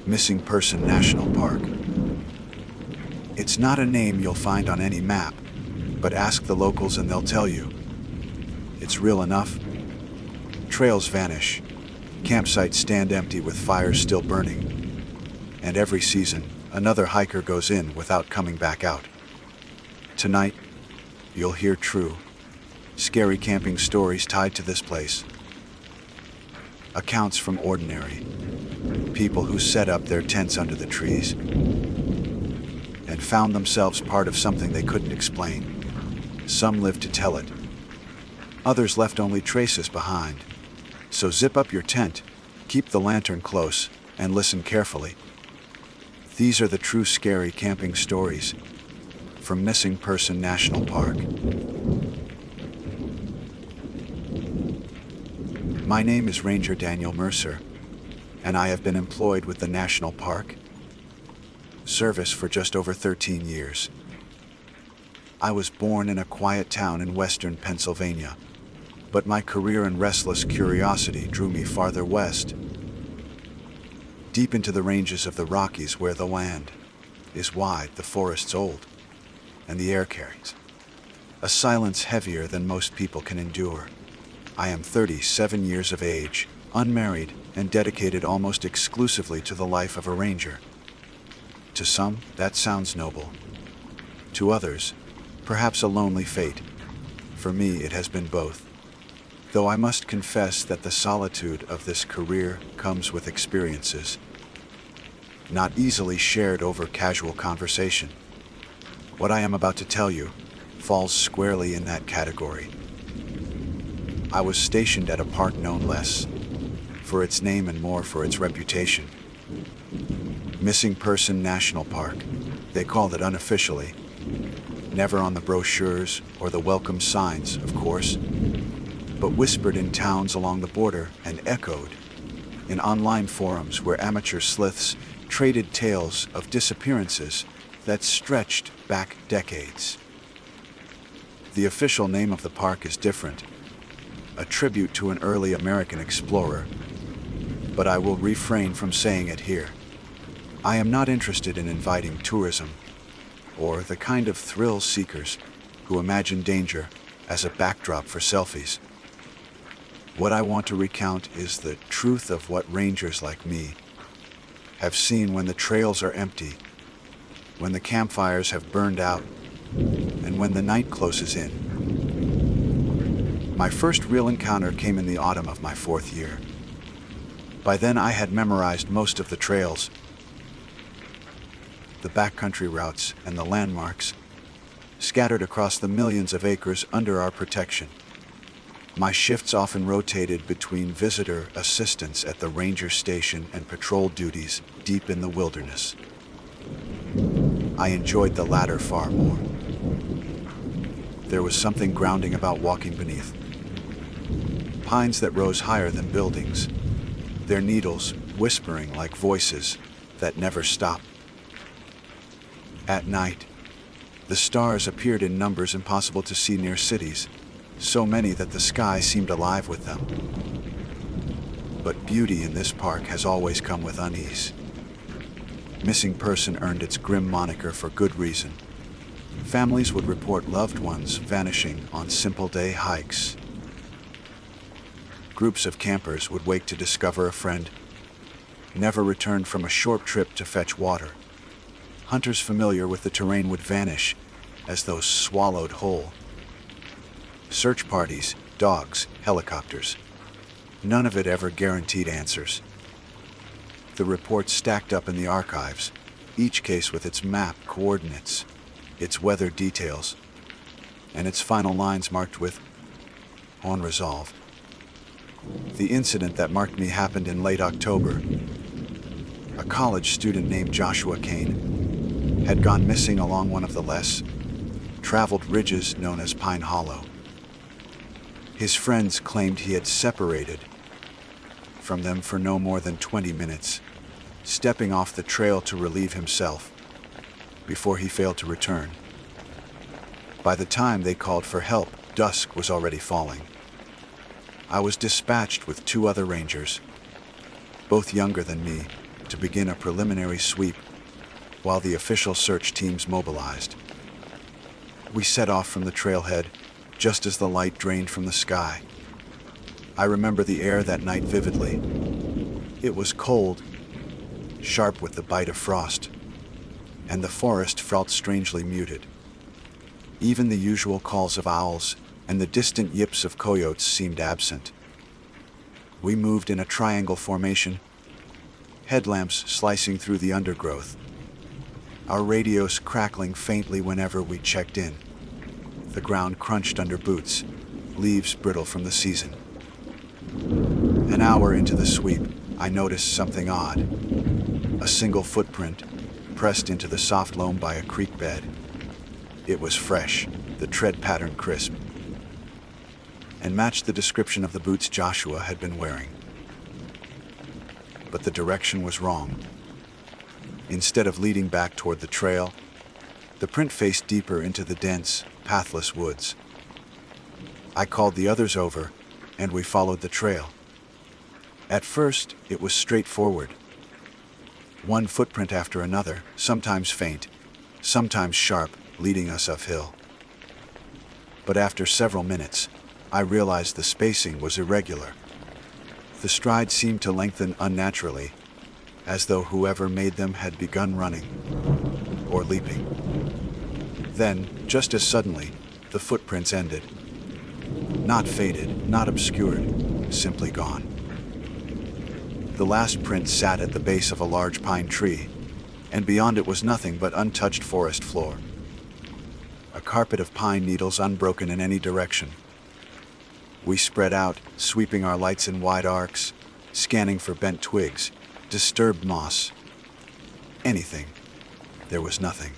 Missing Person National Park. It's not a name you'll find on any map, but ask the locals and they'll tell you. It's real enough. Trails vanish, campsites stand empty with fires still burning, and every season, another hiker goes in without coming back out. Tonight, you'll hear true, scary camping stories tied to this place. Accounts from ordinary people who set up their tents under the trees and found themselves part of something they couldn't explain. Some lived to tell it. Others left only traces behind. So zip up your tent, keep the lantern close, and listen carefully. These are the true scary camping stories from Missing Person National Park. My name is Ranger Daniel Mercer, and I have been employed with the National Park Service for just over 13 years. I was born in a quiet town in western Pennsylvania, but my career and restless curiosity drew me farther west, deep into the ranges of the Rockies where the land is wide, the forests old, and the air carries a silence heavier than most people can endure. I am 37 years of age, unmarried, and dedicated almost exclusively to the life of a ranger. To some, that sounds noble. To others, perhaps a lonely fate. For me, it has been both. Though I must confess that the solitude of this career comes with experiences not easily shared over casual conversation. What I am about to tell you falls squarely in that category. I was stationed at a park known less for its name and more for its reputation. Missing Person National Park, they called it unofficially. Never on the brochures or the welcome signs, of course, but whispered in towns along the border and echoed in online forums where amateur sleuths traded tales of disappearances that stretched back decades. The official name of the park is different, a tribute to an early American explorer, but I will refrain from saying it here. I am not interested in inviting tourism or the kind of thrill seekers who imagine danger as a backdrop for selfies. What I want to recount is the truth of what rangers like me have seen when the trails are empty, when the campfires have burned out, and when the night closes in. My first real encounter came in the autumn of my 4th year. By then I had memorized most of the trails, the backcountry routes, and the landmarks scattered across the millions of acres under our protection. My shifts often rotated between visitor assistance at the ranger station and patrol duties deep in the wilderness. I enjoyed the latter far more. There was something grounding about walking beneath pines that rose higher than buildings, their needles whispering like voices that never stopped. At night, the stars appeared in numbers impossible to see near cities, so many that the sky seemed alive with them. But beauty in this park has always come with unease. Missing Person earned its grim moniker for good reason. Families would report loved ones vanishing on simple day hikes. Groups of campers would wake to discover a friend never returned from a short trip to fetch water. Hunters familiar with the terrain would vanish as though swallowed whole. Search parties, dogs, helicopters. None of it ever guaranteed answers. The reports stacked up in the archives, each case with its map, coordinates, its weather details, and its final lines marked with unresolved. The incident that marked me happened in late October. A college student named Joshua Kane had gone missing along one of the less traveled ridges known as Pine Hollow. His friends claimed he had separated from them for no more than 20 minutes, stepping off the trail to relieve himself before he failed to return. By the time they called for help, dusk was already falling. I was dispatched with 2 other rangers, both younger than me, to begin a preliminary sweep while the official search teams mobilized. We set off from the trailhead just as the light drained from the sky. I remember the air that night vividly. It was cold, sharp with the bite of frost, and the forest felt strangely muted. Even the usual calls of owls and the distant yips of coyotes seemed absent. We moved in a triangle formation, headlamps slicing through the undergrowth, our radios crackling faintly whenever we checked in. The ground crunched under boots, leaves brittle from the season. An hour into the sweep, I noticed something odd. A single footprint, pressed into the soft loam by a creek bed. It was fresh, the tread pattern crisp, and matched the description of the boots Joshua had been wearing. But the direction was wrong. Instead of leading back toward the trail, the print faced deeper into the dense, pathless woods. I called the others over, and we followed the trail. At first, it was straightforward. One footprint after another, sometimes faint, sometimes sharp, leading us uphill. But after several minutes, I realized the spacing was irregular. The strides seemed to lengthen unnaturally, as though whoever made them had begun running or leaping. Then, just as suddenly, the footprints ended. Not faded, not obscured, simply gone. The last print sat at the base of a large pine tree, and beyond it was nothing but untouched forest floor. A carpet of pine needles unbroken in any direction. We spread out, sweeping our lights in wide arcs, scanning for bent twigs, disturbed moss. Anything. There was nothing.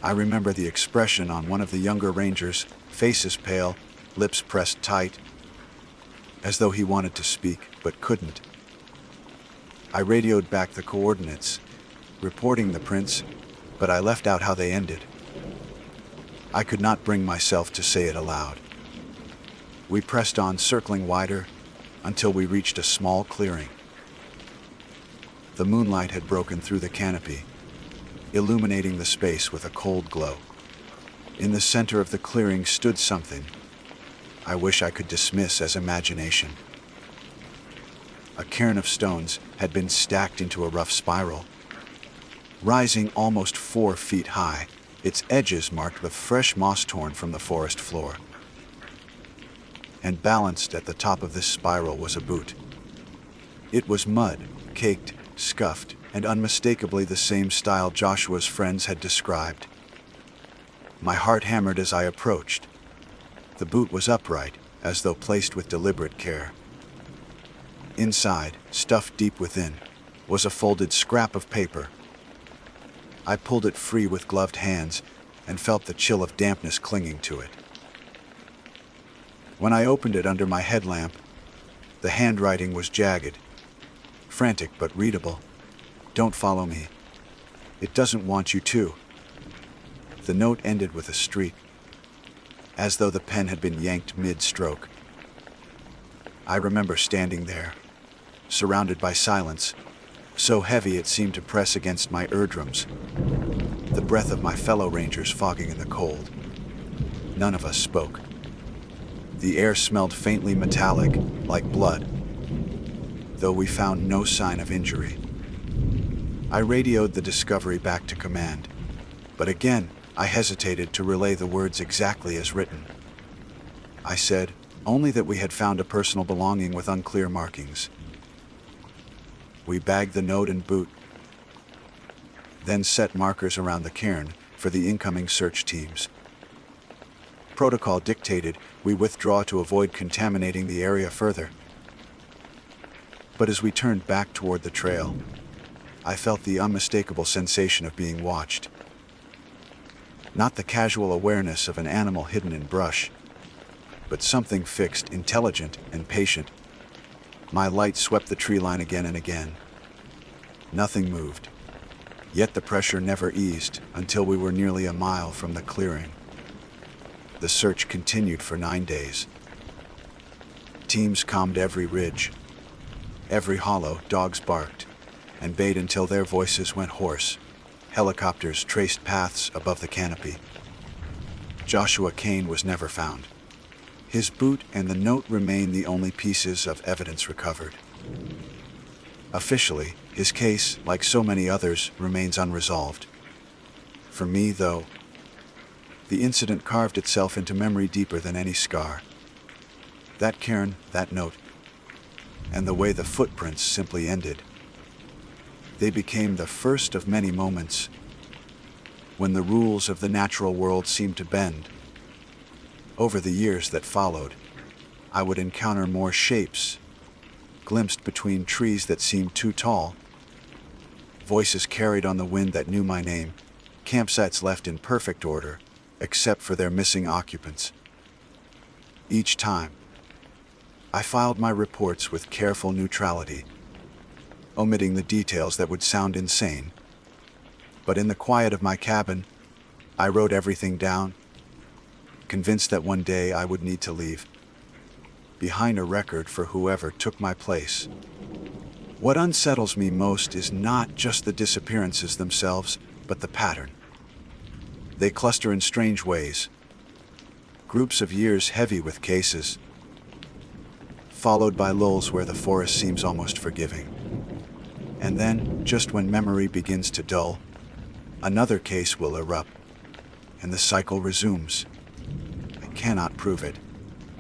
I remember the expression on one of the younger rangers, faces pale, lips pressed tight, as though he wanted to speak but couldn't. I radioed back the coordinates, reporting the prints, but I left out how they ended. I could not bring myself to say it aloud. We pressed on, circling wider, until we reached a small clearing. The moonlight had broken through the canopy, illuminating the space with a cold glow. In the center of the clearing stood something I wish I could dismiss as imagination. A cairn of stones had been stacked into a rough spiral, rising almost 4 feet high, its edges marked with fresh moss torn from the forest floor. And balanced at the top of this spiral was a boot. It was mud, caked, scuffed, and unmistakably the same style Joshua's friends had described. My heart hammered as I approached. The boot was upright, as though placed with deliberate care. Inside, stuffed deep within, was a folded scrap of paper. I pulled it free with gloved hands and felt the chill of dampness clinging to it. When I opened it under my headlamp, the handwriting was jagged, frantic but readable. Don't follow me. It doesn't want you to. The note ended with a streak, as though the pen had been yanked mid-stroke. I remember standing there, surrounded by silence, so heavy it seemed to press against my eardrums, the breath of my fellow rangers fogging in the cold. None of us spoke. The air smelled faintly metallic, like blood, though we found no sign of injury. I radioed the discovery back to command, but again I hesitated to relay the words exactly as written. I said only that we had found a personal belonging with unclear markings. We bagged the note and boot, then set markers around the cairn for the incoming search teams. Protocol dictated we withdraw to avoid contaminating the area further. But as we turned back toward the trail, I felt the unmistakable sensation of being watched. Not the casual awareness of an animal hidden in brush, but something fixed, intelligent, and patient. My light swept the tree line again and again. Nothing moved, yet the pressure never eased until we were nearly a mile from the clearing. The search continued for 9 days. Teams combed every ridge, every hollow. Dogs barked, and bayed until their voices went hoarse. Helicopters traced paths above the canopy. Joshua Kane was never found. His boot and the note remain the only pieces of evidence recovered. Officially, his case, like so many others, remains unresolved. For me, though, the incident carved itself into memory deeper than any scar. That cairn, that note, and the way the footprints simply ended. They became the first of many moments when the rules of the natural world seemed to bend. Over the years that followed, I would encounter more shapes, glimpsed between trees that seemed too tall, voices carried on the wind that knew my name, campsites left in perfect order, except for their missing occupants. Each time, I filed my reports with careful neutrality, omitting the details that would sound insane. But in the quiet of my cabin, I wrote everything down, convinced that one day I would need to leave behind a record for whoever took my place. What unsettles me most is not just the disappearances themselves, but the pattern. They cluster in strange ways. Groups of years heavy with cases, followed by lulls where the forest seems almost forgiving. And then, just when memory begins to dull, another case will erupt, and the cycle resumes. I cannot prove it,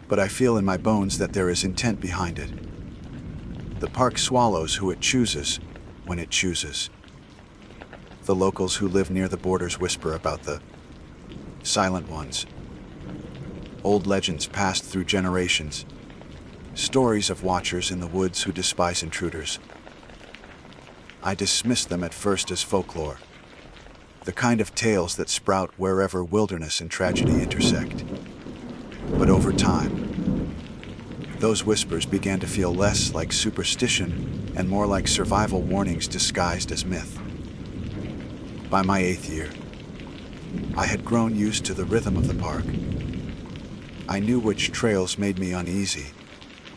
but I feel in my bones that there is intent behind it. The park swallows who it chooses, when it chooses. The locals who live near the borders whisper about the silent ones. Old legends passed through generations. Stories of watchers in the woods who despise intruders. I dismissed them at first as folklore, the kind of tales that sprout wherever wilderness and tragedy intersect. But over time, those whispers began to feel less like superstition and more like survival warnings disguised as myth. By my 8th year, I had grown used to the rhythm of the park. I knew which trails made me uneasy,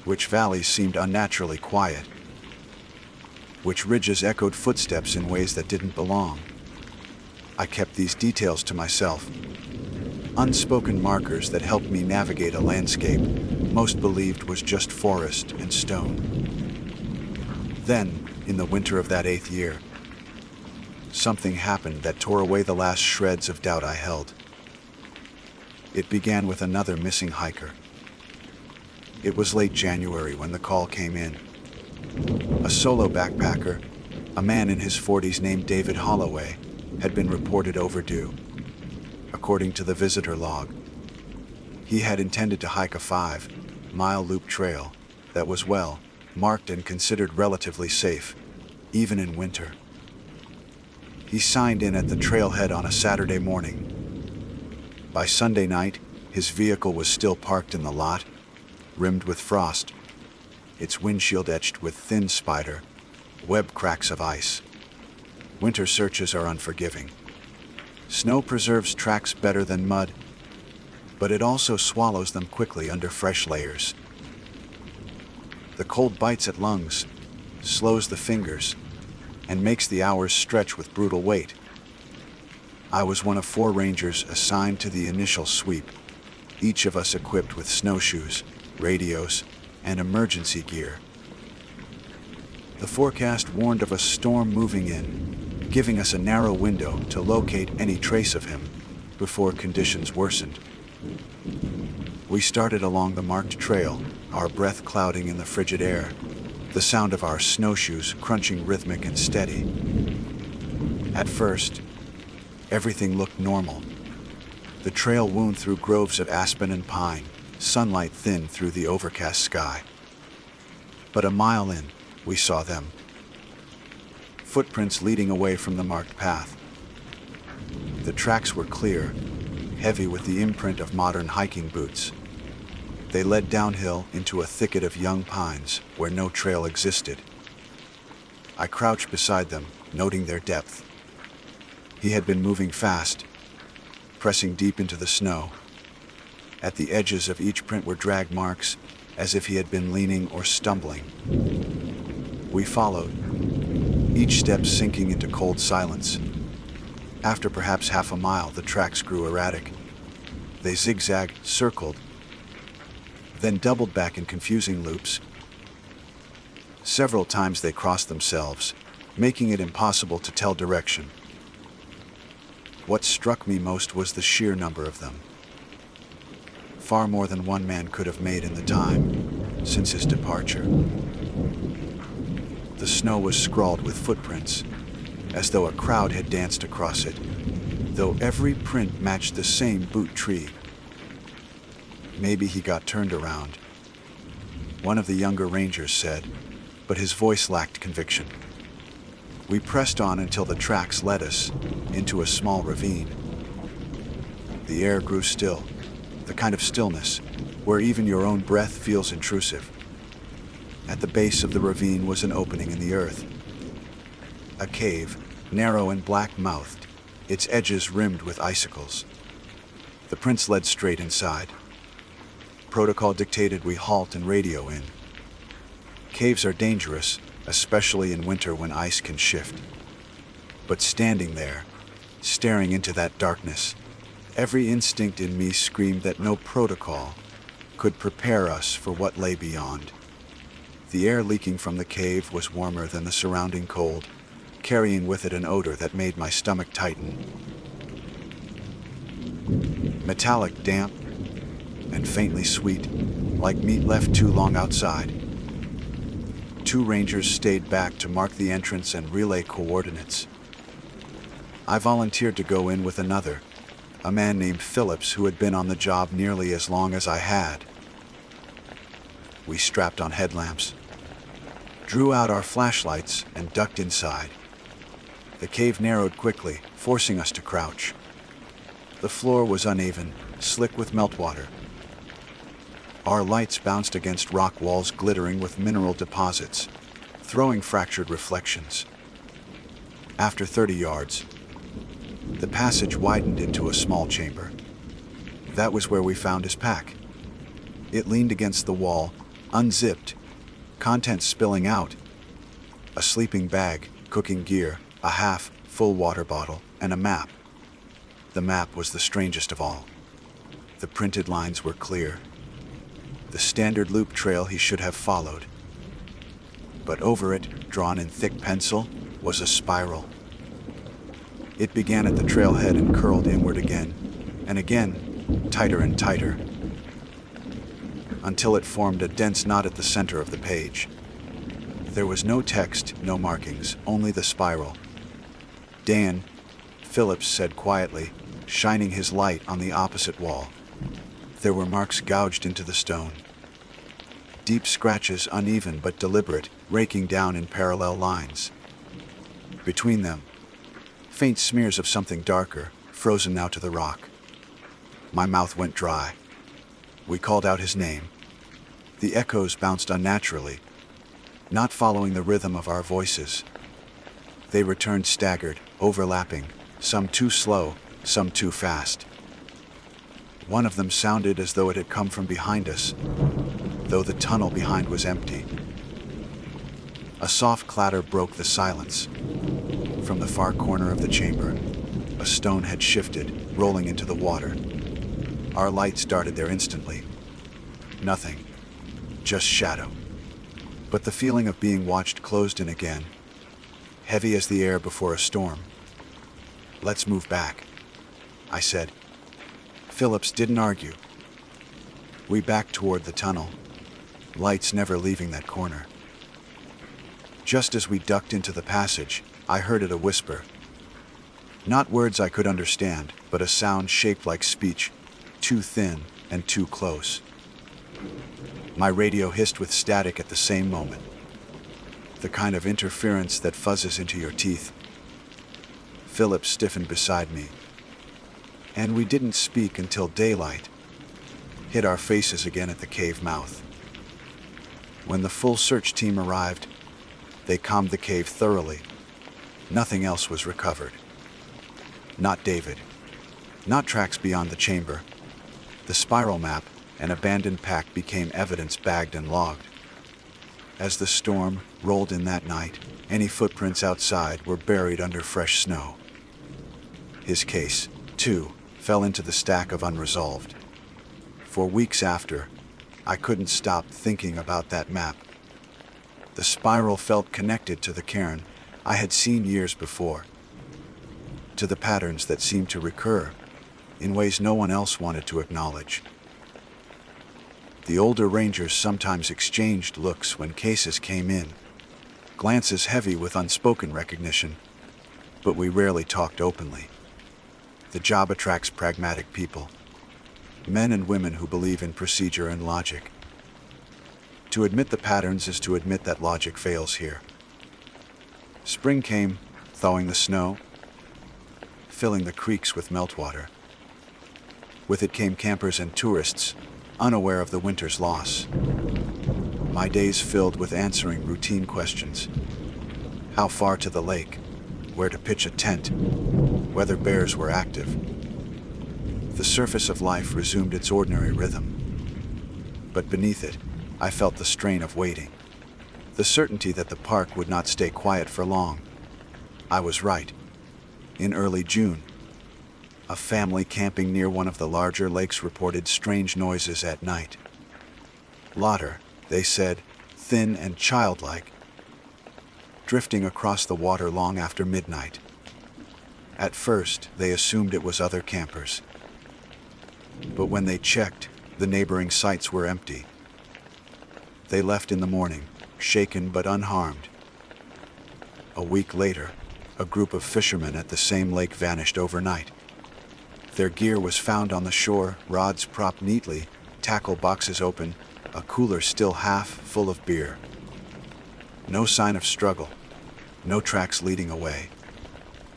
which valleys seemed unnaturally quiet, which ridges echoed footsteps in ways that didn't belong. I kept these details to myself, unspoken markers that helped me navigate a landscape most believed was just forest and stone. Then, in the winter of that 8th year, something happened that tore away the last shreds of doubt I held. It began with another missing hiker. It was late January when the call came in. A solo backpacker, a man in his 40s named David Holloway, had been reported overdue. According to the visitor log, he had intended to hike a 5-mile loop trail that was well marked and considered relatively safe, even in winter. He signed in at the trailhead on a Saturday morning. By Sunday night, his vehicle was still parked in the lot, rimmed with frost, its windshield etched with thin spider web cracks of ice. Winter searches are unforgiving. Snow preserves tracks better than mud, but it also swallows them quickly under fresh layers. The cold bites at lungs, slows the fingers, and makes the hours stretch with brutal weight. I was one of 4 rangers assigned to the initial sweep, each of us equipped with snowshoes, radios, and emergency gear. The forecast warned of a storm moving in, giving us a narrow window to locate any trace of him before conditions worsened. We started along the marked trail, our breath clouding in the frigid air, the sound of our snowshoes crunching rhythmic and steady. At first, everything looked normal. The trail wound through groves of aspen and pine, sunlight thin through the overcast sky. But a mile in, we saw them. Footprints leading away from the marked path. The tracks were clear, heavy with the imprint of modern hiking boots. They led downhill into a thicket of young pines where no trail existed. I crouched beside them, noting their depth. He had been moving fast, pressing deep into the snow. At the edges of each print were drag marks, as if he had been leaning or stumbling. We followed, each step sinking into cold silence. After perhaps half a mile, the tracks grew erratic. They zigzagged, circled, then doubled back in confusing loops. Several times they crossed themselves, making it impossible to tell direction. What struck me most was the sheer number of them. Far more than one man could have made in the time since his departure. The snow was scrawled with footprints, as though a crowd had danced across it, though every print matched the same boot tree. Maybe he got turned around, one of the younger rangers said, but his voice lacked conviction. We pressed on until the tracks led us into a small ravine. The air grew still, the kind of stillness where even your own breath feels intrusive. At the base of the ravine was an opening in the earth. A cave, narrow and black-mouthed, its edges rimmed with icicles. The prince led straight inside. Protocol dictated we halt and radio in. Caves are dangerous, especially in winter when ice can shift. But standing there, staring into that darkness, every instinct in me screamed that no protocol could prepare us for what lay beyond. The air leaking from the cave was warmer than the surrounding cold, carrying with it an odor that made my stomach tighten. Metallic, damp, and faintly sweet, like meat left too long outside. 2 rangers stayed back to mark the entrance and relay coordinates. I volunteered to go in with another, a man named Phillips who had been on the job nearly as long as I had. We strapped on headlamps, drew out our flashlights, and ducked inside. The cave narrowed quickly, forcing us to crouch. The floor was uneven, slick with meltwater. Our lights bounced against rock walls glittering with mineral deposits, throwing fractured reflections. After 30 yards, the passage widened into a small chamber. That was where we found his pack. It leaned against the wall, unzipped, contents spilling out. A sleeping bag, cooking gear, a half-full water bottle, and a map. The map was the strangest of all. The printed lines were clear. The standard loop trail he should have followed. But over it, drawn in thick pencil, was a spiral. It began at the trailhead and curled inward again, and again, tighter and tighter, until it formed a dense knot at the center of the page. There was no text, no markings, only the spiral. "Dan," Phillips said quietly, shining his light on the opposite wall. There were marks gouged into the stone. Deep scratches, uneven but deliberate, raking down in parallel lines. Between them, faint smears of something darker, frozen now to the rock. My mouth went dry. We called out his name. The echoes bounced unnaturally, not following the rhythm of our voices. They returned staggered, overlapping, some too slow, some too fast. One of them sounded as though it had come from behind us, though the tunnel behind was empty. A soft clatter broke the silence. From the far corner of the chamber, a stone had shifted, rolling into the water. Our lights darted there instantly. Nothing, just shadow. But the feeling of being watched closed in again, heavy as the air before a storm. "Let's move back," I said. Phillips didn't argue. We backed toward the tunnel, lights never leaving that corner. Just as we ducked into the passage, I heard it a whisper. Not words I could understand, but a sound shaped like speech, too thin and too close. My radio hissed with static at the same moment. The kind of interference that fuzzes into your teeth. Phillips stiffened beside me, and we didn't speak until daylight hit our faces again at the cave mouth. When the full search team arrived, they combed the cave thoroughly. Nothing else was recovered. Not David. Not tracks beyond the chamber. The spiral map, an abandoned pack, became evidence bagged and logged. As the storm rolled in that night, any footprints outside were buried under fresh snow. His case, too, fell into the stack of unresolved. For weeks after, I couldn't stop thinking about that map. The spiral felt connected to the cairn I had seen years before, to the patterns that seemed to recur in ways no one else wanted to acknowledge. The older rangers sometimes exchanged looks when cases came in, glances heavy with unspoken recognition, but we rarely talked openly. The job attracts pragmatic people, men and women who believe in procedure and logic. To admit the patterns is to admit that logic fails here. Spring came, thawing the snow, filling the creeks with meltwater. With it came campers and tourists, unaware of the winter's loss. My days filled with answering routine questions. How far to the lake? Where to pitch a tent? Whether bears were active. The surface of life resumed its ordinary rhythm. But beneath it, I felt the strain of waiting. The certainty that the park would not stay quiet for long. I was right. In early June, a family camping near one of the larger lakes reported strange noises at night. Laughter, they said, thin and childlike, drifting across the water long after midnight. At first, they assumed it was other campers. But when they checked, the neighboring sites were empty. They left in the morning, shaken but unharmed. A week later, a group of fishermen at the same lake vanished overnight. Their gear was found on the shore, rods propped neatly, tackle boxes open, a cooler still half full of beer. No sign of struggle, no tracks leading away.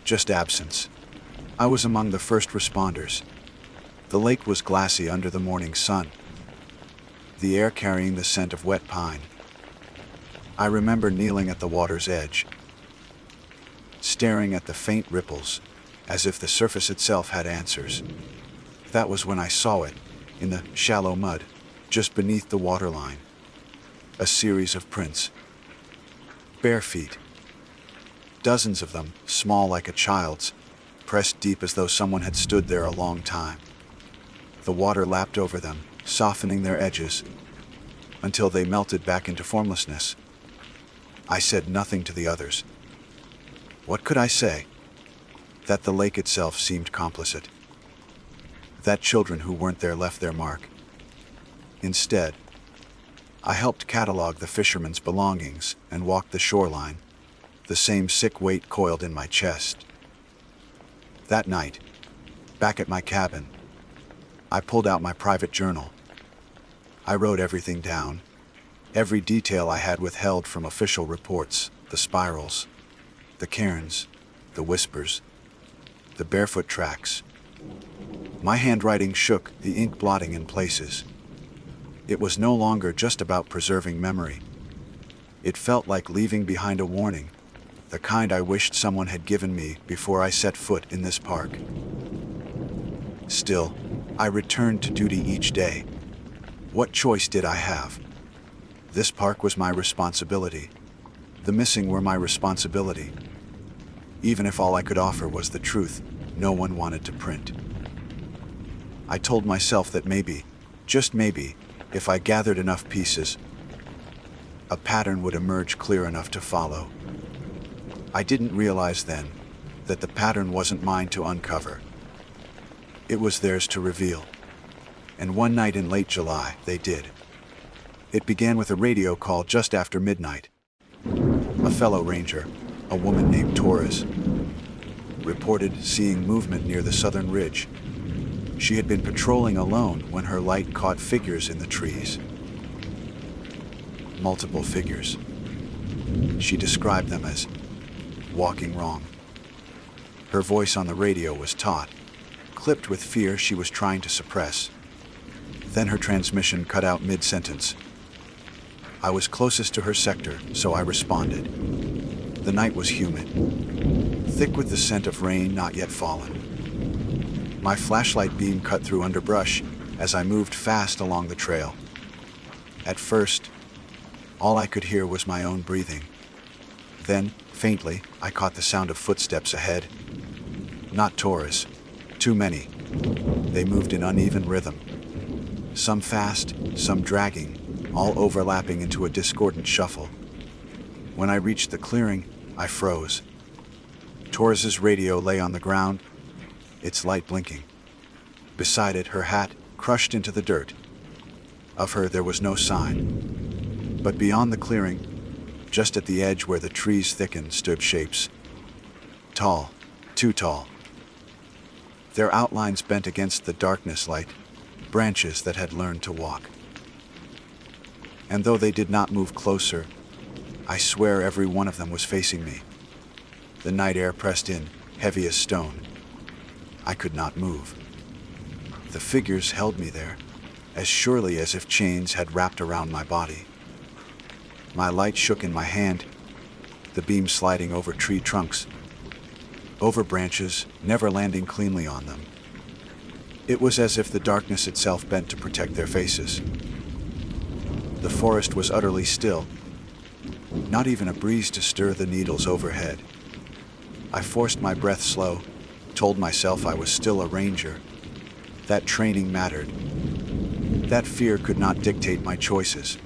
Just absence. I was among the first responders. The lake was glassy under the morning sun, the air carrying the scent of wet pine. I remember kneeling at the water's edge, staring at the faint ripples, as if the surface itself had answers. That was when I saw it, in the shallow mud, just beneath the waterline. A series of prints. Bare feet. Dozens of them, small like a child's, pressed deep as though someone had stood there a long time. The water lapped over them, softening their edges, until they melted back into formlessness. I said nothing to the others. What could I say? That the lake itself seemed complicit. That children who weren't there left their mark. Instead, I helped catalog the fishermen's belongings and walked the shoreline, the same sick weight coiled in my chest. That night, back at my cabin, I pulled out my private journal. I wrote everything down, every detail I had withheld from official reports, the spirals, the cairns, the whispers, the barefoot tracks. My handwriting shook, the ink blotting in places. It was no longer just about preserving memory. It felt like leaving behind a warning, the kind I wished someone had given me before I set foot in this park. Still, I returned to duty each day. What choice did I have? This park was my responsibility. The missing were my responsibility. Even if all I could offer was the truth no one wanted to print. I told myself that maybe, just maybe, if I gathered enough pieces, a pattern would emerge clear enough to follow. I didn't realize then that the pattern wasn't mine to uncover. It was theirs to reveal. And one night in late July, they did. It began with a radio call just after midnight. A fellow ranger, a woman named Torres, reported seeing movement near the southern ridge. She had been patrolling alone when her light caught figures in the trees. Multiple figures. She described them as walking wrong. Her voice on the radio was taut, clipped with fear she was trying to suppress. Then her transmission cut out mid-sentence. I was closest to her sector, so I responded. The night was humid, thick with the scent of rain not yet fallen. My flashlight beam cut through underbrush as I moved fast along the trail. At first, All I could hear was my own breathing. Then, faintly, I caught the sound of footsteps ahead. Not Torres. Too many. They moved in uneven rhythm. Some fast, some dragging, all overlapping into a discordant shuffle. When I reached the clearing, I froze. Torres's radio lay on the ground, its light blinking. Beside it, her hat crushed into the dirt. Of her there was no sign. But beyond the clearing, just at the edge where the trees thickened, stood shapes. Tall, too tall. Their outlines bent against the darkness like branches that had learned to walk. And though they did not move closer, I swear every one of them was facing me. The night air pressed in, heavy as stone. I could not move. The figures held me there, as surely as if chains had wrapped around my body. My light shook in my hand, the beam sliding over tree trunks, over branches, never landing cleanly on them. It was as if the darkness itself bent to protect their faces. The forest was utterly still, not even a breeze to stir the needles overhead. I forced my breath slow, told myself I was still a ranger. That training mattered. That fear could not dictate my choices.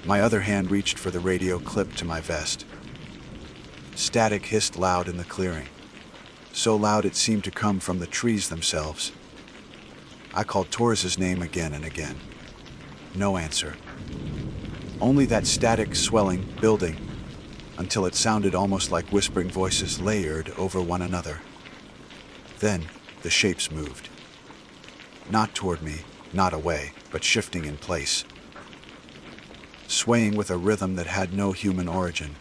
My other hand reached for the radio clipped to my vest. Static hissed loud in the clearing, so loud it seemed to come from the trees themselves. I called Torres's name again and again. No answer. Only that static swelling, building, until it sounded almost like whispering voices layered over one another. Then the shapes moved. Not toward me, not away, but shifting in place. Swaying with a rhythm that had no human origin.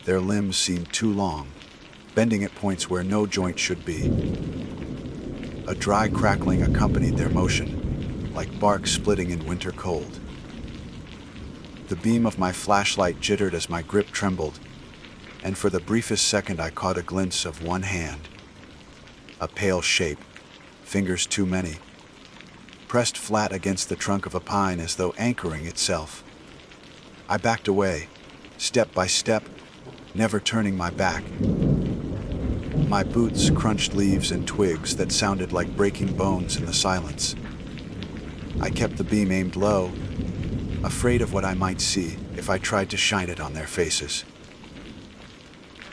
Their limbs seemed too long, bending at points where no joint should be. A dry crackling accompanied their motion, like bark splitting in winter cold. The beam of my flashlight jittered as my grip trembled, and for the briefest second I caught a glimpse of one hand. A pale shape, fingers too many, pressed flat against the trunk of a pine as though anchoring itself. I backed away, step by step, never turning my back. My boots crunched leaves and twigs that sounded like breaking bones in the silence. I kept the beam aimed low, afraid of what I might see if I tried to shine it on their faces.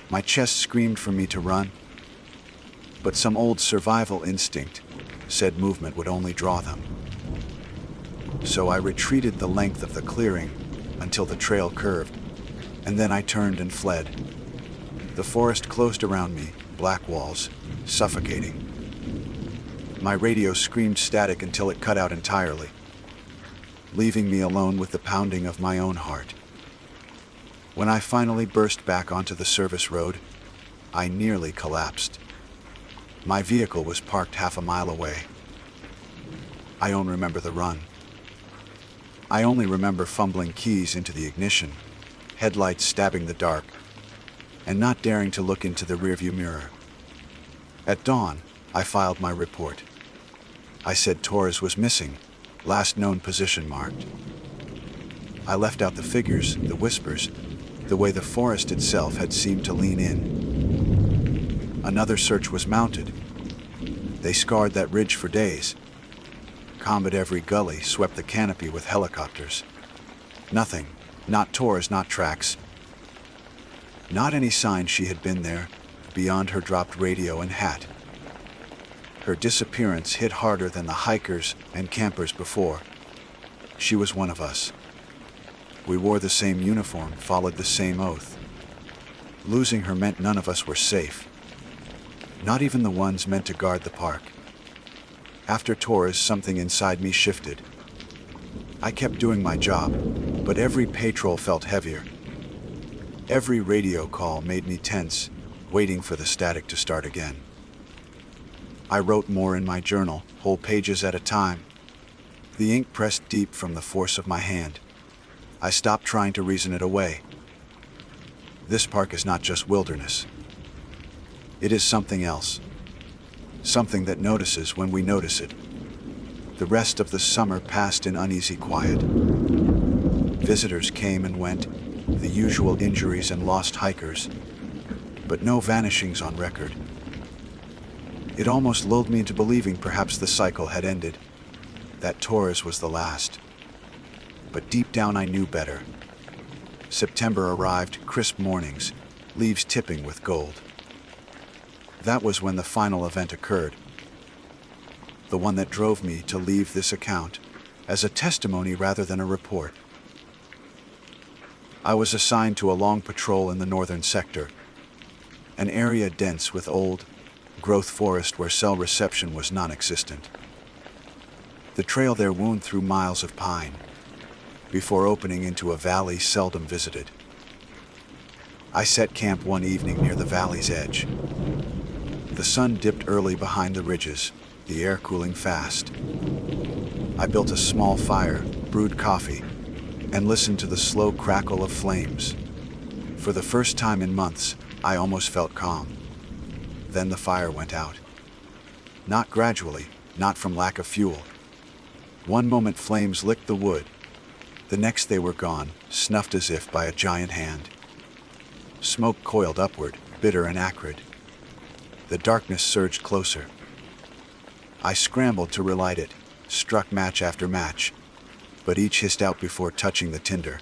My chest screamed for me to run, but some old survival instinct said movement would only draw them. So I retreated the length of the clearing until the trail curved, and then I turned and fled. The forest closed around me, black walls, suffocating. My radio screamed static until it cut out entirely, leaving me alone with the pounding of my own heart. When I finally burst back onto the service road, I nearly collapsed. My vehicle was parked half a mile away. I don't remember the run. I only remember fumbling keys into the ignition, headlights stabbing the dark, and not daring to look into the rearview mirror. At dawn, I filed my report. I said Torres was missing, last known position marked. I left out the figures, the whispers, the way the forest itself had seemed to lean in. Another search was mounted. They scarred that ridge for days. Combed every gully, swept the canopy with helicopters. Nothing, not Torres, not tracks. Not any sign she had been there, beyond her dropped radio and hat. Her disappearance hit harder than the hikers and campers before. She was one of us. We wore the same uniform, followed the same oath. Losing her meant none of us were safe. Not even the ones meant to guard the park. After Torres, something inside me shifted. I kept doing my job, but every patrol felt heavier. Every radio call made me tense, waiting for the static to start again. I wrote more in my journal, whole pages at a time. The ink pressed deep from the force of my hand. I stopped trying to reason it away. This park is not just wilderness. It is something else. Something that notices when we notice it. The rest of the summer passed in uneasy quiet. Visitors came and went, the usual injuries and lost hikers, but no vanishings on record. It almost lulled me into believing perhaps the cycle had ended, that Taurus was the last. But deep down I knew better. September arrived, crisp mornings, leaves tipping with gold. That was when the final event occurred, the one that drove me to leave this account as a testimony rather than a report. I was assigned to a long patrol in the northern sector, an area dense with old, growth forest where cell reception was non-existent. The trail there wound through miles of pine, before opening into a valley seldom visited. I set camp one evening near the valley's edge. The sun dipped early behind the ridges, the air cooling fast. I built a small fire, brewed coffee, and listened to the slow crackle of flames. For the first time in months, I almost felt calm. Then the fire went out. Not gradually, not from lack of fuel. One moment flames licked the wood. The next they were gone, snuffed as if by a giant hand. Smoke coiled upward, bitter and acrid. The darkness surged closer. I scrambled to relight it, struck match after match, but each hissed out before touching the tinder.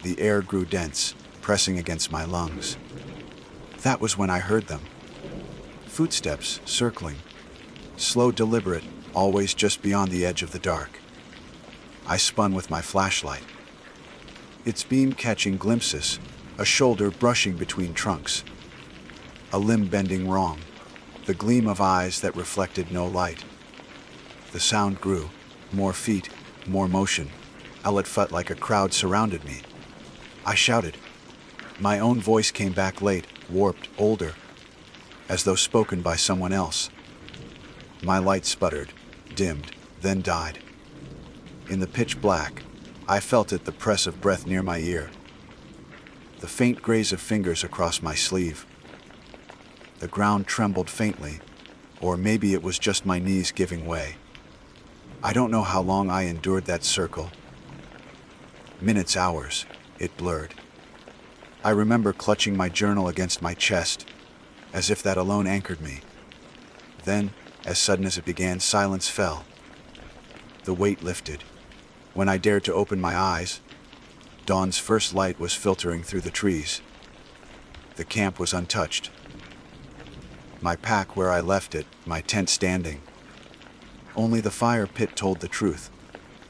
The air grew dense, pressing against my lungs. That was when I heard them. Footsteps circling, slow, deliberate, always just beyond the edge of the dark. I spun with my flashlight, its beam catching glimpses, a shoulder brushing between trunks, a limb bending wrong, the gleam of eyes that reflected no light. The sound grew, more feet, more motion, till it felt like a crowd surrounded me. I shouted. My own voice came back late, warped, older, as though spoken by someone else. My light sputtered, dimmed, then died. In the pitch black, I felt it, the press of breath near my ear, the faint graze of fingers across my sleeve. The ground trembled faintly, or maybe it was just my knees giving way. I don't know how long I endured that circle. Minutes, hours, it blurred. I remember clutching my journal against my chest, as if that alone anchored me. Then, as sudden as it began, silence fell. The weight lifted. When I dared to open my eyes, dawn's first light was filtering through the trees. The camp was untouched. My pack where I left it, my tent standing. Only the fire pit told the truth,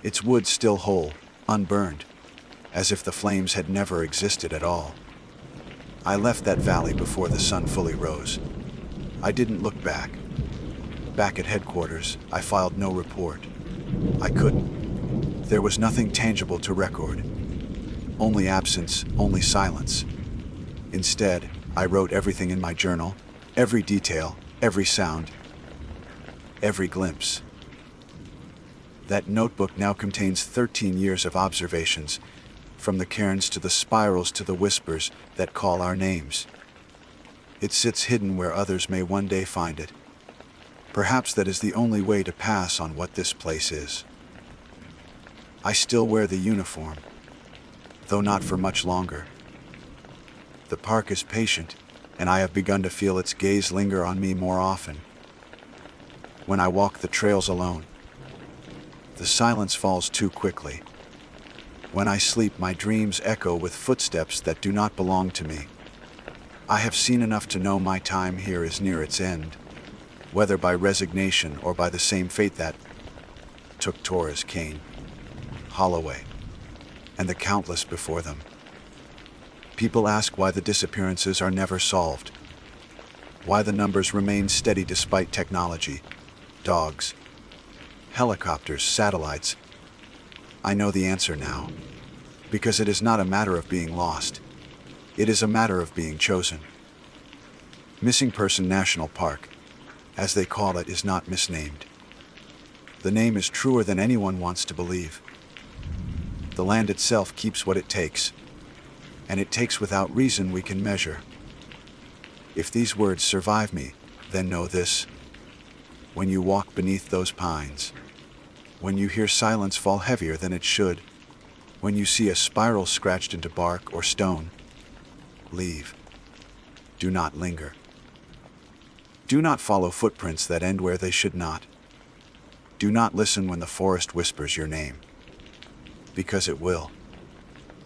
its wood still whole, unburned, as if the flames had never existed at all. I left that valley before the sun fully rose. I didn't look back. Back at headquarters, I filed no report. I couldn't. There was nothing tangible to record. Only absence, only silence. Instead, I wrote everything in my journal, every detail, every sound, every glimpse. That notebook now contains 13 years of observations, from the cairns to the spirals to the whispers that call our names. It sits hidden where others may one day find it. Perhaps that is the only way to pass on what this place is. I still wear the uniform, though not for much longer. The park is patient, and I have begun to feel its gaze linger on me more often. When I walk the trails alone, the silence falls too quickly. When I sleep, my dreams echo with footsteps that do not belong to me. I have seen enough to know my time here is near its end, whether by resignation or by the same fate that took Torres, Kane, Holloway, and the countless before them. People ask why the disappearances are never solved, why the numbers remain steady despite technology, dogs, helicopters, satellites. I know the answer now, because it is not a matter of being lost. It is a matter of being chosen. Missing Person National Park, as they call it, is not misnamed. The name is truer than anyone wants to believe. The land itself keeps what it takes, and it takes without reason we can measure. If these words survive me, then know this. When you walk beneath those pines, when you hear silence fall heavier than it should, When you see a spiral scratched into bark or stone, leave. Do not linger. Do not follow footprints that end where they should not. Do not listen when the forest whispers your name. Because it will.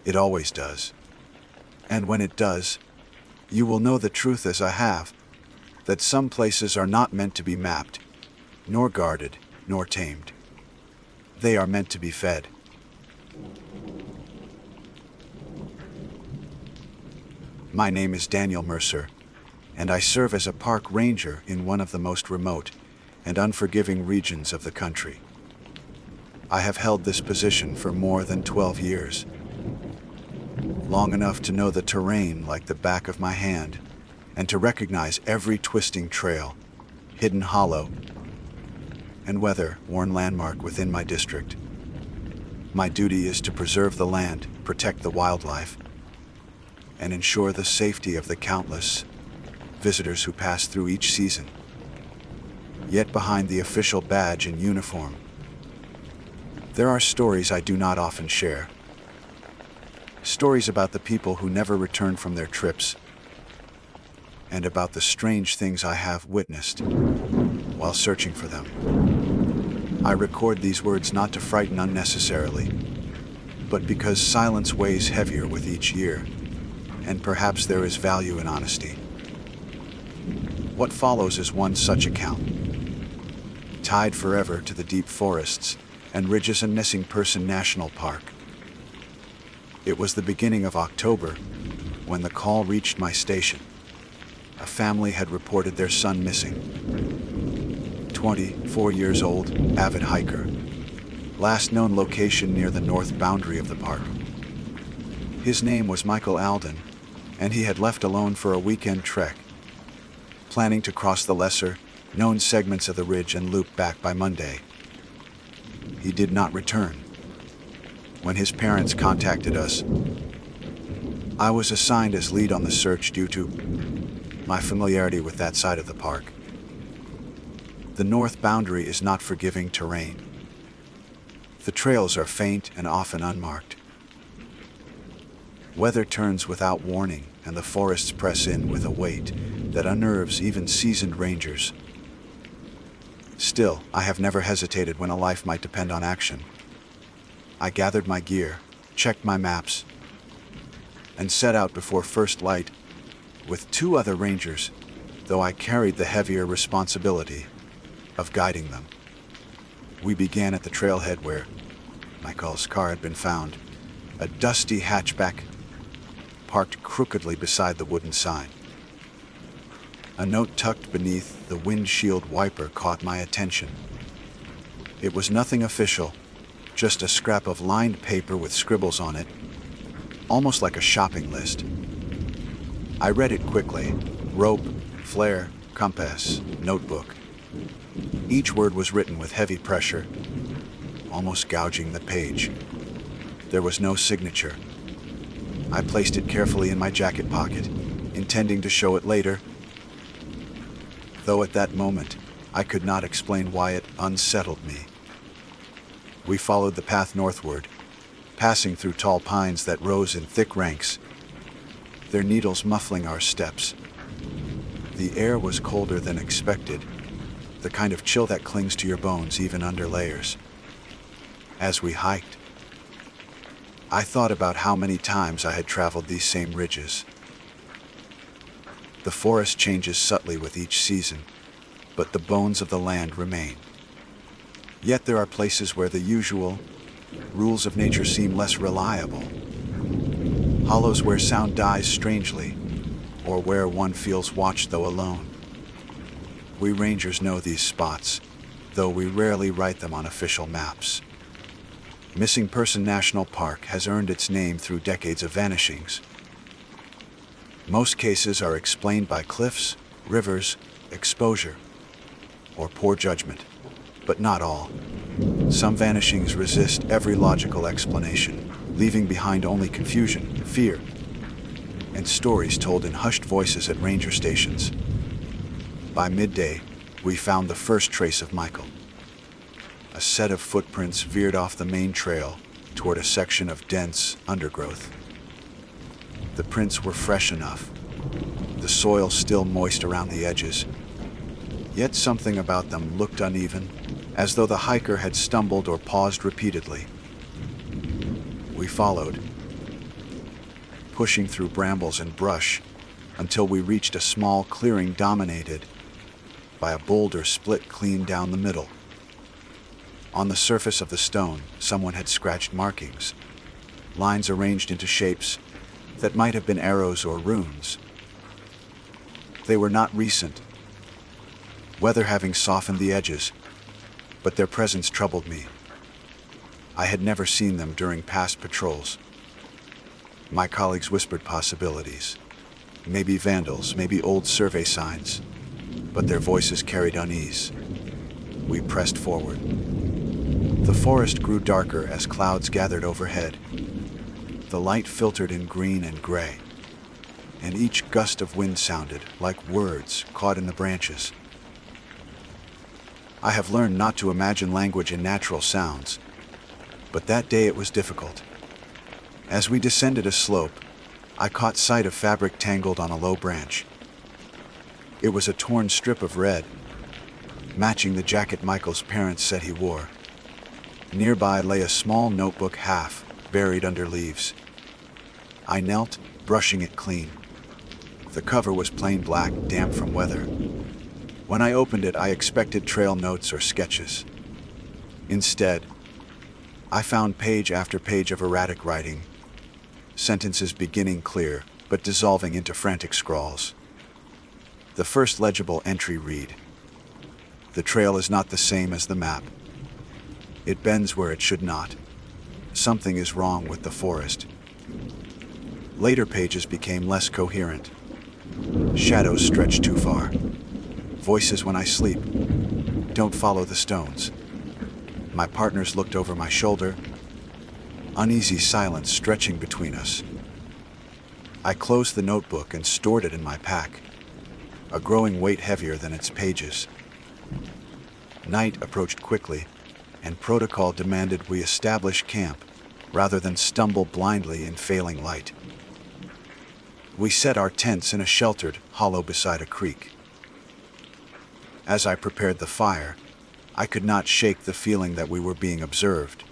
It always does. And when it does, you will know the truth as I have, that some places are not meant to be mapped, nor guarded, nor tamed. They are meant to be fed. My name is Daniel Mercer, and I serve as a park ranger in one of the most remote and unforgiving regions of the country. I have held this position for more than 12 years, long enough to know the terrain like the back of my hand, and to recognize every twisting trail, hidden hollow, and weather-worn landmark within my district. My duty is to preserve the land, protect the wildlife, and ensure the safety of the countless visitors who pass through each season. Yet behind the official badge and uniform, there are stories I do not often share. Stories about the people who never return from their trips, and about the strange things I have witnessed while searching for them. I record these words not to frighten unnecessarily, but because silence weighs heavier with each year, and perhaps there is value in honesty. What follows is one such account, tied forever to the deep forests and ridges of Missing Person National Park. It was the beginning of October when the call reached my station. A family had reported their son missing. 24 years old, avid hiker. Last known location near the north boundary of the park. His name was Michael Alden, and he had left alone for a weekend trek, planning to cross the lesser-known segments of the ridge and loop back by Monday. He did not return. When his parents contacted us, I was assigned as lead on the search due to my familiarity with that side of the park. The north boundary is not forgiving terrain. The trails are faint and often unmarked. Weather turns without warning, and the forests press in with a weight that unnerves even seasoned rangers. Still, I have never hesitated when a life might depend on action. I gathered my gear, checked my maps, and set out before first light with 2 other rangers, though I carried the heavier responsibility of guiding them. We began at the trailhead where Michael's car had been found, a dusty hatchback parked crookedly beside the wooden sign. A note tucked beneath the windshield wiper caught my attention. It was nothing official, just a scrap of lined paper with scribbles on it, almost like a shopping list. I read it quickly: rope, flare, compass, notebook. Each word was written with heavy pressure, almost gouging the page. There was no signature. I placed it carefully in my jacket pocket, intending to show it later, though at that moment, I could not explain why it unsettled me. We followed the path northward, passing through tall pines that rose in thick ranks, their needles muffling our steps. The air was colder than expected, the kind of chill that clings to your bones even under layers. As we hiked, I thought about how many times I had traveled these same ridges. The forest changes subtly with each season, but the bones of the land remain. Yet there are places where the usual rules of nature seem less reliable. Hollows where sound dies strangely, or where one feels watched though alone. We rangers know these spots, though we rarely write them on official maps. Missing Person National Park has earned its name through decades of vanishings. Most cases are explained by cliffs, rivers, exposure, or poor judgment, but not all. Some vanishings resist every logical explanation, leaving behind only confusion, fear, and stories told in hushed voices at ranger stations. By midday, we found the first trace of Michael. A set of footprints veered off the main trail, toward a section of dense undergrowth. The prints were fresh enough, the soil still moist around the edges, yet something about them looked uneven, as though the hiker had stumbled or paused repeatedly. We followed, pushing through brambles and brush until we reached a small clearing dominated by a boulder split clean down the middle. On the surface of the stone, someone had scratched markings, lines arranged into shapes that might have been arrows or runes. They were not recent, weather having softened the edges, but their presence troubled me. I had never seen them during past patrols. My colleagues whispered possibilities. Maybe vandals, maybe old survey signs, but their voices carried unease. We pressed forward. The forest grew darker as clouds gathered overhead. The light filtered in green and gray, and each gust of wind sounded like words caught in the branches. I have learned not to imagine language in natural sounds, but that day it was difficult. As we descended a slope, I caught sight of fabric tangled on a low branch. It was a torn strip of red, matching the jacket Michael's parents said he wore. Nearby lay a small notebook half buried under leaves. I knelt, brushing it clean. The cover was plain black, damp from weather. When I opened it, I expected trail notes or sketches. Instead, I found page after page of erratic writing, sentences beginning clear but dissolving into frantic scrawls. The first legible entry read, "The trail is not the same as the map. It bends where it should not. Something is wrong with the forest." Later pages became less coherent. Shadows stretched too far. Voices when I sleep. Don't follow the stones. My partners looked over my shoulder. Uneasy silence stretching between us. I closed the notebook and stored it in my pack, a growing weight heavier than its pages. Night approached quickly, and protocol demanded we establish camp rather than stumble blindly in failing light. We set our tents in a sheltered hollow beside a creek. As I prepared the fire, I could not shake the feeling that we were being observed.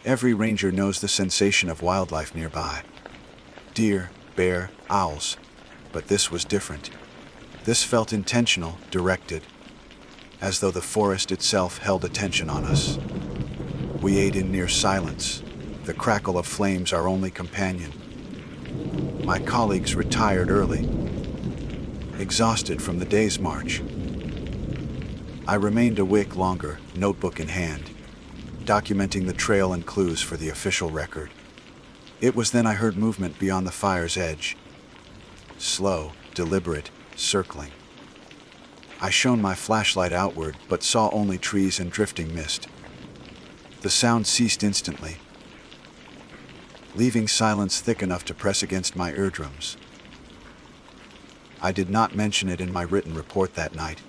Every ranger knows the sensation of wildlife nearby. Deer, bear, owls. But this was different. This felt intentional, directed, as though the forest itself held attention on us. We ate in near silence, the crackle of flames our only companion. My colleagues retired early, exhausted from the day's march. I remained awake longer, notebook in hand, documenting the trail and clues for the official record. It was then I heard movement beyond the fire's edge. Slow, deliberate, circling. I shone my flashlight outward, but saw only trees and drifting mist. The sound ceased instantly, leaving silence thick enough to press against my eardrums. I did not mention it in my written report that night,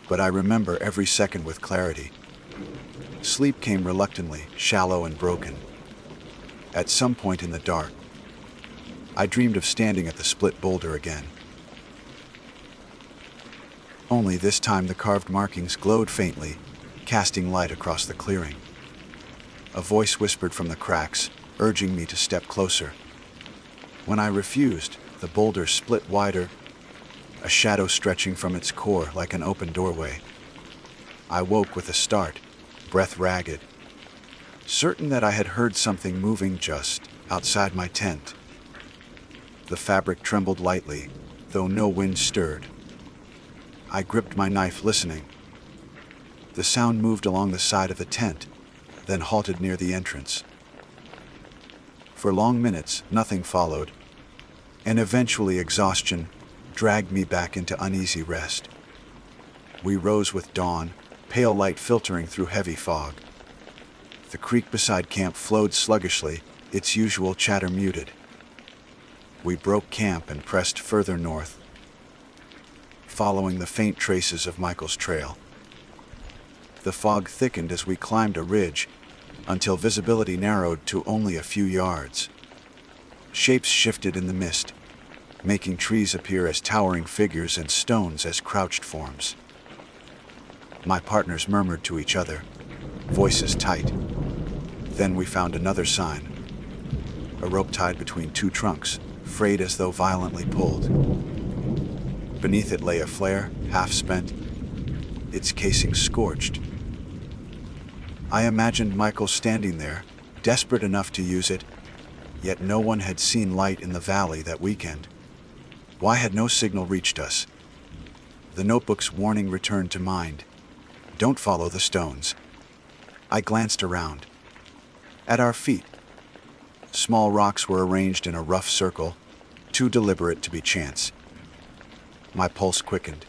but I remember every second with clarity. Sleep came reluctantly, shallow and broken. At some point in the dark, I dreamed of standing at the split boulder again. Only this time the carved markings glowed faintly, casting light across the clearing. A voice whispered from the cracks, urging me to step closer. When I refused, the boulder split wider, a shadow stretching from its core like an open doorway. I woke with a start, breath ragged, certain that I had heard something moving just outside my tent. The fabric trembled lightly, though no wind stirred. I gripped my knife, listening. The sound moved along the side of the tent, then halted near the entrance. For long minutes, nothing followed, and eventually exhaustion dragged me back into uneasy rest. We rose with dawn, pale light filtering through heavy fog. The creek beside camp flowed sluggishly, its usual chatter muted. We broke camp and pressed further north, following the faint traces of Michael's trail. The fog thickened as we climbed a ridge, until visibility narrowed to only a few yards. Shapes shifted in the mist, making trees appear as towering figures and stones as crouched forms. My partners murmured to each other, voices tight. Then we found another sign, a rope tied between two trunks, frayed as though violently pulled. Beneath it lay a flare, half spent, its casing scorched. I imagined Michael standing there, desperate enough to use it, yet no one had seen light in the valley that weekend. Why had no signal reached us? The notebook's warning returned to mind. Don't follow the stones. I glanced around. At our feet, small rocks were arranged in a rough circle, too deliberate to be chance. My pulse quickened.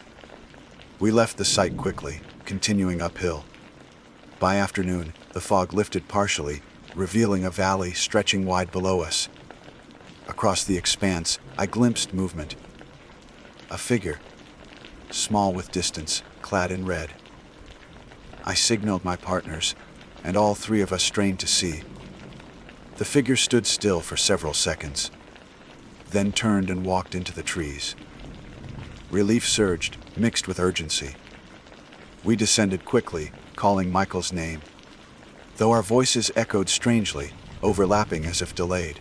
We left the site quickly, continuing uphill. By afternoon, the fog lifted partially, revealing a valley stretching wide below us. Across the expanse, I glimpsed movement. A figure, small with distance, clad in red. I signaled my partners, and all three of us strained to see. The figure stood still for several seconds, then turned and walked into the trees. Relief surged, mixed with urgency. We descended quickly, calling Michael's name, though our voices echoed strangely, overlapping as if delayed.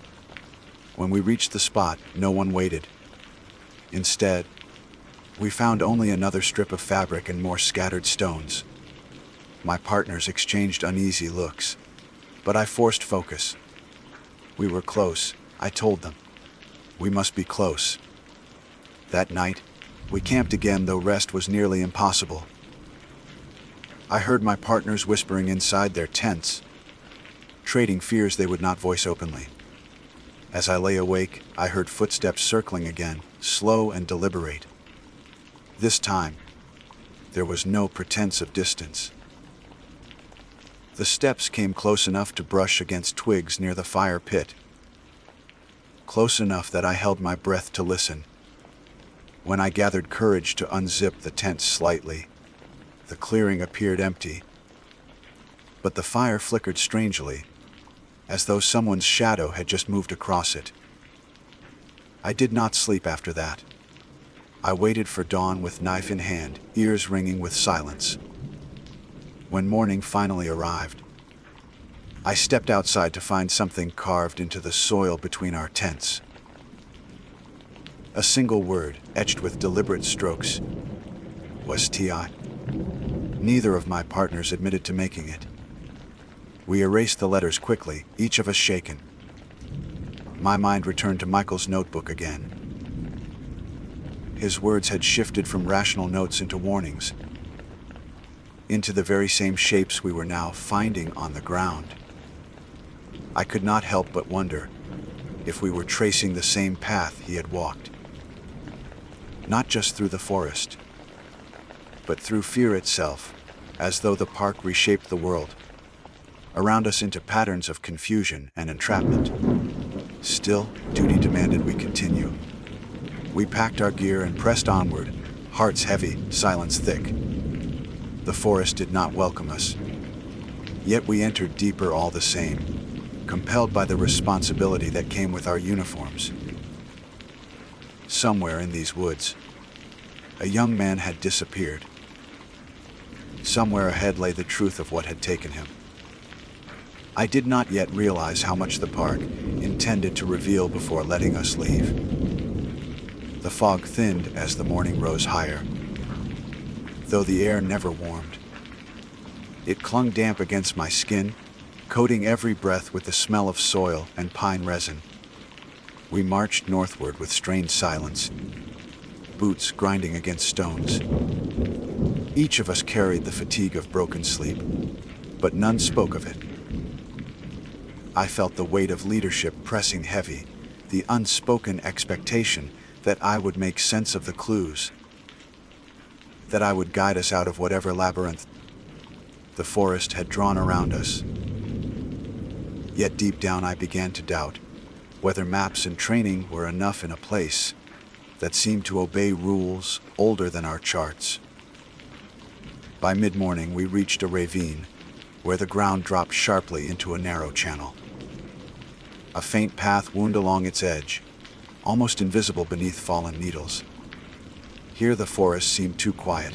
When we reached the spot, no one waited. Instead, we found only another strip of fabric and more scattered stones. My partners exchanged uneasy looks, but I forced focus. We were close, I told them. We must be close. That night, we camped again, though rest was nearly impossible. I heard my partners whispering inside their tents, trading fears they would not voice openly. As I lay awake, I heard footsteps circling again, slow and deliberate. This time, there was no pretense of distance. The steps came close enough to brush against twigs near the fire pit. Close enough that I held my breath to listen. When I gathered courage to unzip the tent slightly, the clearing appeared empty. But the fire flickered strangely, as though someone's shadow had just moved across it. I did not sleep after that. I waited for dawn with knife in hand, ears ringing with silence. When morning finally arrived, I stepped outside to find something carved into the soil between our tents. A single word, etched with deliberate strokes, was T.I. Neither of my partners admitted to making it. We erased the letters quickly, each of us shaken. My mind returned to Michael's notebook again. His words had shifted from rational notes into warnings, into the very same shapes we were now finding on the ground. I could not help but wonder if we were tracing the same path he had walked. Not just through the forest, but through fear itself, as though the park reshaped the world around us into patterns of confusion and entrapment. Still, duty demanded we continue. We packed our gear and pressed onward, hearts heavy, silence thick. The forest did not welcome us, yet we entered deeper all the same, compelled by the responsibility that came with our uniforms. Somewhere in these woods, a young man had disappeared. Somewhere ahead lay the truth of what had taken him. I did not yet realize how much the park intended to reveal before letting us leave. The fog thinned as the morning rose higher, though the air never warmed. It clung damp against my skin, coating every breath with the smell of soil and pine resin. We marched northward with strained silence, boots grinding against stones. Each of us carried the fatigue of broken sleep, but none spoke of it. I felt the weight of leadership pressing heavy, the unspoken expectation that I would make sense of the clues, that I would guide us out of whatever labyrinth the forest had drawn around us. Yet deep down I began to doubt whether maps and training were enough in a place that seemed to obey rules older than our charts. By mid-morning we reached a ravine, where the ground dropped sharply into a narrow channel. A faint path wound along its edge, almost invisible beneath fallen needles. Here the forest seemed too quiet.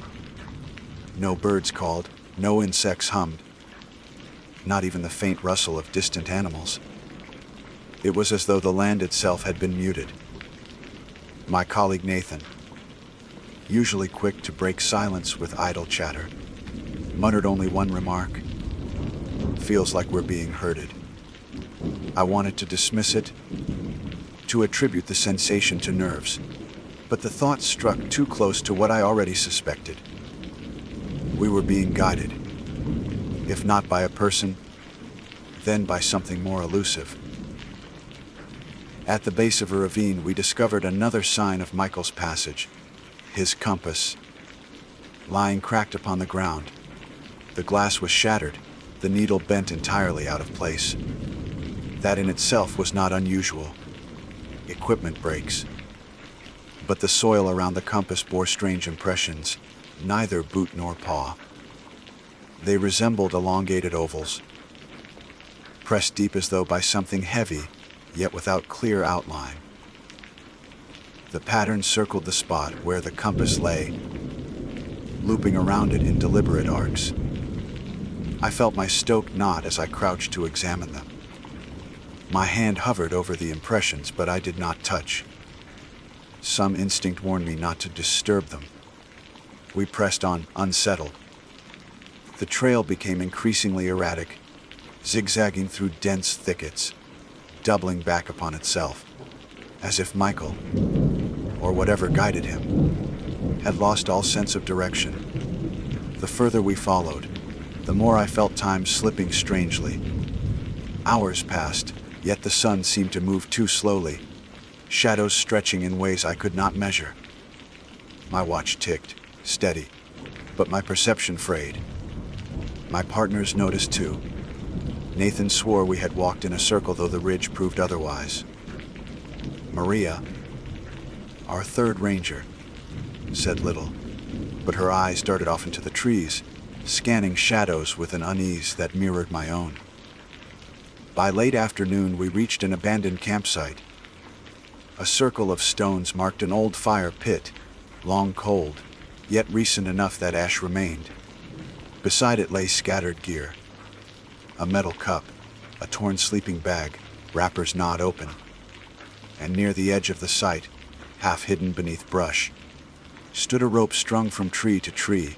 No birds called, no insects hummed, not even the faint rustle of distant animals. It was as though the land itself had been muted. My colleague Nathan, usually quick to break silence with idle chatter, muttered only one remark: "Feels like we're being herded." I wanted to dismiss it, to attribute the sensation to nerves, but the thought struck too close to what I already suspected. We were being guided, if not by a person, then by something more elusive. At the base of a ravine, we discovered another sign of Michael's passage, his compass, lying cracked upon the ground. The glass was shattered, the needle bent entirely out of place. That in itself was not unusual. Equipment breaks. But the soil around the compass bore strange impressions, neither boot nor paw. They resembled elongated ovals, pressed deep as though by something heavy, yet without clear outline. The pattern circled the spot where the compass lay, looping around it in deliberate arcs. I felt my stomach knot as I crouched to examine them. My hand hovered over the impressions, but I did not touch. Some instinct warned me not to disturb them. We pressed on, unsettled. The trail became increasingly erratic, zigzagging through dense thickets, doubling back upon itself, as if Michael, or whatever guided him, had lost all sense of direction. The further we followed, the more I felt time slipping strangely. Hours passed, yet the sun seemed to move too slowly, shadows stretching in ways I could not measure. My watch ticked, steady, but my perception frayed. My partners noticed too. Nathan swore we had walked in a circle, though the ridge proved otherwise. Maria, our third ranger, said little, but her eyes darted off into the trees, scanning shadows with an unease that mirrored my own. By late afternoon, we reached an abandoned campsite. A circle of stones marked an old fire pit, long cold, yet recent enough that ash remained. Beside it lay scattered gear: a metal cup, a torn sleeping bag, wrappers not open. And near the edge of the site, half hidden beneath brush, stood a rope strung from tree to tree,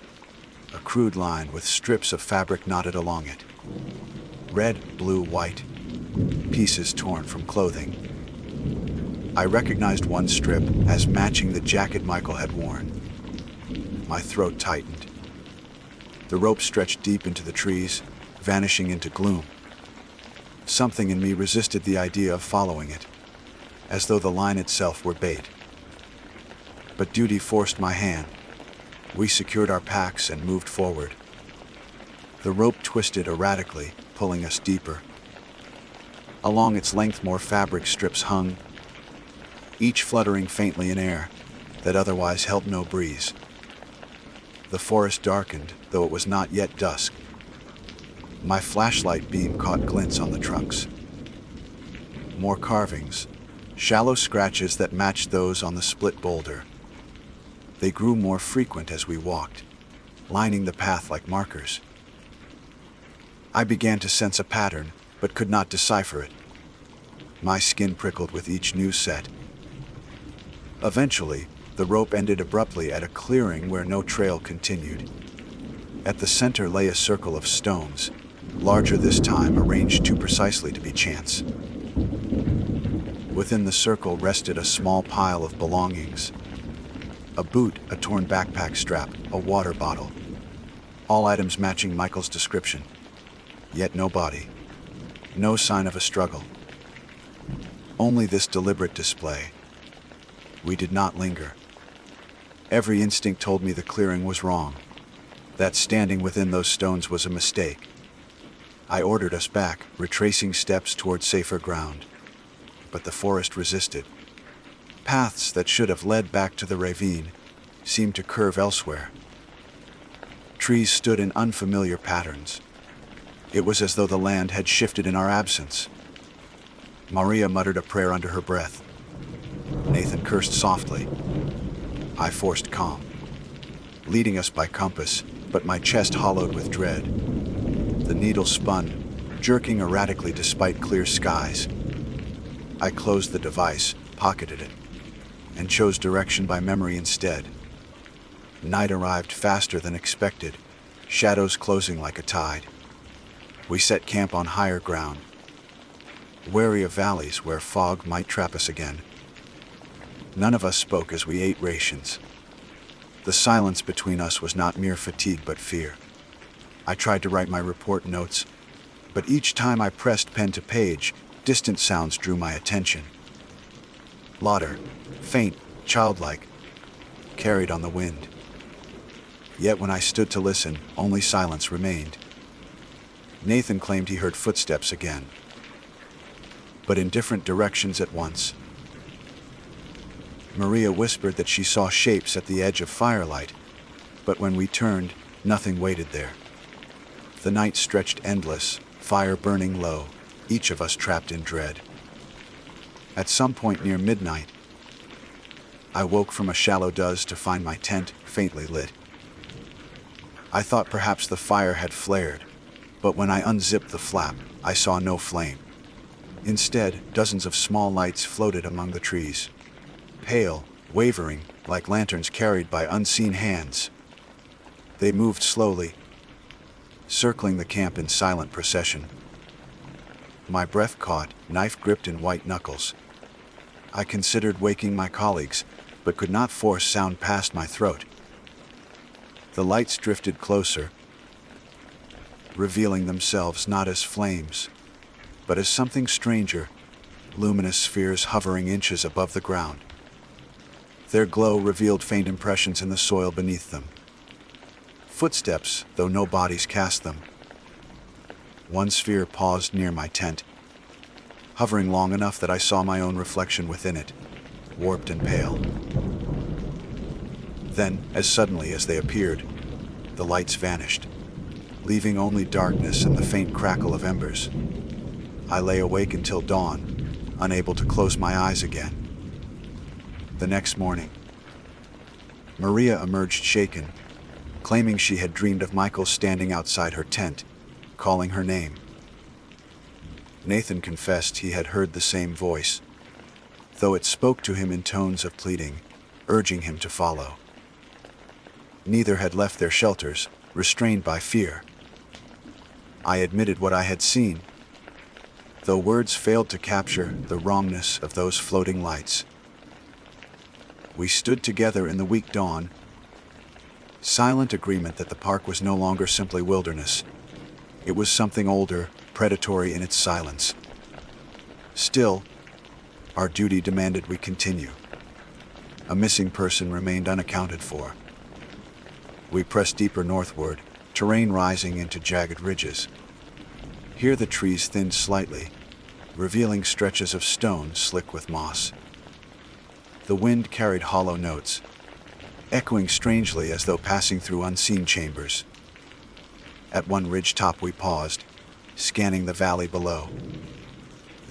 a crude line with strips of fabric knotted along it. Red, blue, white, pieces torn from clothing. I recognized one strip as matching the jacket Michael had worn. My throat tightened. The rope stretched deep into the trees, vanishing into gloom. Something in me resisted the idea of following it, as though the line itself were bait. But duty forced my hand. We secured our packs and moved forward. The rope twisted erratically, pulling us deeper. Along its length more fabric strips hung, each fluttering faintly in air that otherwise held no breeze. The forest darkened, though it was not yet dusk. My flashlight beam caught glints on the trunks. More carvings, shallow scratches that matched those on the split boulder. They grew more frequent as we walked, lining the path like markers. I began to sense a pattern, but could not decipher it. My skin prickled with each new set. Eventually, the rope ended abruptly at a clearing where no trail continued. At the center lay a circle of stones, larger this time, arranged too precisely to be chance. Within the circle rested a small pile of belongings: a boot, a torn backpack strap, a water bottle. All items matching Michael's description. Yet no body. No sign of a struggle. Only this deliberate display. We did not linger. Every instinct told me the clearing was wrong, that standing within those stones was a mistake. I ordered us back, retracing steps toward safer ground. But the forest resisted. Paths that should have led back to the ravine seemed to curve elsewhere. Trees stood in unfamiliar patterns, It was as though the land had shifted in our absence. Maria muttered a prayer under her breath. Nathan cursed softly. I forced calm, leading us by compass, but my chest hollowed with dread. The needle spun, jerking erratically despite clear skies. I closed the device, pocketed it, and chose direction by memory instead. Night arrived faster than expected, shadows closing like a tide. We set camp on higher ground, wary of valleys where fog might trap us again. None of us spoke as we ate rations. The silence between us was not mere fatigue but fear. I tried to write my report notes, but each time I pressed pen to page, distant sounds drew my attention. Laughter, faint, childlike, carried on the wind. Yet when I stood to listen, only silence remained. Nathan claimed he heard footsteps again, but in different directions at once. Maria whispered that she saw shapes at the edge of firelight, but when we turned, nothing waited there. The night stretched endless, fire burning low, each of us trapped in dread. At some point near midnight, I woke from a shallow doze to find my tent faintly lit. I thought perhaps the fire had flared, but when I unzipped the flap, I saw no flame. Instead, dozens of small lights floated among the trees, pale, wavering, like lanterns carried by unseen hands. They moved slowly, circling the camp in silent procession. My breath caught, knife gripped in white knuckles. I considered waking my colleagues, but could not force sound past my throat. The lights drifted closer, revealing themselves not as flames, but as something stranger, luminous spheres hovering inches above the ground. Their glow revealed faint impressions in the soil beneath them. Footsteps, though no bodies cast them. One sphere paused near my tent, hovering long enough that I saw my own reflection within it, warped and pale. Then, as suddenly as they appeared, the lights vanished, leaving only darkness and the faint crackle of embers. I lay awake until dawn, unable to close my eyes again. The next morning, Maria emerged shaken, claiming she had dreamed of Michael standing outside her tent, calling her name. Nathan confessed he had heard the same voice, though it spoke to him in tones of pleading, urging him to follow. Neither had left their shelters, restrained by fear. I admitted what I had seen, though words failed to capture the wrongness of those floating lights. We stood together in the weak dawn, silent agreement that the park was no longer simply wilderness. It was something older, predatory in its silence. Still, our duty demanded we continue. A missing person remained unaccounted for. We pressed deeper northward, terrain rising into jagged ridges. Here the trees thinned slightly, revealing stretches of stone slick with moss. The wind carried hollow notes, echoing strangely as though passing through unseen chambers. At one ridge top we paused, scanning the valley below.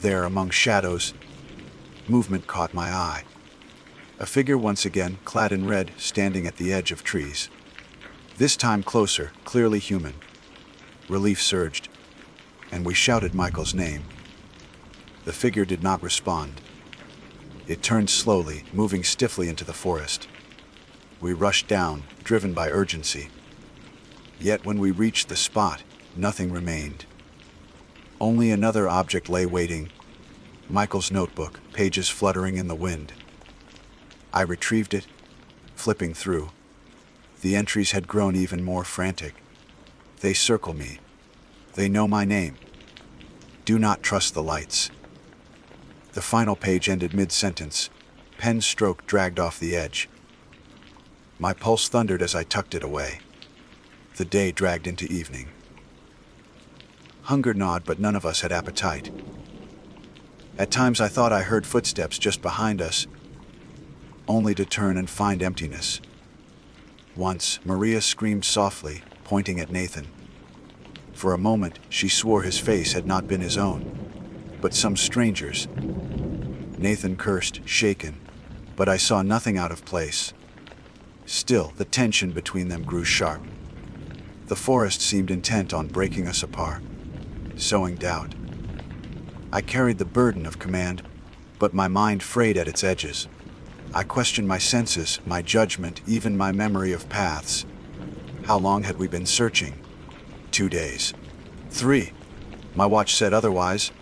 There, among shadows, movement caught my eye. A figure once again, clad in red, standing at the edge of trees. This time closer, clearly human. Relief surged, and we shouted Michael's name. The figure did not respond. It turned slowly, moving stiffly into the forest. We rushed down, driven by urgency. Yet when we reached the spot, nothing remained. Only another object lay waiting, Michael's notebook, pages fluttering in the wind. I retrieved it, flipping through. The entries had grown even more frantic. They circle me. They know my name. Do not trust the lights. The final page ended mid-sentence. Pen stroke dragged off the edge. My pulse thundered as I tucked it away. The day dragged into evening. Hunger gnawed, but none of us had appetite. At times I thought I heard footsteps just behind us, only to turn and find emptiness. Once, Maria screamed softly, pointing at Nathan. For a moment, she swore his face had not been his own, but some stranger's. Nathan cursed, shaken, but I saw nothing out of place. Still, the tension between them grew sharp. The forest seemed intent on breaking us apart, sowing doubt. I carried the burden of command, but my mind frayed at its edges. I questioned my senses, my judgment, even my memory of paths. How long had we been searching? 2 days. 3. My watch said otherwise,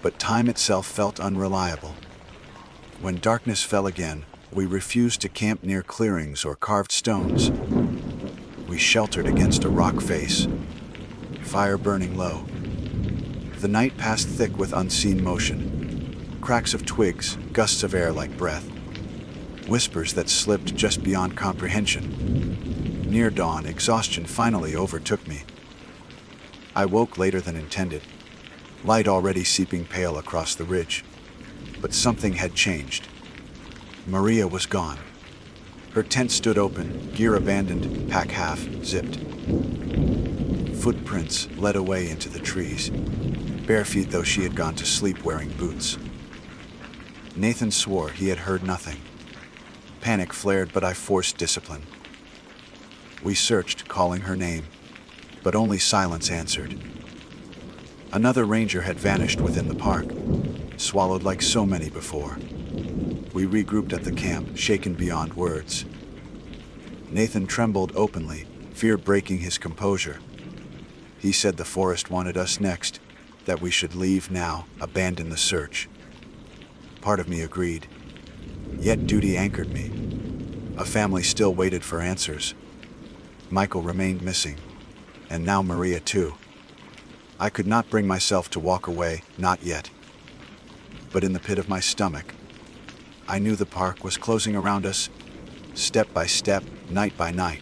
but time itself felt unreliable. When darkness fell again, we refused to camp near clearings or carved stones. We sheltered against a rock face, fire burning low. The night passed thick with unseen motion, cracks of twigs, gusts of air like breath, whispers that slipped just beyond comprehension. Near dawn, exhaustion finally overtook me. I woke later than intended, light already seeping pale across the ridge. But something had changed. Maria was gone. Her tent stood open, gear abandoned, pack half zipped. Footprints led away into the trees, bare feet though she had gone to sleep wearing boots. Nathan swore he had heard nothing. Panic flared, but I forced discipline. We searched, calling her name, but only silence answered. Another ranger had vanished within the park, swallowed like so many before. We regrouped at the camp, shaken beyond words. Nathan trembled openly, fear breaking his composure. He said the forest wanted us next, that we should leave now, abandon the search. Part of me agreed. Yet duty anchored me. A family still waited for answers. Michael remained missing, and now Maria too. I could not bring myself to walk away, not yet. But in the pit of my stomach, I knew the park was closing around us, step by step, night by night.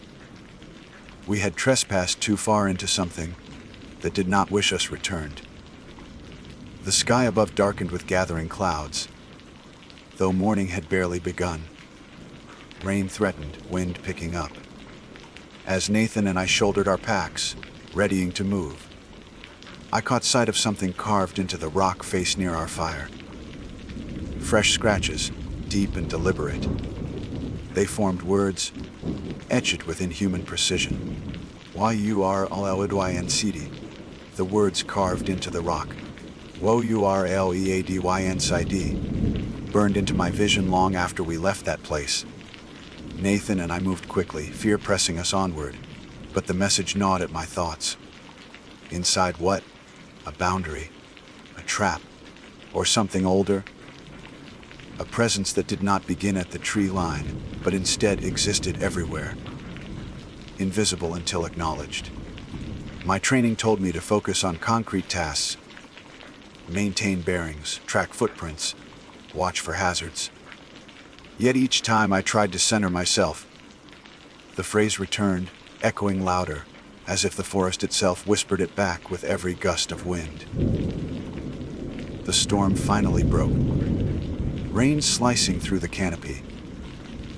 We had trespassed too far into something that did not wish us returned. The sky above darkened with gathering clouds, though morning had barely begun. Rain threatened, wind picking up. As Nathan and I shouldered our packs, readying to move, I caught sight of something carved into the rock face near our fire. Fresh scratches, deep and deliberate. They formed words, etched with inhuman precision. Y-U-R-L-E-A-D-Y-N-C-D. The words carved into the rock. W-U-R-L-E-A-D-Y-N-C-D. Burned into my vision long after we left that place. Nathan and I moved quickly, fear pressing us onward, but the message gnawed at my thoughts. Inside what? A boundary, a trap, or something older? A presence that did not begin at the tree line, but instead existed everywhere. Invisible until acknowledged. My training told me to focus on concrete tasks, maintain bearings, track footprints, watch for hazards. Yet each time I tried to center myself, the phrase returned, echoing louder, as if the forest itself whispered it back with every gust of wind. The storm finally broke. Rain slicing through the canopy.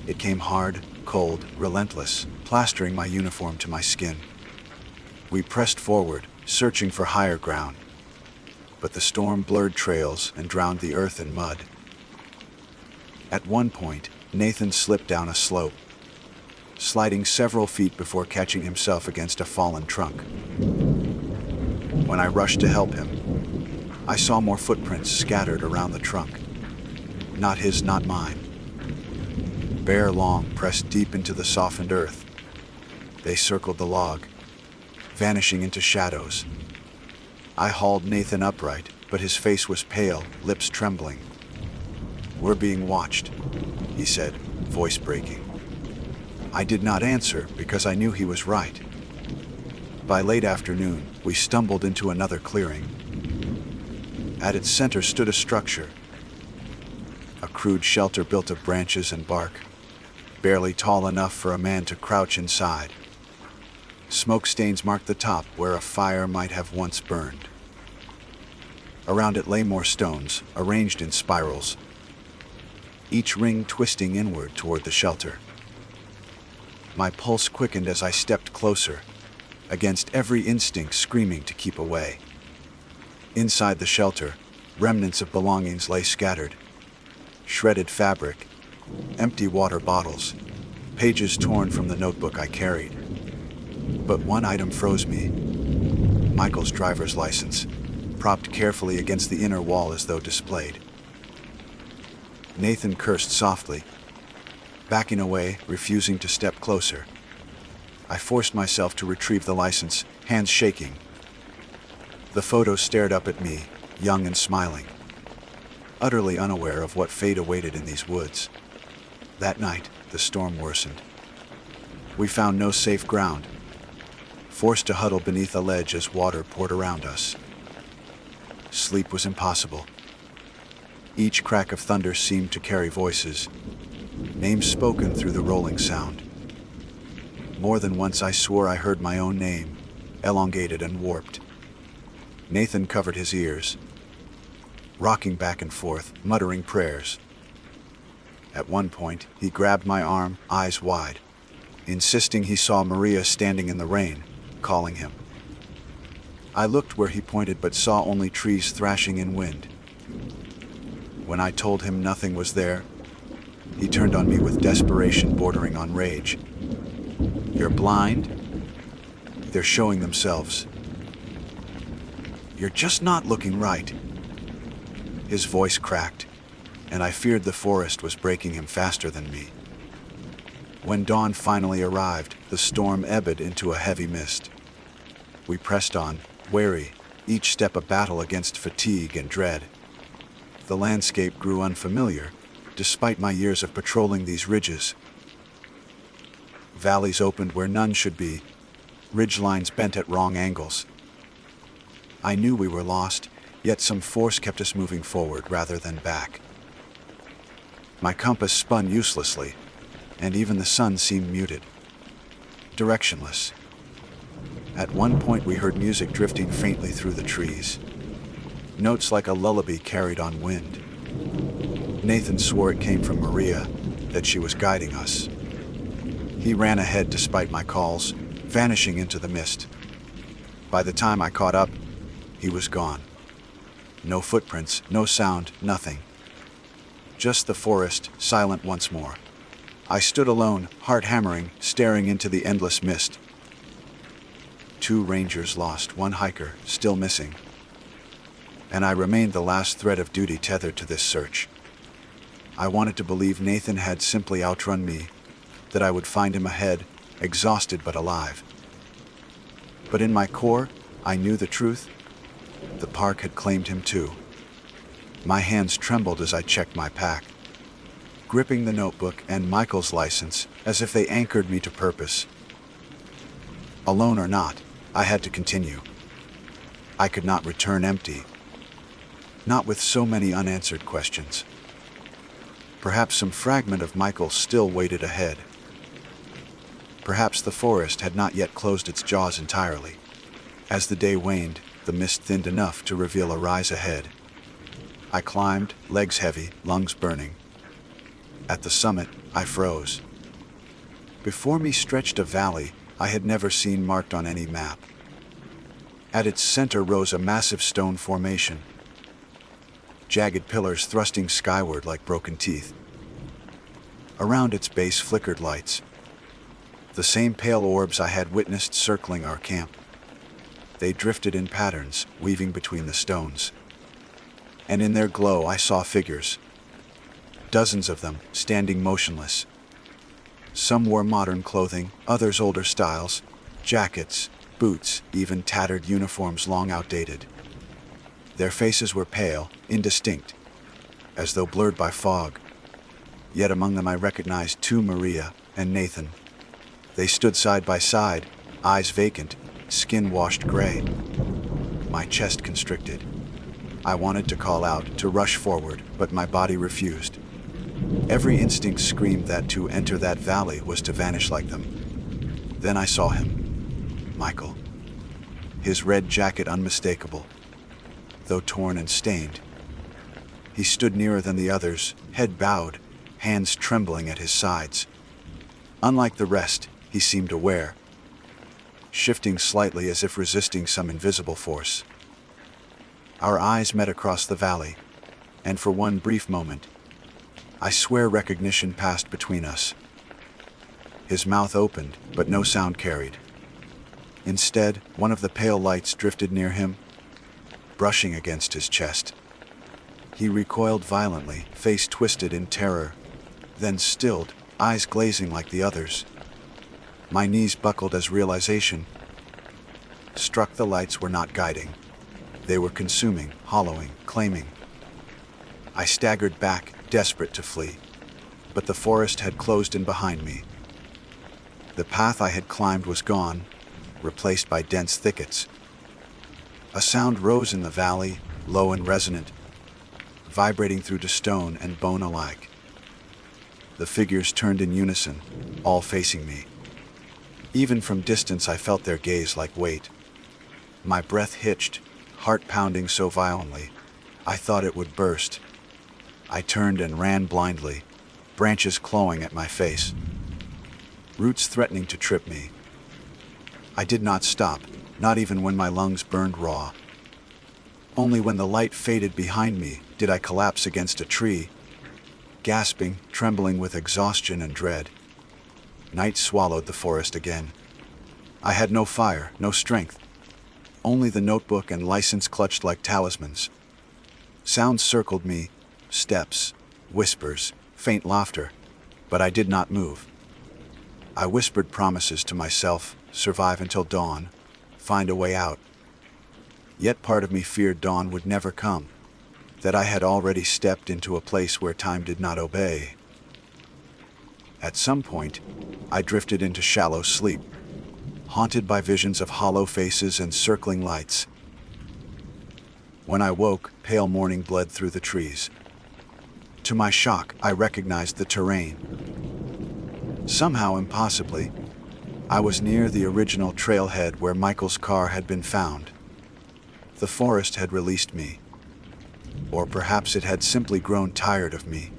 It came hard, cold, relentless, plastering my uniform to my skin. We pressed forward, searching for higher ground, but the storm blurred trails and drowned the earth and mud. At one point, Nathan slipped down a slope, sliding several feet before catching himself against a fallen trunk. When I rushed to help him, I saw more footprints scattered around the trunk. Not his, not mine. Bare, long, pressed deep into the softened earth. They circled the log, vanishing into shadows. I hauled Nathan upright, but his face was pale, lips trembling. "We're being watched," he said, voice breaking. I did not answer because I knew he was right. By late afternoon, we stumbled into another clearing. At its center stood a structure, a crude shelter built of branches and bark, barely tall enough for a man to crouch inside. Smoke stains marked the top where a fire might have once burned. Around it lay more stones, arranged in spirals, each ring twisting inward toward the shelter. My pulse quickened as I stepped closer, against every instinct screaming to keep away. Inside the shelter, remnants of belongings lay scattered. Shredded fabric, empty water bottles, pages torn from the notebook I carried. But one item froze me: Michael's driver's license, propped carefully against the inner wall as though displayed. Nathan cursed softly, backing away, refusing to step closer. I forced myself to retrieve the license, hands shaking. The photo stared up at me, young and smiling, utterly unaware of what fate awaited in these woods. That night, the storm worsened. We found no safe ground, forced to huddle beneath a ledge as water poured around us. Sleep was impossible. Each crack of thunder seemed to carry voices, names spoken through the rolling sound. More than once I swore I heard my own name, elongated and warped. Nathan covered his ears, rocking back and forth, muttering prayers. At one point, he grabbed my arm, eyes wide, insisting he saw Maria standing in the rain, calling him. I looked where he pointed but saw only trees thrashing in wind. When I told him nothing was there, he turned on me with desperation bordering on rage. "You're blind? They're showing themselves. You're just not looking right." His voice cracked, and I feared the forest was breaking him faster than me. When dawn finally arrived, the storm ebbed into a heavy mist. We pressed on, wary, each step a battle against fatigue and dread. The landscape grew unfamiliar, despite my years of patrolling these ridges. Valleys opened where none should be, ridgelines bent at wrong angles. I knew we were lost, yet some force kept us moving forward rather than back. My compass spun uselessly, and even the sun seemed muted, directionless. At one point we heard music drifting faintly through the trees, notes like a lullaby carried on wind. Nathan swore it came from Maria, that she was guiding us. He ran ahead despite my calls, vanishing into the mist. By the time I caught up, he was gone. No footprints, no sound, nothing. Just the forest, silent once more. I stood alone, heart hammering, staring into the endless mist. 2 rangers lost, 1 hiker still missing. And I remained the last thread of duty tethered to this search. I wanted to believe Nathan had simply outrun me, that I would find him ahead, exhausted but alive. But in my core, I knew the truth. The park had claimed him too. My hands trembled as I checked my pack, gripping the notebook and Michael's license as if they anchored me to purpose. Alone or not, I had to continue. I could not return empty, not with so many unanswered questions. Perhaps some fragment of Michael still waited ahead. Perhaps the forest had not yet closed its jaws entirely. As the day waned, the mist thinned enough to reveal a rise ahead. I climbed, legs heavy, lungs burning. At the summit, I froze. Before me stretched a valley I had never seen marked on any map. At its center rose a massive stone formation, jagged pillars thrusting skyward like broken teeth. Around its base flickered lights, the same pale orbs I had witnessed circling our camp. They drifted in patterns, weaving between the stones. And in their glow I saw figures, dozens of them, standing motionless. Some wore modern clothing, others older styles, jackets, boots, even tattered uniforms long outdated. Their faces were pale, indistinct, as though blurred by fog. Yet among them I recognized 2 Maria and Nathan. They stood side by side, eyes vacant, skin washed gray. My chest constricted. I wanted to call out, to rush forward, but my body refused. Every instinct screamed that to enter that valley was to vanish like them. Then I saw him, Michael. His red jacket unmistakable, though torn and stained. He stood nearer than the others, head bowed, hands trembling at his sides. Unlike the rest, he seemed aware. shifting slightly as if resisting some invisible force. Our eyes met across the valley, and for one brief moment, I swear recognition passed between us. His mouth opened, but no sound carried. Instead, one of the pale lights drifted near him, brushing against his chest. He recoiled violently, face twisted in terror, then stilled, eyes glazing like the others. My knees buckled as realization struck. The lights were not guiding. They were consuming, hollowing, claiming. I staggered back, desperate to flee, but the forest had closed in behind me. The path I had climbed was gone, replaced by dense thickets. A sound rose in the valley, low and resonant, vibrating through to stone and bone alike. The figures turned in unison, all facing me. Even from distance I felt their gaze like weight. My breath hitched, heart pounding so violently, I thought it would burst. I turned and ran blindly, branches clawing at my face, roots threatening to trip me. I did not stop, not even when my lungs burned raw. Only when the light faded behind me did I collapse against a tree, gasping, trembling with exhaustion and dread. Night swallowed the forest again. I had no fire, no strength. Only the notebook and license clutched like talismans. Sounds circled me, steps, whispers, faint laughter, but I did not move. I whispered promises to myself, survive until dawn, find a way out. Yet part of me feared dawn would never come, that I had already stepped into a place where time did not obey. At some point, I drifted into shallow sleep, haunted by visions of hollow faces and circling lights. When I woke, pale morning bled through the trees. To my shock, I recognized the terrain. Somehow, impossibly, I was near the original trailhead where Michael's car had been found. The forest had released me. Or perhaps it had simply grown tired of me.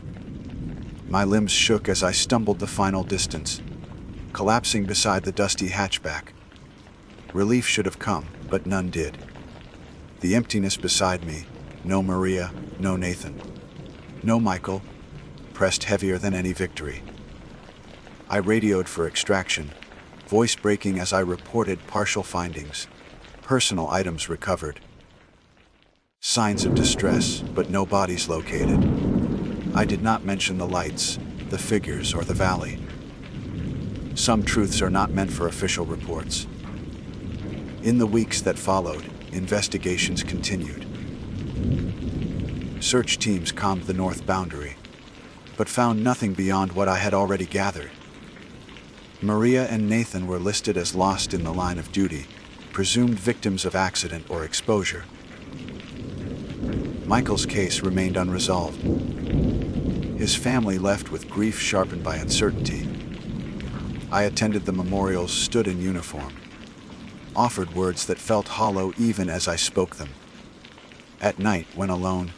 My limbs shook as I stumbled the final distance, collapsing beside the dusty hatchback. Relief should have come, but none did. The emptiness beside me, no Maria, no Nathan, no Michael, pressed heavier than any victory. I radioed for extraction, voice breaking as I reported partial findings, personal items recovered. Signs of distress, but no bodies located. I did not mention the lights, the figures, or the valley. Some truths are not meant for official reports. In the weeks that followed, investigations continued. Search teams combed the north boundary, but found nothing beyond what I had already gathered. Maria and Nathan were listed as lost in the line of duty, presumed victims of accident or exposure. Michael's case remained unresolved. His family left with grief sharpened by uncertainty. I attended the memorials, stood in uniform, offered words that felt hollow even as I spoke them. At night, when alone,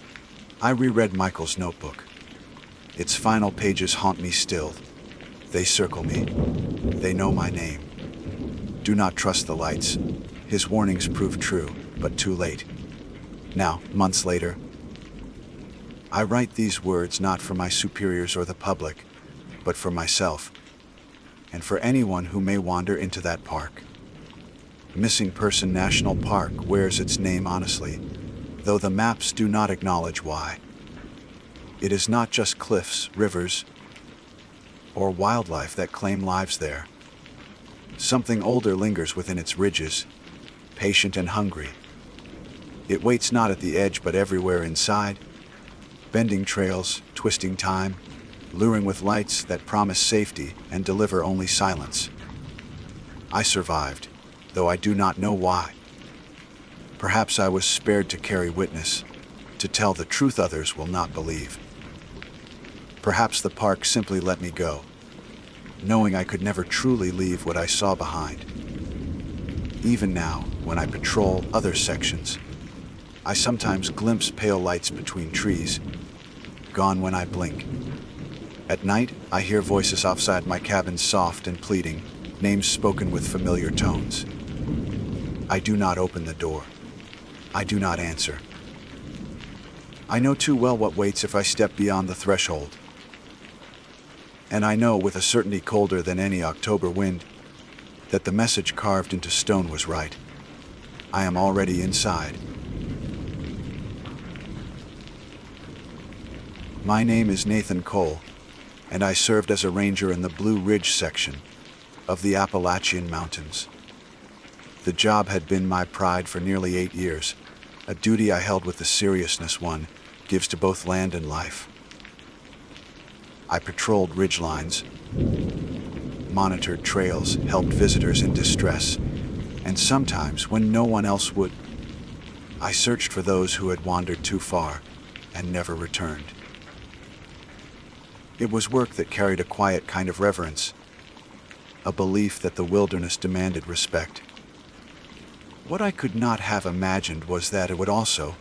I reread Michael's notebook. Its final pages haunt me still. They circle me. They know my name. Do not trust the lights. His warnings proved true, but too late. Now, months later, I write these words not for my superiors or the public, but for myself, and for anyone who may wander into that park. Missing Person National Park wears its name honestly, though the maps do not acknowledge why. It is not just cliffs, rivers, or wildlife that claim lives there. Something older lingers within its ridges, patient and hungry. It waits not at the edge but everywhere inside, bending trails, twisting time, luring with lights that promise safety and deliver only silence. I survived, though I do not know why. Perhaps I was spared to carry witness, to tell the truth others will not believe. Perhaps the park simply let me go, knowing I could never truly leave what I saw behind. Even now, when I patrol other sections, I sometimes glimpse pale lights between trees, gone when I blink. At night, I hear voices outside my cabin, soft and pleading, names spoken with familiar tones. I do not open the door. I do not answer. I know too well what waits if I step beyond the threshold. And I know with a certainty colder than any October wind that the message carved into stone was right. I am already inside. My name is Nathan Cole, and I served as a ranger in the Blue Ridge section of the Appalachian Mountains. The job had been my pride for nearly 8 years, a duty I held with the seriousness one gives to both land and life. I patrolled ridgelines, monitored trails, helped visitors in distress, and sometimes, when no one else would, I searched for those who had wandered too far and never returned. It was work that carried a quiet kind of reverence, a belief that the wilderness demanded respect. What I could not have imagined was that it would also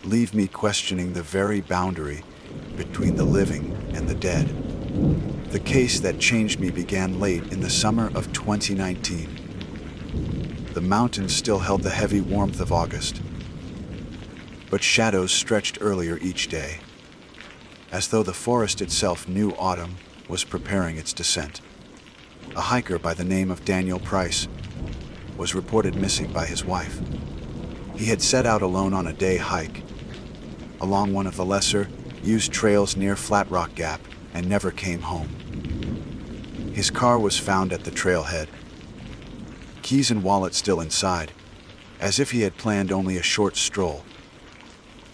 leave me questioning the very boundary between the living and the dead. The case that changed me began late in the summer of 2019. The mountains still held the heavy warmth of August, but shadows stretched earlier each day, as though the forest itself knew autumn was preparing its descent. A hiker by the name of Daniel Price was reported missing by his wife. He had set out alone on a day hike along one of the lesser used trails near Flat Rock Gap and never came home. His car was found at the trailhead, keys and wallet still inside, as if he had planned only a short stroll.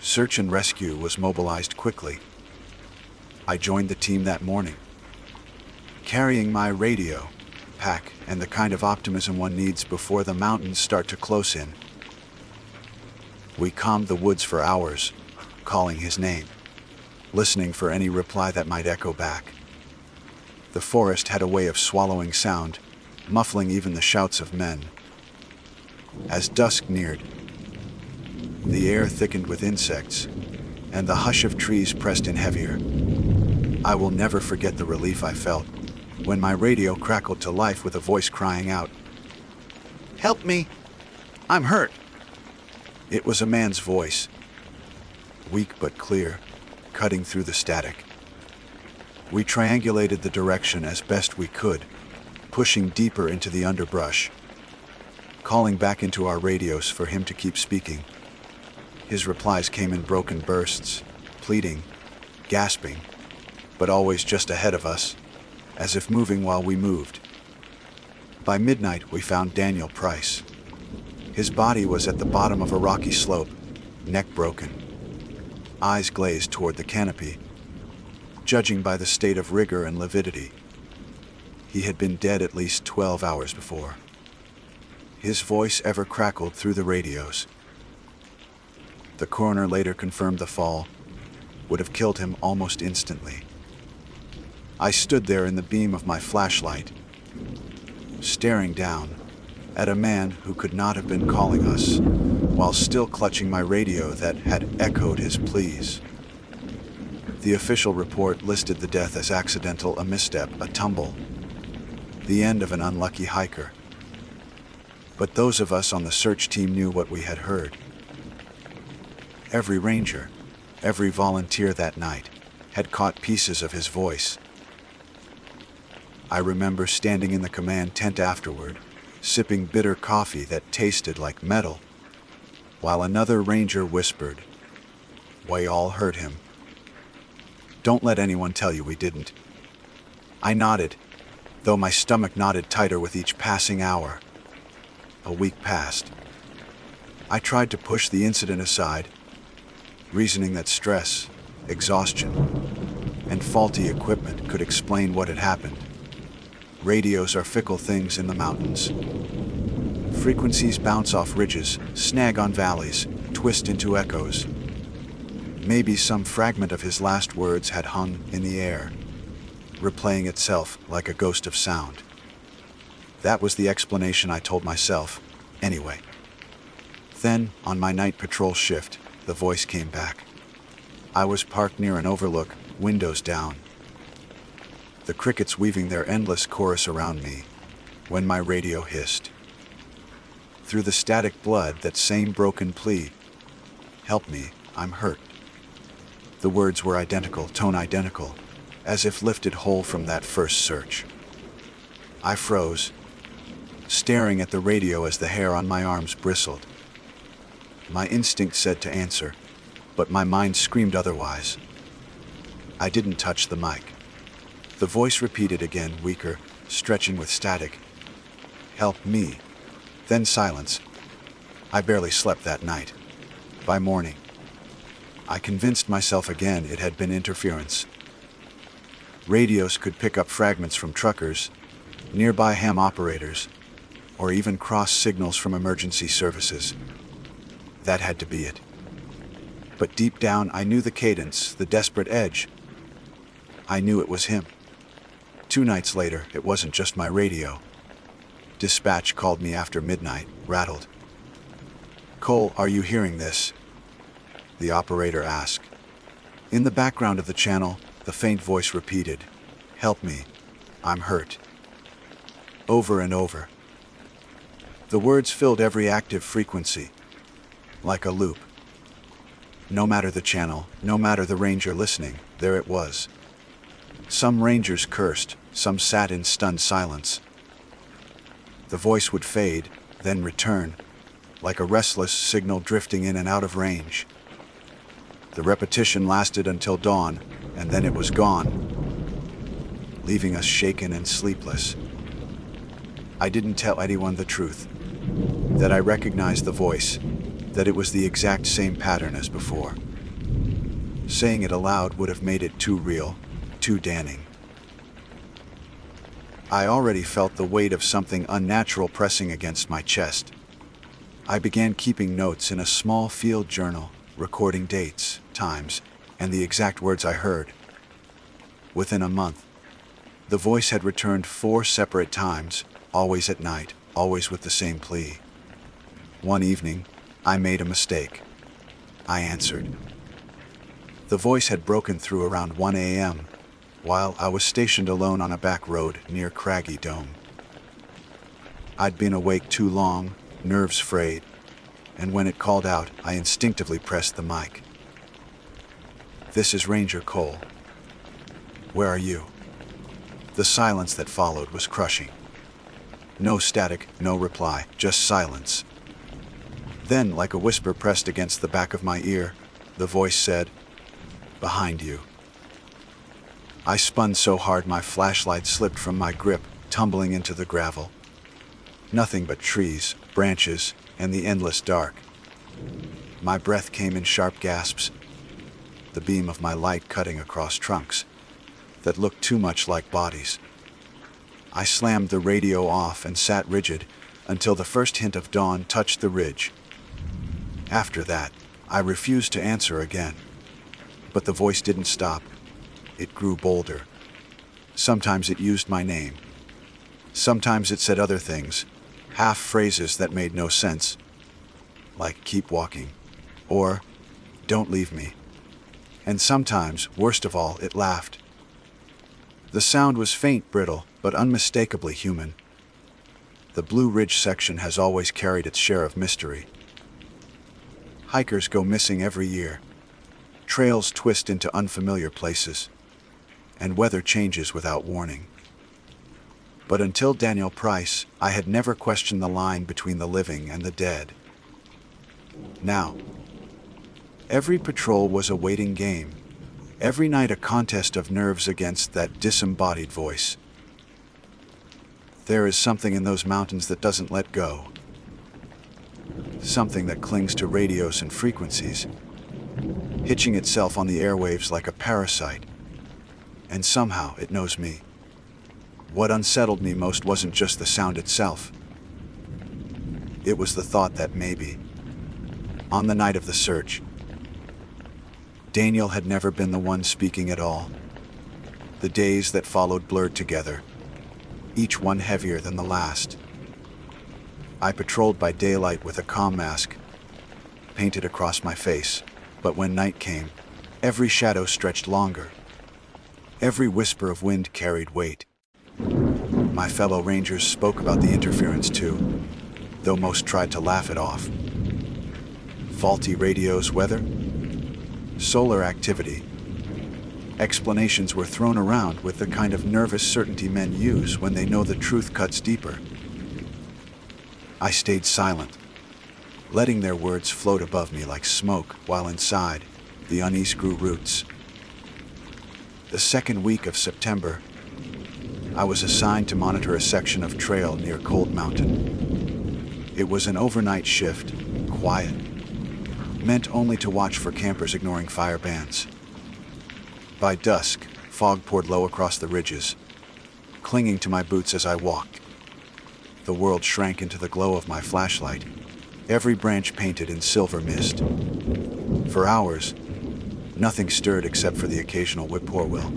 Search and rescue was mobilized quickly. I joined the team that morning, carrying my radio, pack, and the kind of optimism one needs before the mountains start to close in. We combed the woods for hours, calling his name, listening for any reply that might echo back. The forest had a way of swallowing sound, muffling even the shouts of men. As dusk neared, the air thickened with insects, and the hush of trees pressed in heavier. I will never forget the relief I felt when my radio crackled to life with a voice crying out, "Help me! I'm hurt!" It was a man's voice, weak but clear, cutting through the static. We triangulated the direction as best we could, pushing deeper into the underbrush, calling back into our radios for him to keep speaking. His replies came in broken bursts, pleading, gasping, but always just ahead of us, as if moving while we moved. By midnight, we found Daniel Price. His body was at the bottom of a rocky slope, neck broken, eyes glazed toward the canopy, judging by the state of rigor and lividity. He had been dead at least 12 hours before. His voice ever crackled through the radios. The coroner later confirmed the fall would have killed him almost instantly. I stood there in the beam of my flashlight, staring down at a man who could not have been calling us, while still clutching my radio that had echoed his pleas. The official report listed the death as accidental, a misstep, a tumble, the end of an unlucky hiker. But those of us on the search team knew what we had heard. Every ranger, every volunteer that night, had caught pieces of his voice. I remember standing in the command tent afterward, sipping bitter coffee that tasted like metal, while another ranger whispered, "We all heard him. Don't let anyone tell you we didn't." I nodded, though my stomach knotted tighter with each passing hour. A week passed. I tried to push the incident aside, reasoning that stress, exhaustion, and faulty equipment could explain what had happened. Radios are fickle things in the mountains. Frequencies bounce off ridges, snag on valleys, twist into echoes. Maybe some fragment of his last words had hung in the air, replaying itself like a ghost of sound. That was the explanation I told myself, anyway. Then, on my night patrol shift, the voice came back. I was parked near an overlook, windows down, the crickets weaving their endless chorus around me, when my radio hissed, Through the static blood, that same broken plea, "Help me, I'm hurt." The words were identical, tone identical, as if lifted whole from that first search. I froze, staring at the radio as the hair on my arms bristled. My instinct said to answer, but my mind screamed otherwise. I didn't touch the mic. The voice repeated again, weaker, stretching with static. "Help me." Then silence. I barely slept that night. By morning, I convinced myself again it had been interference. Radios could pick up fragments from truckers, nearby ham operators, or even cross signals from emergency services. That had to be it. But deep down, I knew the cadence, the desperate edge. I knew it was him. 2 nights later, it wasn't just my radio. Dispatch called me after midnight, rattled. "Cole, are you hearing this?" the operator asked. In the background of the channel, the faint voice repeated, "Help me, I'm hurt." Over and over. The words filled every active frequency, like a loop. No matter the channel, no matter the ranger listening, there it was. Some rangers cursed, some sat in stunned silence. The voice would fade, then return, like a restless signal drifting in and out of range. The repetition lasted until dawn, and then it was gone, leaving us shaken and sleepless. I didn't tell anyone the truth, that I recognized the voice, that it was the exact same pattern as before. Saying it aloud would have made it too real, too damning. I already felt the weight of something unnatural pressing against my chest. I began keeping notes in a small field journal, recording dates, times, and the exact words I heard. Within a month, the voice had returned 4 separate times, always at night, always with the same plea. One evening, I made a mistake. I answered. The voice had broken through around 1 a.m., while I was stationed alone on a back road near Craggy Dome. I'd been awake too long, nerves frayed, and when it called out, I instinctively pressed the mic. "This is Ranger Cole. Where are you?" The silence that followed was crushing. No static, no reply, just silence. Then, like a whisper pressed against the back of my ear, the voice said, "Behind you." I spun so hard my flashlight slipped from my grip, tumbling into the gravel. Nothing but trees, branches, and the endless dark. My breath came in sharp gasps, the beam of my light cutting across trunks that looked too much like bodies. I slammed the radio off and sat rigid until the first hint of dawn touched the ridge. After that, I refused to answer again. But the voice didn't stop. It grew bolder. Sometimes it used my name. Sometimes it said other things, half phrases that made no sense, like "keep walking," or "don't leave me." And sometimes, worst of all, it laughed. The sound was faint, brittle, but unmistakably human. The Blue Ridge section has always carried its share of mystery. Hikers go missing every year. Trails twist into unfamiliar places, and weather changes without warning. But until Daniel Price, I had never questioned the line between the living and the dead. Now, every patrol was a waiting game, every night a contest of nerves against that disembodied voice. There is something in those mountains that doesn't let go. Something that clings to radios and frequencies, hitching itself on the airwaves like a parasite. And somehow it knows me. What unsettled me most wasn't just the sound itself. It was the thought that maybe, on the night of the search, Daniel had never been the one speaking at all. The days that followed blurred together, each one heavier than the last. I patrolled by daylight with a comm mask painted across my face, but when night came, every shadow stretched longer. Every whisper of wind carried weight. My fellow rangers spoke about the interference too. though most tried to laugh it off. Faulty radios, weather, solar activity. Explanations were thrown around with the kind of nervous certainty men use when they know the truth cuts deeper. I stayed silent, letting their words float above me like smoke, while inside, the unease grew roots. The second week of September, I was assigned to monitor a section of trail near Cold Mountain. It was an overnight shift, quiet, meant only to watch for campers ignoring fire bans. By dusk, fog poured low across the ridges, clinging to my boots as I walked. The world shrank into the glow of my flashlight, every branch painted in silver mist. For hours, nothing stirred except for the occasional whippoorwill.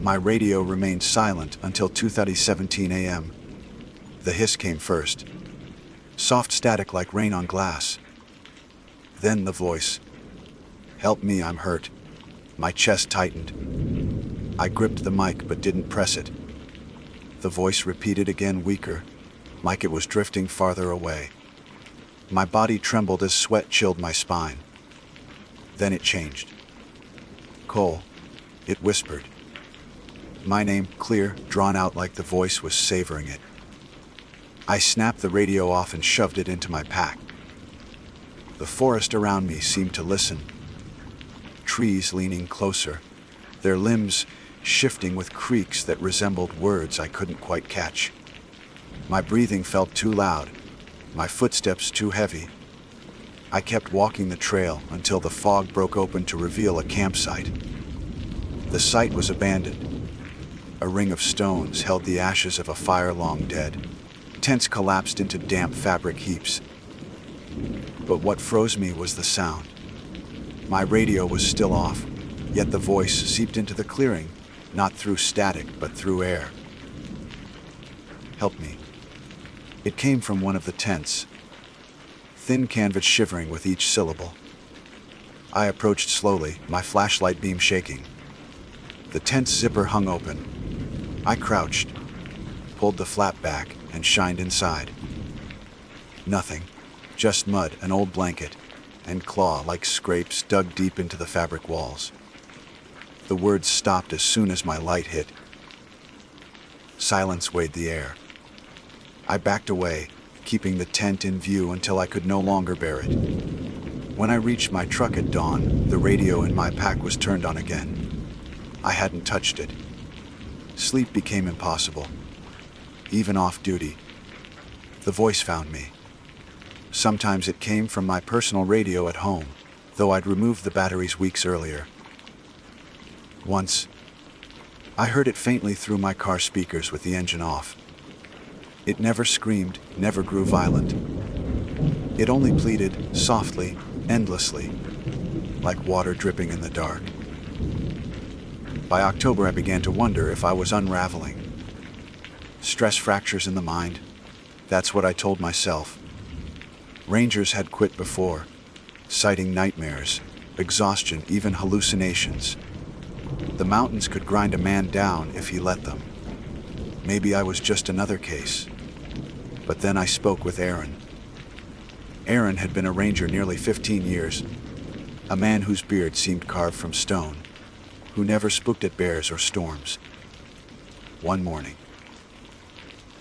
My radio remained silent until 2:17 a.m. The hiss came first, soft static like rain on glass. Then the voice. "Help me, I'm hurt." My chest tightened. I gripped the mic but didn't press it. The voice repeated again, weaker, like it was drifting farther away. My body trembled as sweat chilled my spine. Then it changed. "Cole," it whispered. My name, clear, drawn out like the voice was savoring it. I snapped the radio off and shoved it into my pack. The forest around me seemed to listen. Trees leaning closer, their limbs shifting with creaks that resembled words I couldn't quite catch. My breathing felt too loud, my footsteps too heavy. I kept walking the trail until the fog broke open to reveal a campsite. The site was abandoned. A ring of stones held the ashes of a fire long dead. Tents collapsed into damp fabric heaps. But what froze me was the sound. My radio was still off, yet the voice seeped into the clearing, not through static, but through air. "Help me." It came from one of the tents, thin canvas shivering with each syllable. I approached slowly, my flashlight beam shaking. The tent's zipper hung open. I crouched, pulled the flap back, and shined inside. Nothing, just mud, an old blanket, and claw-like scrapes dug deep into the fabric walls. The words stopped as soon as my light hit. Silence weighed the air. I backed away, keeping the tent in view until I could no longer bear it. When I reached my truck at dawn, the radio in my pack was turned on again. I hadn't touched it. Sleep became impossible, even off duty. The voice found me. Sometimes it came from my personal radio at home, though I'd removed the batteries weeks earlier. Once, I heard it faintly through my car speakers with the engine off. It never screamed, never grew violent. It only pleaded, softly, endlessly, like water dripping in the dark. By October, I began to wonder if I was unraveling. Stress fractures in the mind, that's what I told myself. Rangers had quit before, citing nightmares, exhaustion, even hallucinations. The mountains could grind a man down if he let them. Maybe I was just another case. But then I spoke with Aaron. Aaron had been a ranger nearly 15 years, a man whose beard seemed carved from stone, who never spooked at bears or storms. One morning,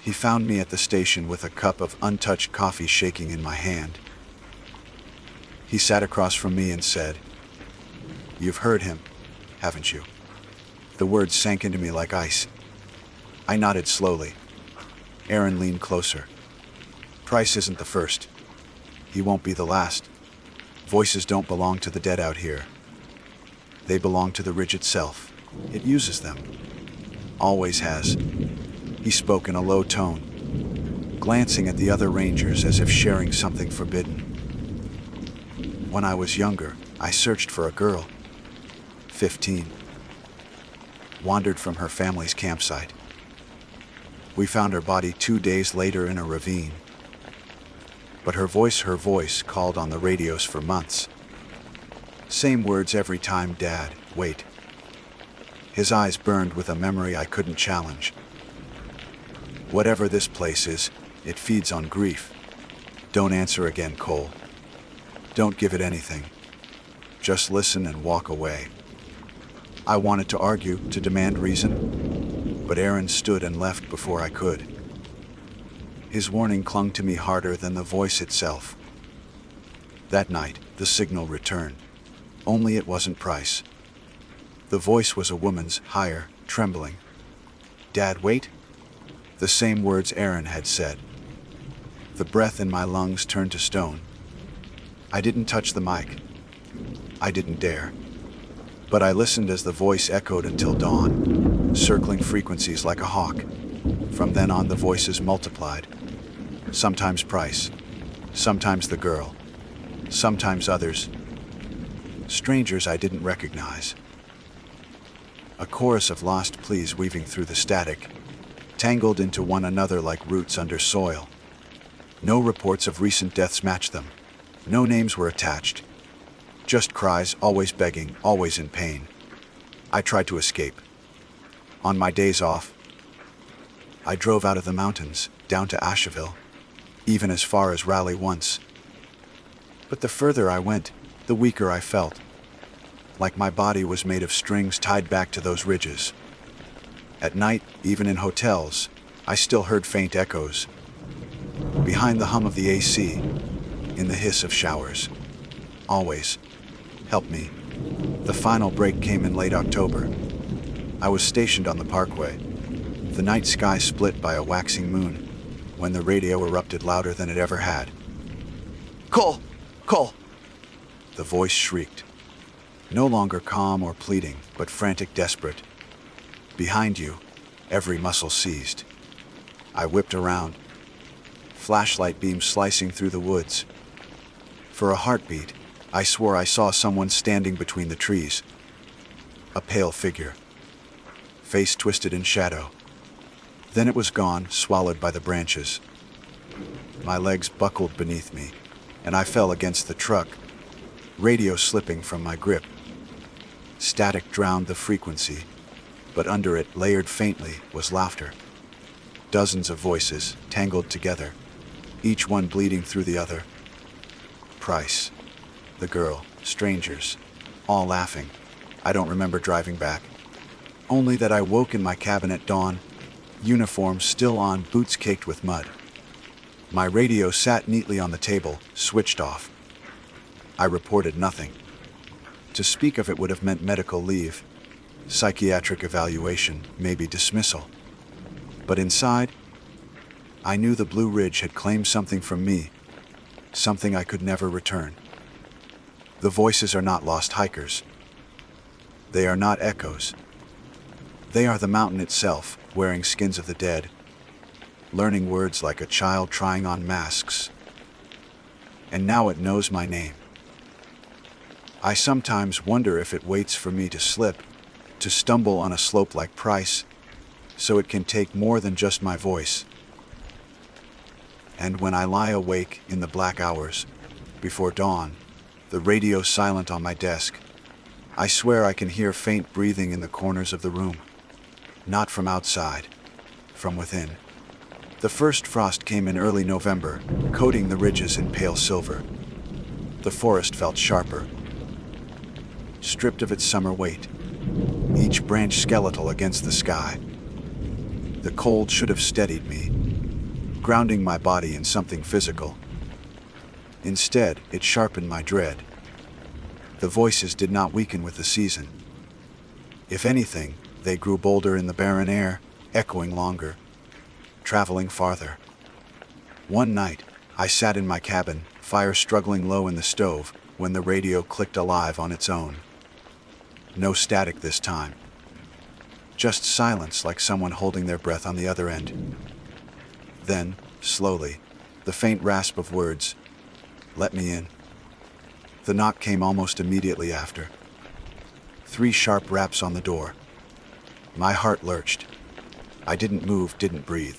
he found me at the station with a cup of untouched coffee shaking in my hand. He sat across from me and said, "You've heard him, haven't you?" The words sank into me like ice. I nodded slowly. Aaron leaned closer. "Price isn't the first. He won't be the last. Voices don't belong to the dead out here. They belong to the ridge itself. It uses them. Always has." He spoke in a low tone, glancing at the other rangers as if sharing something forbidden. "When I was younger, I searched for a girl, 15. Wandered from her family's campsite. We found her body 2 days later in a ravine. But her voice called on the radios for months. Same words every time, Dad, wait." His eyes burned with a memory I couldn't challenge. "Whatever this place is, it feeds on grief. Don't answer again, Cole. Don't give it anything. Just listen and walk away. I wanted to argue, to demand reason, but Aaron stood and left before I could. His warning clung to me harder than the voice itself. That night, the signal returned. Only it wasn't Price. The voice was a woman's, higher, trembling. "Dad, wait?" The same words Aaron had said. The breath in my lungs turned to stone. I didn't touch the mic. I didn't dare. But I listened as the voice echoed until dawn, circling frequencies like a hawk. From then on, the voices multiplied. Sometimes Price, sometimes the girl, sometimes others. Strangers I didn't recognize. A chorus of lost pleas weaving through the static, tangled into one another like roots under soil. No reports of recent deaths matched them. No names were attached. Just cries, always begging, always in pain. I tried to escape. On my days off, I drove out of the mountains, down to Asheville, even as far as Raleigh once. But the further I went, the weaker I felt, like my body was made of strings tied back to those ridges. At night, even in hotels, I still heard faint echoes. Behind the hum of the AC, in the hiss of showers. Always. Help me. The final break came in late October. I was stationed on the parkway, the night sky split by a waxing moon, when the radio erupted louder than it ever had. "Cole! Cole!" The voice shrieked. No longer calm or pleading, but frantic, desperate. Behind you, every muscle seized. I whipped around, flashlight beam slicing through the woods. For a heartbeat, I swore I saw someone standing between the trees. A pale figure, face twisted in shadow. Then it was gone, swallowed by the branches. My legs buckled beneath me, and I fell against the truck, radio slipping from my grip. Static drowned the frequency, but under it, layered faintly, was laughter. Dozens of voices, tangled together, each one bleeding through the other. Price, the girl, strangers, all laughing. I don't remember driving back. Only that I woke in my cabin at dawn, uniform still on, boots caked with mud. My radio sat neatly on the table, switched off. I reported nothing. To speak of it would have meant medical leave, psychiatric evaluation, maybe dismissal. But inside, I knew the Blue Ridge had claimed something from me, something I could never return. The voices are not lost hikers. They are not echoes. They are the mountain itself, wearing skins of the dead, learning words like a child trying on masks. And now it knows my name. I sometimes wonder if it waits for me to slip, to stumble on a slope like Price, so it can take more than just my voice. And when I lie awake in the black hours, before dawn, the radio silent on my desk, I swear I can hear faint breathing in the corners of the room. Not from outside, from within. The first frost came in early November, coating the ridges in pale silver. The forest felt sharper, stripped of its summer weight, each branch skeletal against the sky. The cold should have steadied me, grounding my body in something physical. Instead, it sharpened my dread. The voices did not weaken with the season. If anything, they grew bolder in the barren air, echoing longer, traveling farther. One night, I sat in my cabin, fire struggling low in the stove, when the radio clicked alive on its own. No static this time. Just silence, like someone holding their breath on the other end. Then, slowly, the faint rasp of words, "Let me in." The knock came almost immediately after. 3 sharp raps on the door. My heart lurched. I didn't move, didn't breathe.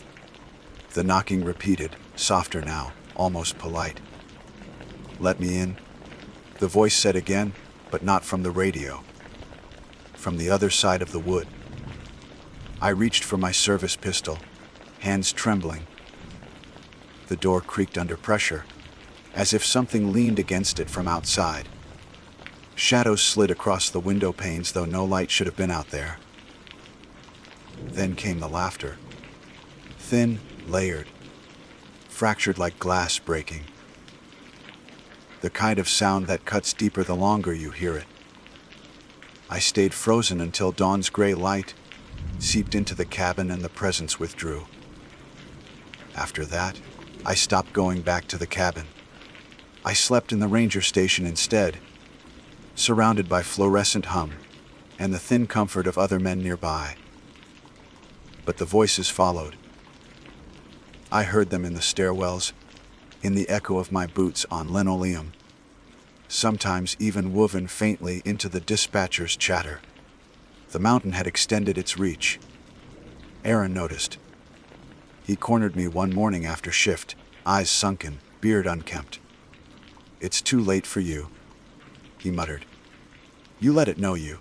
The knocking repeated, softer now, almost polite. "Let me in," the voice said again, but not from the radio. From the other side of the wood. I reached for my service pistol, hands trembling. The door creaked under pressure, as if something leaned against it from outside. Shadows slid across the window panes, though no light should have been out there. Then came the laughter. Thin, layered, fractured like glass breaking. The kind of sound that cuts deeper the longer you hear it. I stayed frozen until dawn's gray light seeped into the cabin and the presence withdrew. After that, I stopped going back to the cabin. I slept in the ranger station instead, surrounded by fluorescent hum and the thin comfort of other men nearby. But the voices followed. I heard them in the stairwells, in the echo of my boots on linoleum, sometimes even woven faintly into the dispatcher's chatter. The mountain had extended its reach. Aaron noticed. He cornered me one morning after shift, eyes sunken, beard unkempt. "It's too late for you," he muttered. "You let it know you."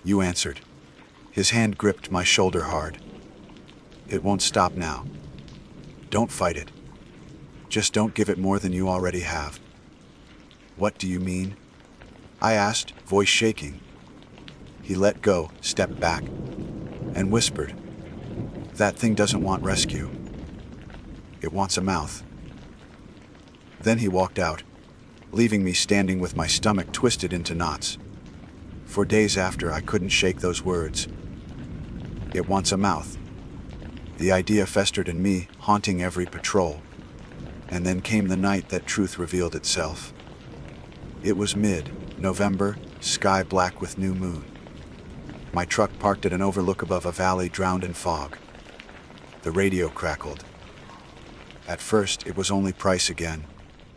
"You answered." His hand gripped my shoulder hard. "It won't stop now. Don't fight it. Just don't give it more than you already have." "What do you mean?" I asked, voice shaking. He let go, stepped back, and whispered, "That thing doesn't want rescue. It wants a mouth." Then he walked out, leaving me standing with my stomach twisted into knots. For days after, I couldn't shake those words. It wants a mouth. The idea festered in me, haunting every patrol. And then came the night that truth revealed itself. It was mid-November, sky black with new moon. My truck parked at an overlook above a valley drowned in fog. The radio crackled. At first, it was only Price again.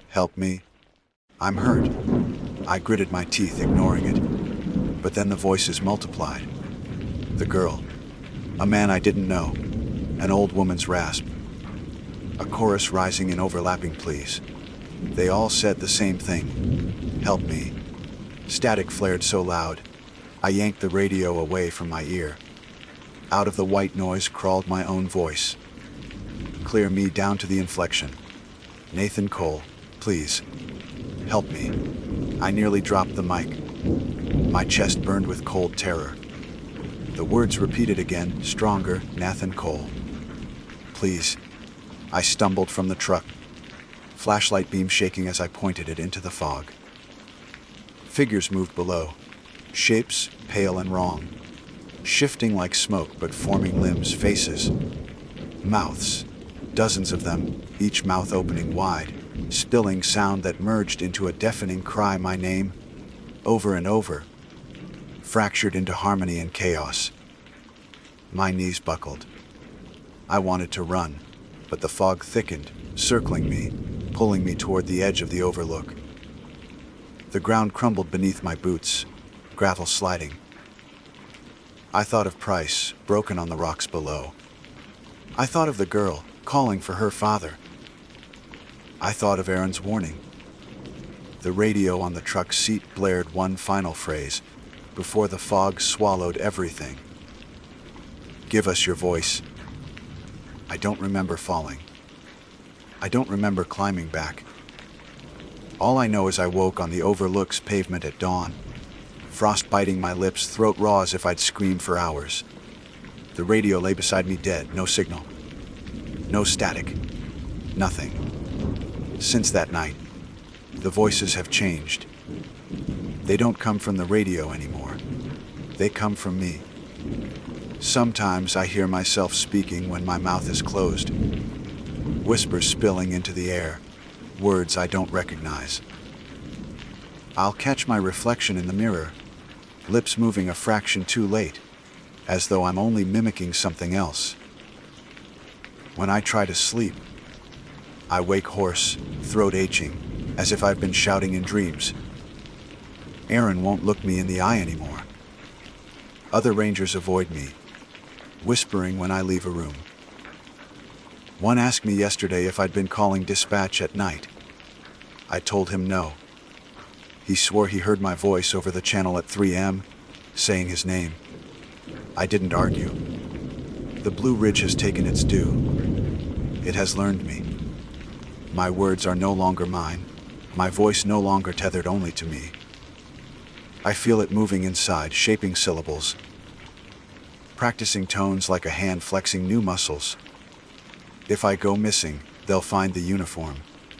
"Help me. I'm hurt." I gritted my teeth, ignoring it. But then the voices multiplied. The girl. A man I didn't know. An old woman's rasp. A chorus rising in overlapping pleas. They all said the same thing. "Help me." Static flared so loud, I yanked the radio away from my ear. Out of the white noise crawled my own voice. Clear me down to the inflection. "Nathan Cole, please. Help me." I nearly dropped the mic. My chest burned with cold terror. The words repeated again, stronger, "Nathan Cole. Please." I stumbled from the truck, flashlight beam shaking as I pointed it into the fog. Figures moved below, shapes pale and wrong, shifting like smoke but forming limbs, faces, mouths, dozens of them, each mouth opening wide, spilling sound that merged into a deafening cry, my name, over and over, fractured into harmony and chaos. My knees buckled. I wanted to run, but the fog thickened, circling me, pulling me toward the edge of the overlook. The ground crumbled beneath my boots, gravel sliding. I thought of Price, broken on the rocks below. I thought of the girl, calling for her father. I thought of Aaron's warning. The radio on the truck seat blared one final phrase, before the fog swallowed everything. "Give us your voice." I don't remember falling. I don't remember climbing back. All I know is I woke on the overlook's pavement at dawn, frost biting my lips, throat raw as if I'd screamed for hours. The radio lay beside me dead, no signal, no static, nothing. Since that night, the voices have changed. They don't come from the radio anymore. They come from me. Sometimes I hear myself speaking when my mouth is closed, whispers spilling into the air, words I don't recognize. I'll catch my reflection in the mirror, lips moving a fraction too late, as though I'm only mimicking something else. When I try to sleep, I wake hoarse, throat aching, as if I've been shouting in dreams. Aaron won't look me in the eye anymore. Other rangers avoid me, whispering when I leave a room. One asked me yesterday if I'd been calling dispatch at night. I told him no. He swore he heard my voice over the channel at 3 a.m., saying his name. I didn't argue. The Blue Ridge has taken its due. It has learned me. My words are no longer mine, my voice no longer tethered only to me. I feel it moving inside, shaping syllables, practicing tones like a hand flexing new muscles. If I go missing, they'll find the uniform,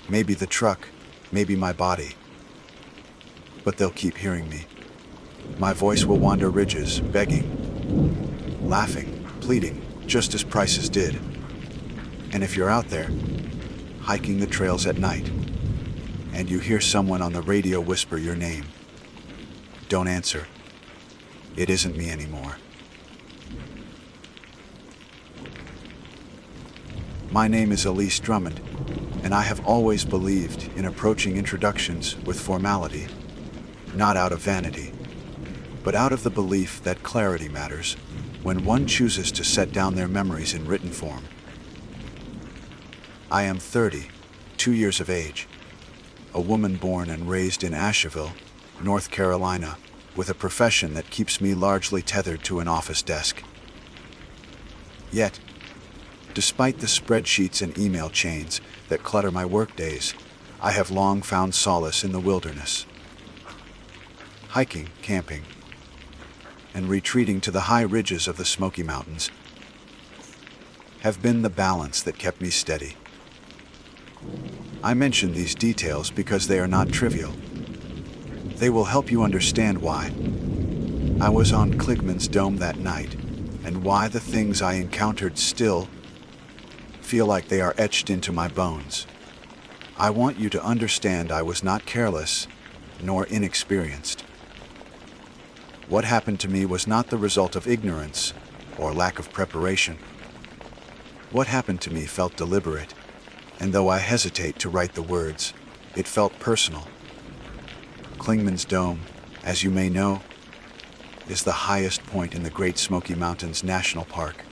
maybe the truck, maybe my body. But they'll keep hearing me. My voice will wander ridges, begging, laughing, pleading, just as Price's did. And if you're out there, hiking the trails at night, and you hear someone on the radio whisper your name, don't answer. It isn't me anymore. My name is Elise Drummond, and I have always believed in approaching introductions with formality, not out of vanity, but out of the belief that clarity matters when one chooses to set down their memories in written form. I am 30, 2 years of age, a woman born and raised in Asheville, North Carolina, with a profession that keeps me largely tethered to an office desk. Yet, despite the spreadsheets and email chains that clutter my workdays, I have long found solace in the wilderness. Hiking, camping, and retreating to the high ridges of the Smoky Mountains have been the balance that kept me steady. I mention these details because they are not trivial. They will help you understand why I was on Kligman's Dome that night, and why the things I encountered still feel like they are etched into my bones. I want you to understand I was not careless, nor inexperienced. What happened to me was not the result of ignorance or lack of preparation. What happened to me felt deliberate, and though I hesitate to write the words, it felt personal. Kligman's Dome, as you may know, is the highest point in the Great Smoky Mountains National Park.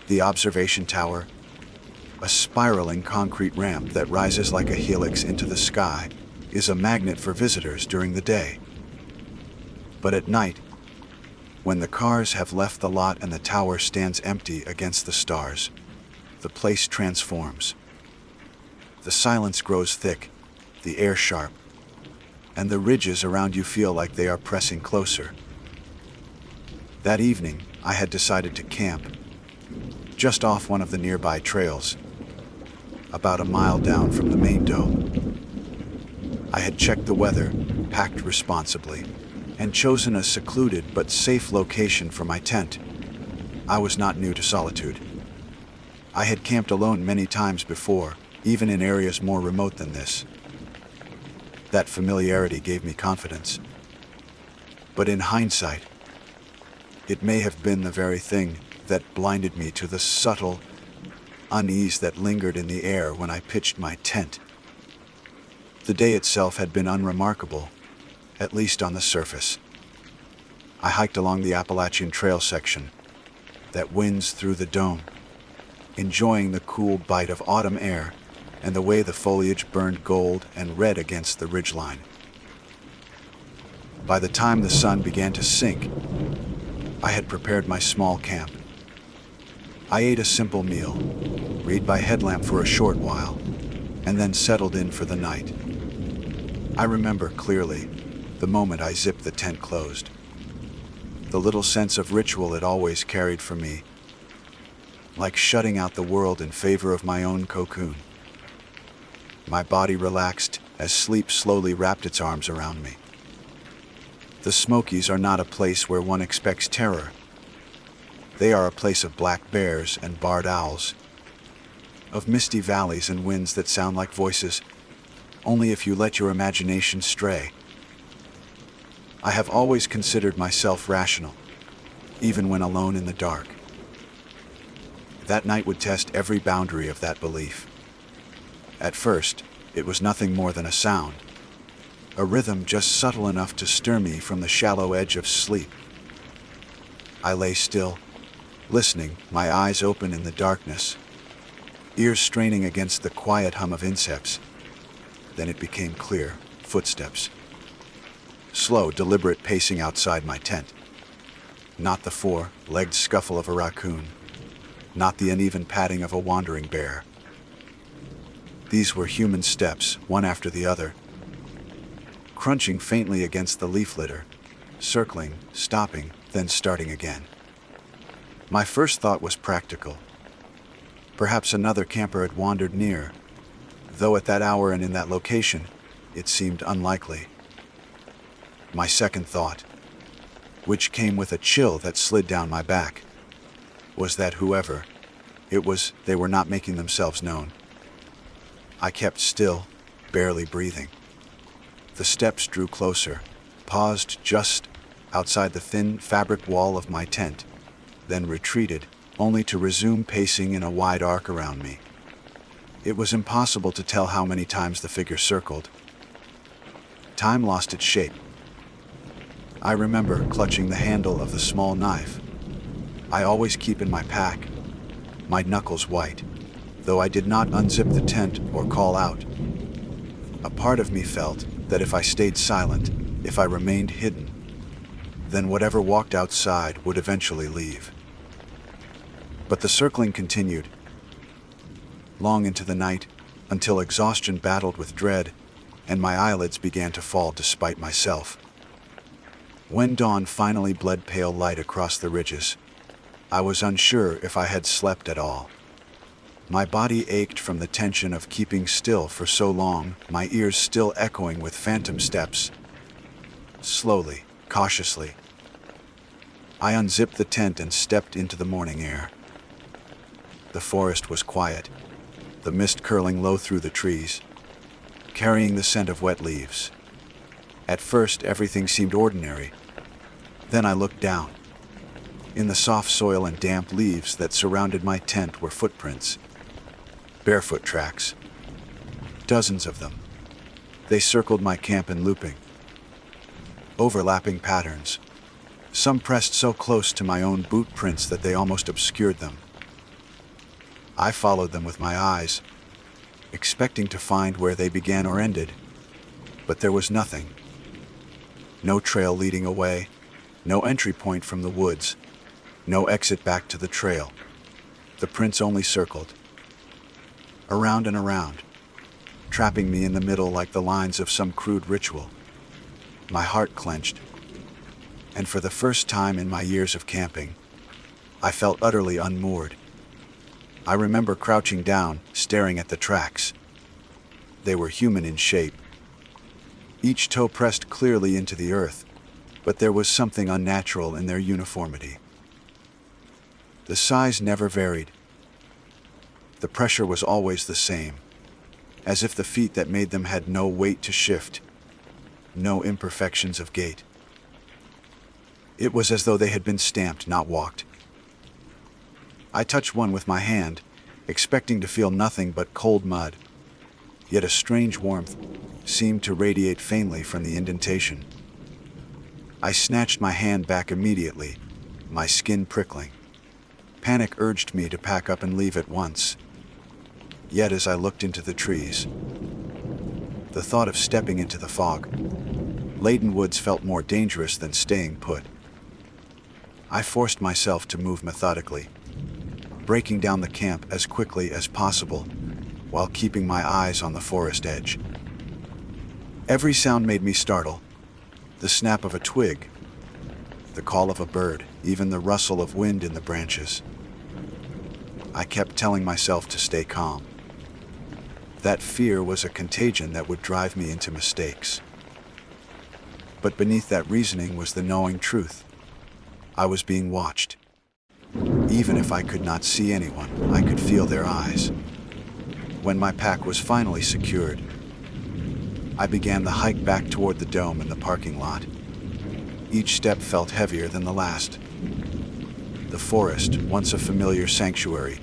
The observation tower, a spiraling concrete ramp that rises like a helix into the sky, is a magnet for visitors during the day. But at night, when the cars have left the lot and the tower stands empty against the stars, the place transforms. The silence grows thick, the air sharp, and the ridges around you feel like they are pressing closer. That evening, I had decided to camp, just off one of the nearby trails, about a mile down from the main dome. I had checked the weather, packed responsibly, and chosen a secluded but safe location for my tent. I was not new to solitude. I had camped alone many times before, even in areas more remote than this. That familiarity gave me confidence. But in hindsight, it may have been the very thing that blinded me to the subtle unease that lingered in the air when I pitched my tent. The day itself had been unremarkable, at least on the surface. I hiked along the Appalachian Trail section that winds through the dome, enjoying the cool bite of autumn air and the way the foliage burned gold and red against the ridgeline. By the time the sun began to sink, I had prepared my small camp. I ate a simple meal, read by headlamp for a short while, and then settled in for the night. I remember clearly the moment I zipped the tent closed. The little sense of ritual it always carried for me, like shutting out the world in favor of my own cocoon. My body relaxed as sleep slowly wrapped its arms around me. The Smokies are not a place where one expects terror. They are a place of black bears and barred owls, of misty valleys and winds that sound like voices, only if you let your imagination stray. I have always considered myself rational, even when alone in the dark. That night would test every boundary of that belief. At first, it was nothing more than a sound, a rhythm just subtle enough to stir me from the shallow edge of sleep. I lay still, listening, my eyes open in the darkness, ears straining against the quiet hum of insects. Then it became clear, footsteps. Slow, deliberate pacing outside my tent. Not the four-legged scuffle of a raccoon, not the uneven padding of a wandering bear. These were human steps, one after the other, crunching faintly against the leaf litter, circling, stopping, then starting again. My first thought was practical. Perhaps another camper had wandered near, though at that hour and in that location, it seemed unlikely. My second thought, which came with a chill that slid down my back, was that whoever it was, they were not making themselves known. I kept still, barely breathing. The steps drew closer, paused just outside the thin fabric wall of my tent, then retreated, only to resume pacing in a wide arc around me. It was impossible to tell how many times the figure circled. Time lost its shape. I remember clutching the handle of the small knife I always keep in my pack, my knuckles white, though I did not unzip the tent or call out. A part of me felt that if I stayed silent, if I remained hidden, then whatever walked outside would eventually leave. But the circling continued, long into the night, until exhaustion battled with dread, and my eyelids began to fall despite myself. When dawn finally bled pale light across the ridges, I was unsure if I had slept at all. My body ached from the tension of keeping still for so long, my ears still echoing with phantom steps. Slowly, cautiously, I unzipped the tent and stepped into the morning air. The forest was quiet, the mist curling low through the trees, carrying the scent of wet leaves. At first, everything seemed ordinary. Then I looked down. In the soft soil and damp leaves that surrounded my tent were footprints. Barefoot tracks. Dozens of them. They circled my camp in looping. Overlapping patterns. Some pressed so close to my own boot prints that they almost obscured them. I followed them with my eyes, expecting to find where they began or ended, but there was nothing. No trail leading away, no entry point from the woods, no exit back to the trail. The prints only circled, around and around, trapping me in the middle like the lines of some crude ritual. My heart clenched, and for the first time in my years of camping, I felt utterly unmoored. I remember crouching down, staring at the tracks. They were human in shape. Each toe pressed clearly into the earth, but there was something unnatural in their uniformity. The size never varied. The pressure was always the same, as if the feet that made them had no weight to shift, no imperfections of gait. It was as though they had been stamped, not walked. I touched one with my hand, expecting to feel nothing but cold mud, yet a strange warmth seemed to radiate faintly from the indentation. I snatched my hand back immediately, my skin prickling. Panic urged me to pack up and leave at once. Yet as I looked into the trees, the thought of stepping into the fog-laden woods felt more dangerous than staying put. I forced myself to move methodically, breaking down the camp as quickly as possible, while keeping my eyes on the forest edge. Every sound made me startle. The snap of a twig, the call of a bird, even the rustle of wind in the branches. I kept telling myself to stay calm. That fear was a contagion that would drive me into mistakes. But beneath that reasoning was the knowing truth. I was being watched. Even if I could not see anyone, I could feel their eyes. When my pack was finally secured, I began the hike back toward the dome and the parking lot. Each step felt heavier than the last. The forest, once a familiar sanctuary,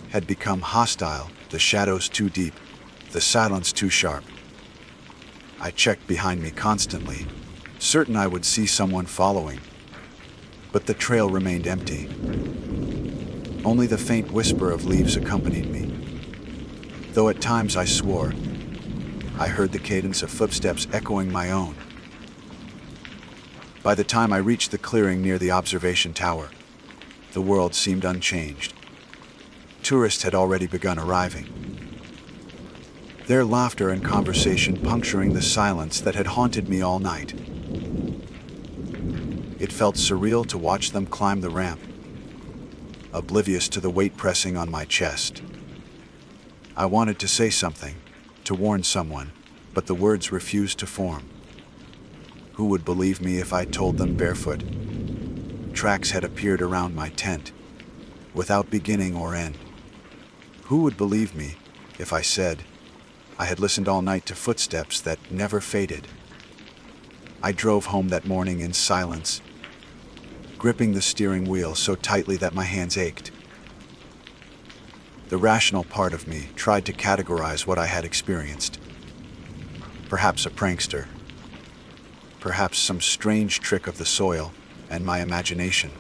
had become hostile, the shadows too deep, the silence too sharp. I checked behind me constantly, certain I would see someone following, but the trail remained empty. Only the faint whisper of leaves accompanied me. Though at times I swore, I heard the cadence of footsteps echoing my own. By the time I reached the clearing near the observation tower, the world seemed unchanged. Tourists had already begun arriving. their laughter and conversation puncturing the silence that had haunted me all night. It felt surreal to watch them climb the ramp, oblivious to the weight pressing on my chest. I wanted to say something, to warn someone, but the words refused to form. Who would believe me if I told them barefoot? Tracks had appeared around my tent, without beginning or end. Who would believe me if I said I had listened all night to footsteps that never faded? I drove home that morning in silence, gripping the steering wheel so tightly that my hands ached. The rational part of me tried to categorize what I had experienced. Perhaps a prankster. Perhaps some strange trick of the soil and my imagination.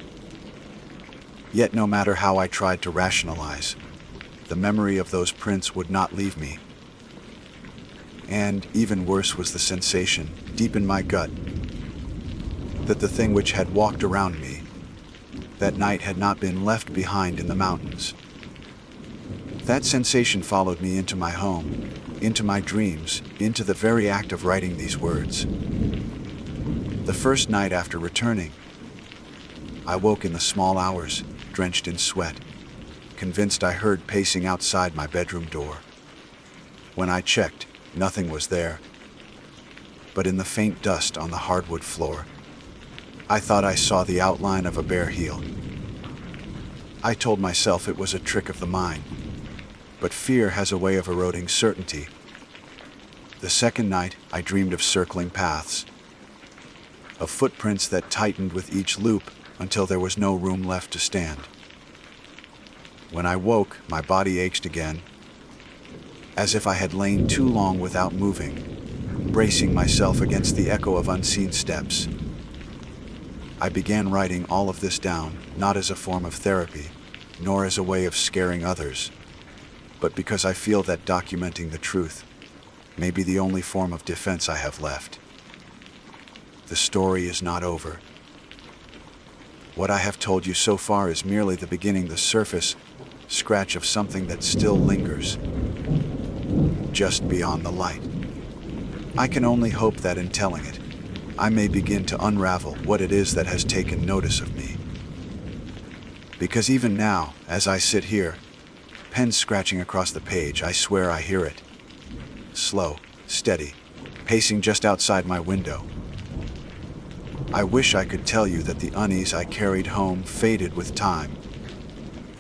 Yet no matter how I tried to rationalize, the memory of those prints would not leave me. And even worse was the sensation, deep in my gut, that the thing which had walked around me that night had not been left behind in the mountains. That sensation followed me into my home, into my dreams, into the very act of writing these words. The first night after returning, I woke in the small hours, drenched in sweat, convinced I heard pacing outside my bedroom door. When I checked, nothing was there, but in the faint dust on the hardwood floor, I thought I saw the outline of a bare heel. I told myself it was a trick of the mind, but fear has a way of eroding certainty. The second night, I dreamed of circling paths, of footprints that tightened with each loop until there was no room left to stand. When I woke, my body ached again, as if I had lain too long without moving, bracing myself against the echo of unseen steps. I began writing all of this down, not as a form of therapy, nor as a way of scaring others, but because I feel that documenting the truth may be the only form of defense I have left. The story is not over. What I have told you so far is merely the beginning, the surface scratch of something that still lingers, just beyond the light. I can only hope that in telling it, I may begin to unravel what it is that has taken notice of me. Because even now, as I sit here, pen scratching across the page, I swear I hear it. Slow, steady, pacing just outside my window. I wish I could tell you that the unease I carried home faded with time,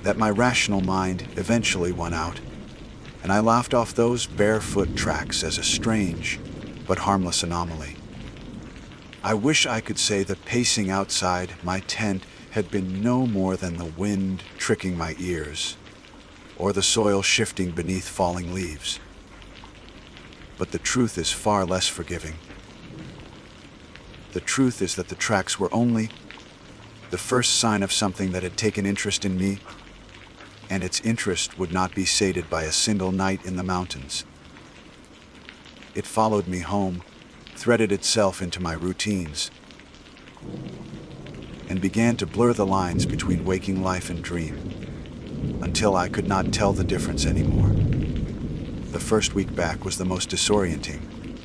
that my rational mind eventually won out, and I laughed off those barefoot tracks as a strange but harmless anomaly. I wish I could say that pacing outside my tent had been no more than the wind tricking my ears, or the soil shifting beneath falling leaves. But the truth is far less forgiving. The truth is that the tracks were only the first sign of something that had taken interest in me, and its interest would not be sated by a single night in the mountains. It followed me home, threaded itself into my routines, and began to blur the lines between waking life and dream, until I could not tell the difference anymore. The first week back was the most disorienting.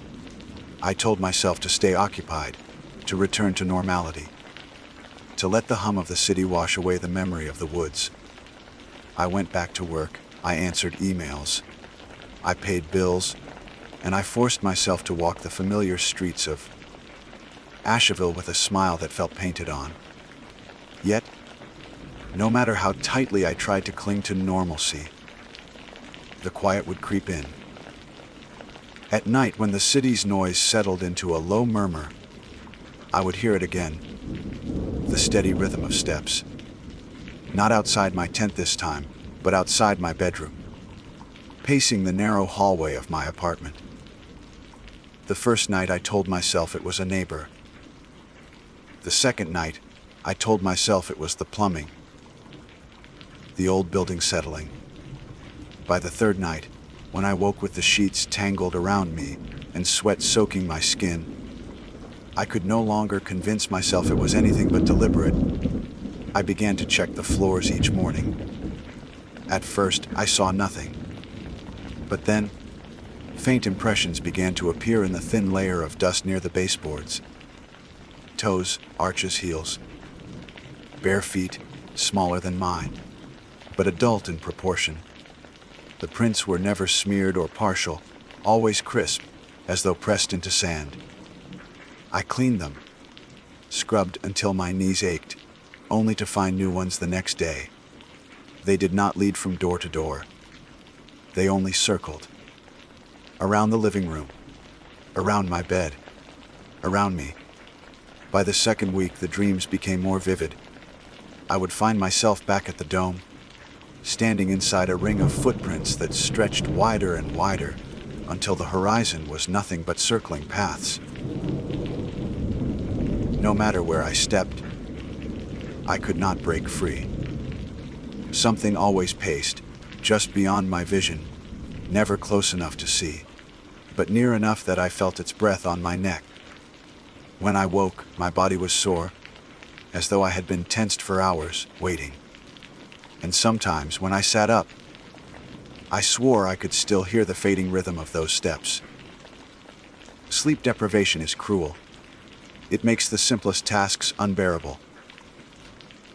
I told myself to stay occupied, to return to normality, to let the hum of the city wash away the memory of the woods. I went back to work, I answered emails, I paid bills, and I forced myself to walk the familiar streets of Asheville with a smile that felt painted on. Yet, no matter how tightly I tried to cling to normalcy, the quiet would creep in. At night, when the city's noise settled into a low murmur, I would hear it again, the steady rhythm of steps. Not outside my tent this time, but outside my bedroom, pacing the narrow hallway of my apartment. The first night I told myself it was a neighbor. The second night, I told myself it was the plumbing, the old building settling. By the third night, when I woke with the sheets tangled around me and sweat soaking my skin, I could no longer convince myself it was anything but deliberate. I began to check the floors each morning. At first, I saw nothing. But then, Faint impressions began to appear in the thin layer of dust near the baseboards. Toes, arches, heels. Bare feet, smaller than mine, but adult in proportion. The prints were never smeared or partial, always crisp, as though pressed into sand. I cleaned them, scrubbed until my knees ached, only to find new ones the next day. They did not lead from door to door. They only circled. Around the living room, around my bed, around me. By the second week, the dreams became more vivid. I would find myself back at the dome, standing inside a ring of footprints that stretched wider and wider until the horizon was nothing but circling paths. No matter where I stepped, I could not break free. Something always paced, just beyond my vision, never close enough to see, but near enough that I felt its breath on my neck. When I woke, my body was sore, as though I had been tensed for hours, waiting. And sometimes, when I sat up, I swore I could still hear the fading rhythm of those steps. Sleep deprivation is cruel. It makes the simplest tasks unbearable.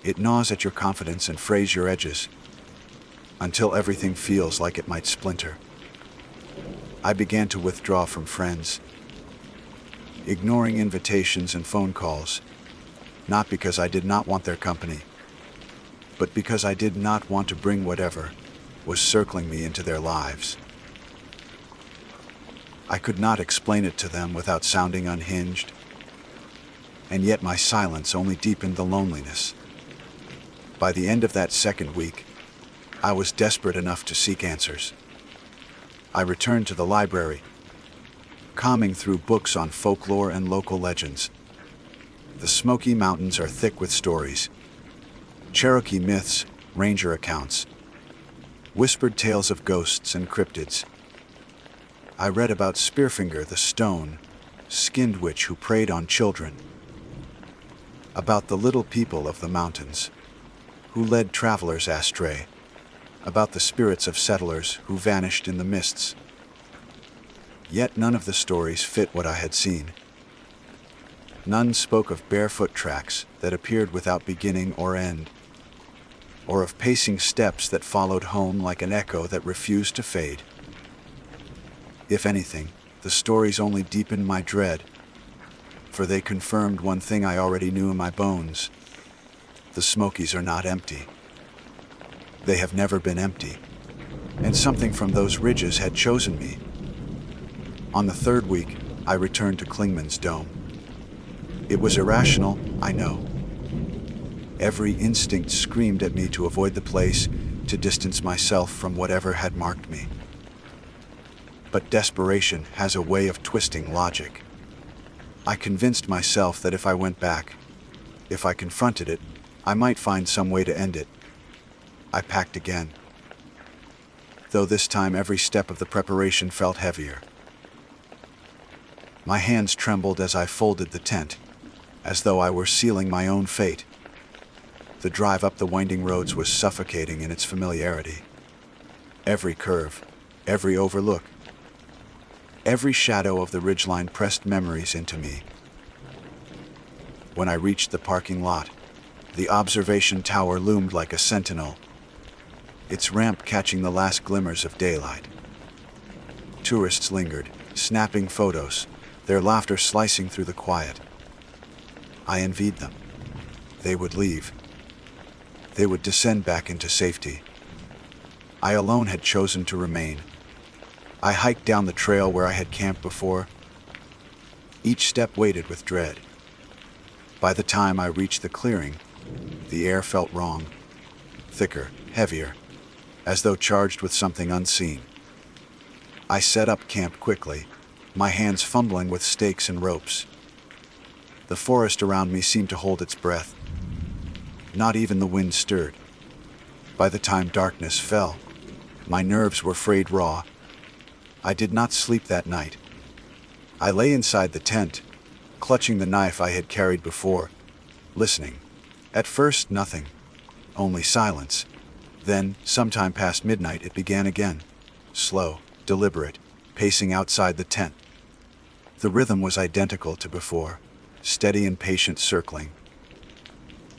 It gnaws at your confidence and frays your edges, until everything feels like it might splinter. I began to withdraw from friends, ignoring invitations and phone calls, not because I did not want their company, but because I did not want to bring whatever was circling me into their lives. I could not explain it to them without sounding unhinged, and yet my silence only deepened the loneliness. By the end of that second week, I was desperate enough to seek answers. I returned to the library, combing through books on folklore and local legends. The Smoky Mountains are thick with stories. Cherokee myths, ranger accounts, whispered tales of ghosts and cryptids. I read about Spearfinger the Stone, skinned witch who preyed on children. About the little people of the mountains, who led travelers astray. About the spirits of settlers who vanished in the mists. Yet none of the stories fit what I had seen. None spoke of barefoot tracks that appeared without beginning or end, or of pacing steps that followed home like an echo that refused to fade. If anything, the stories only deepened my dread, for they confirmed one thing I already knew in my bones. The Smokies are not empty. They have never been empty, and something from those ridges had chosen me. On the third week, I returned to Klingman's Dome. It was irrational, I know. Every instinct screamed at me to avoid the place, to distance myself from whatever had marked me. But desperation has a way of twisting logic. I convinced myself that if I went back, if I confronted it, I might find some way to end it. I packed again, though this time every step of the preparation felt heavier. My hands trembled as I folded the tent, as though I were sealing my own fate. The drive up the winding roads was suffocating in its familiarity. Every curve, every overlook, every shadow of the ridgeline pressed memories into me. When I reached the parking lot, the observation tower loomed like a sentinel, its ramp catching the last glimmers of daylight. Tourists lingered, snapping photos, their laughter slicing through the quiet. I envied them. They would leave. They would descend back into safety. I alone had chosen to remain. I hiked down the trail where I had camped before. Each step weighted with dread. By the time I reached the clearing, the air felt wrong, thicker, heavier, as though charged with something unseen. I set up camp quickly, my hands fumbling with stakes and ropes. The forest around me seemed to hold its breath. Not even the wind stirred. By the time darkness fell, my nerves were frayed raw. I did not sleep that night. I lay inside the tent, clutching the knife I had carried before, listening. At first, nothing, only silence. Then, sometime past midnight, it began again, slow, deliberate, pacing outside the tent. The rhythm was identical to before, steady and patient circling.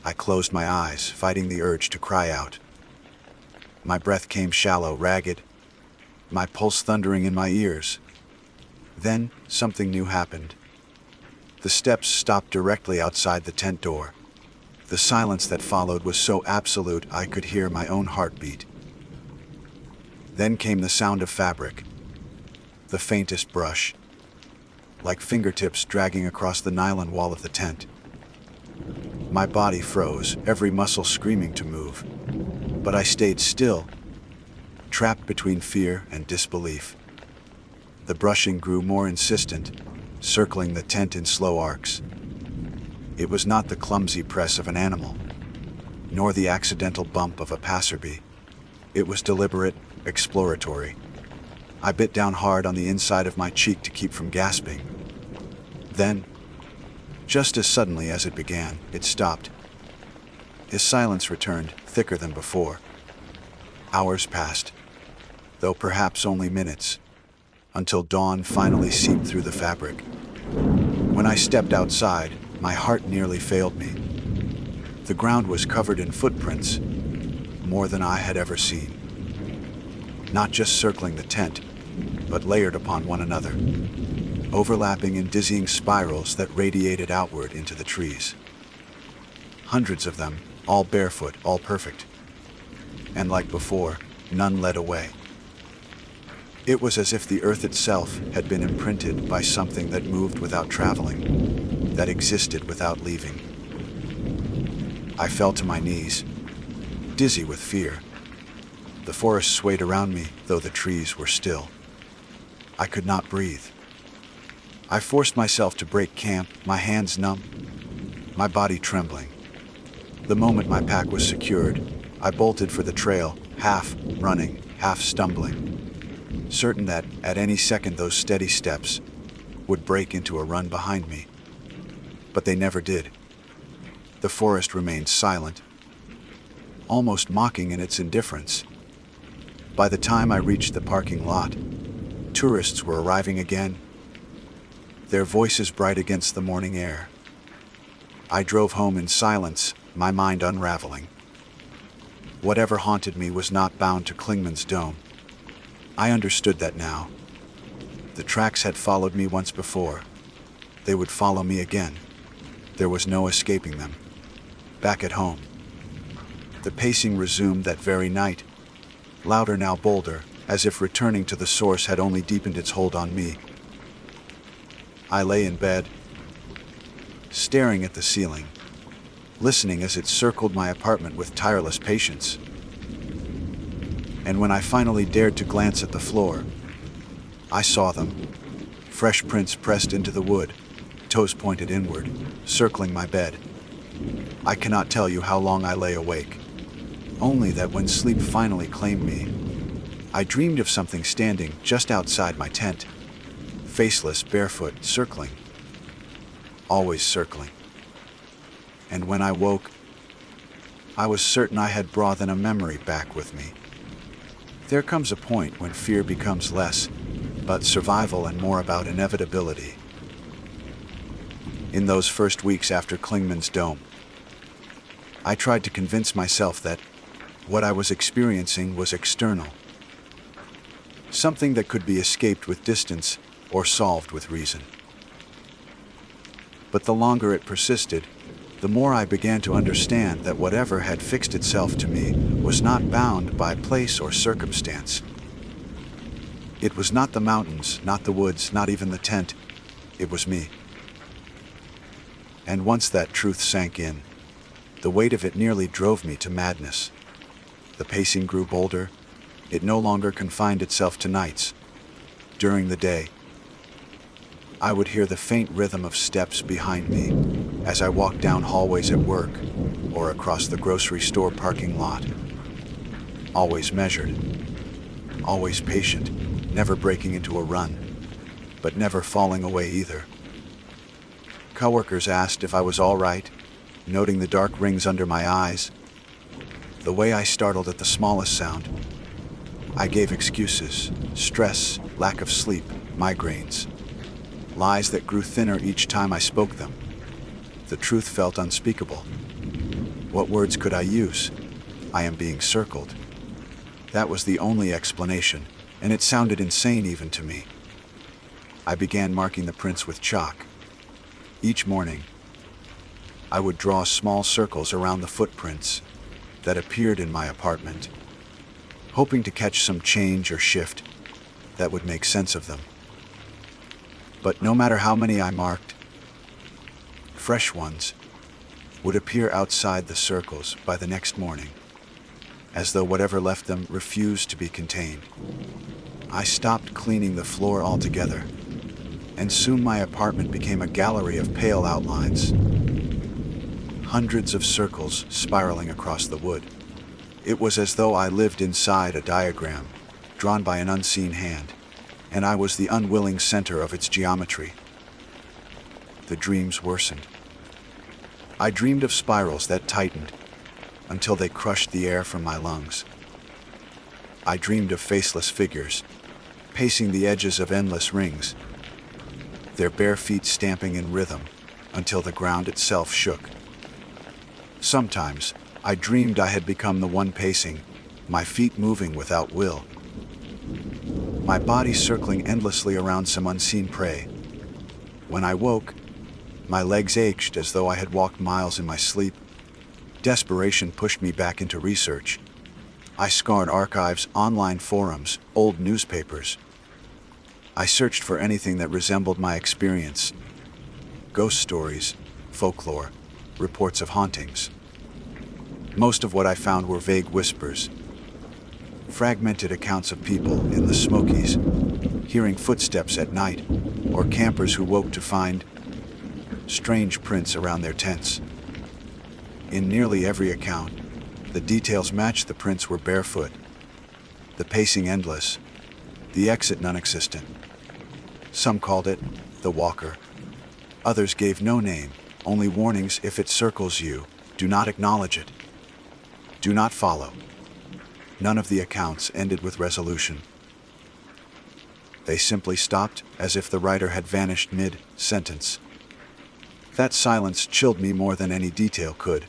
I closed my eyes, fighting the urge to cry out. My breath came shallow, ragged, my pulse thundering in my ears. Then, something new happened. The steps stopped directly outside the tent door. The silence that followed was so absolute I could hear my own heartbeat. Then came the sound of fabric, the faintest brush, like fingertips dragging across the nylon wall of the tent. My body froze, every muscle screaming to move. But I stayed still, trapped between fear and disbelief. The brushing grew more insistent, circling the tent in slow arcs. It was not the clumsy press of an animal, nor the accidental bump of a passerby. It was deliberate, exploratory. I bit down hard on the inside of my cheek to keep from gasping. Then, just as suddenly as it began, it stopped. His silence returned, thicker than before. Hours passed, though perhaps only minutes, until dawn finally seeped through the fabric. When I stepped outside, my heart nearly failed me. The ground was covered in footprints, more than I had ever seen. Not just circling the tent, but layered upon one another, overlapping in dizzying spirals that radiated outward into the trees. Hundreds of them, all barefoot, all perfect. And like before, none led away. It was as if the earth itself had been imprinted by something that moved without traveling, that existed without leaving. I fell to my knees, dizzy with fear. The forest swayed around me, though the trees were still. I could not breathe. I forced myself to break camp, my hands numb, my body trembling. The moment my pack was secured, I bolted for the trail, half running, half stumbling, certain that at any second those steady steps would break into a run behind me. But they never did. The forest remained silent, almost mocking in its indifference. By the time I reached the parking lot, tourists were arriving again, their voices bright against the morning air. I drove home in silence, my mind unraveling. Whatever haunted me was not bound to Clingman's dome. I understood that now. The tracks had followed me once before. They would follow me again. There was no escaping them. Back at home, the pacing resumed that very night, louder now, bolder, as if returning to the source had only deepened its hold on me. I lay in bed, staring at the ceiling, listening as it circled my apartment with tireless patience. And when I finally dared to glance at the floor, I saw them, fresh prints pressed into the wood, toes pointed inward, circling my bed. I cannot tell you how long I lay awake, only that when sleep finally claimed me, I dreamed of something standing just outside my tent, faceless, barefoot, circling, always circling. And when I woke, I was certain I had brought a memory back with me. There comes a point when fear becomes less about survival and more about inevitability. In those first weeks after Clingman's dome, I tried to convince myself that what I was experiencing was external, something that could be escaped with distance or solved with reason. But the longer it persisted, the more I began to understand that whatever had fixed itself to me was not bound by place or circumstance. It was not the mountains, not the woods, not even the tent. It was me. And once that truth sank in, the weight of it nearly drove me to madness. The pacing grew bolder. It no longer confined itself to nights. During the day, I would hear the faint rhythm of steps behind me as I walked down hallways at work or across the grocery store parking lot. Always measured, always patient, never breaking into a run, but never falling away either. Coworkers asked if I was all right, noting the dark rings under my eyes, the way I startled at the smallest sound. I gave excuses: stress, lack of sleep, migraines. Lies that grew thinner each time I spoke them. The truth felt unspeakable. What words could I use? I am being circled. That was the only explanation, and it sounded insane even to me. I began marking the prints with chalk. Each morning, I would draw small circles around the footprints that appeared in my apartment, hoping to catch some change or shift that would make sense of them. But no matter how many I marked, fresh ones would appear outside the circles by the next morning, as though whatever left them refused to be contained. I stopped cleaning the floor altogether, and soon my apartment became a gallery of pale outlines. Hundreds of circles spiraling across the wood. It was as though I lived inside a diagram, drawn by an unseen hand, and I was the unwilling center of its geometry. The dreams worsened. I dreamed of spirals that tightened until they crushed the air from my lungs. I dreamed of faceless figures, pacing the edges of endless rings, their bare feet stamping in rhythm until the ground itself shook. Sometimes, I dreamed I had become the one pacing, my feet moving without will, my body circling endlessly around some unseen prey. When I woke, my legs ached as though I had walked miles in my sleep. Desperation pushed me back into research. I scoured archives, online forums, old newspapers. I searched for anything that resembled my experience: ghost stories, folklore, reports of hauntings. Most of what I found were vague whispers, fragmented accounts of people in the Smokies, hearing footsteps at night, or campers who woke to find strange prints around their tents. In nearly every account, the details matched. The prints were barefoot, the pacing endless, the exit non-existent. Some called it the Walker. Others gave no name, only warnings: if it circles you, do not acknowledge it. Do not follow. None of the accounts ended with resolution. They simply stopped, as if the writer had vanished mid-sentence. That silence chilled me more than any detail could.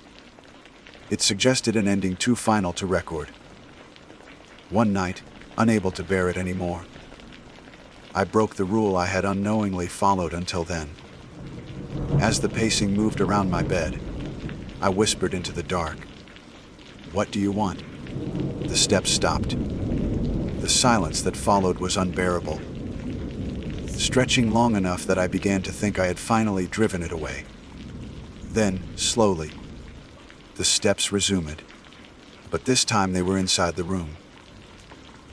It suggested an ending too final to record. One night, unable to bear it anymore, I broke the rule I had unknowingly followed until then. As the pacing moved around my bed, I whispered into the dark, "What do you want?" The steps stopped. The silence that followed was unbearable, stretching long enough that I began to think I had finally driven it away. Then, slowly, the steps resumed, but this time they were inside the room.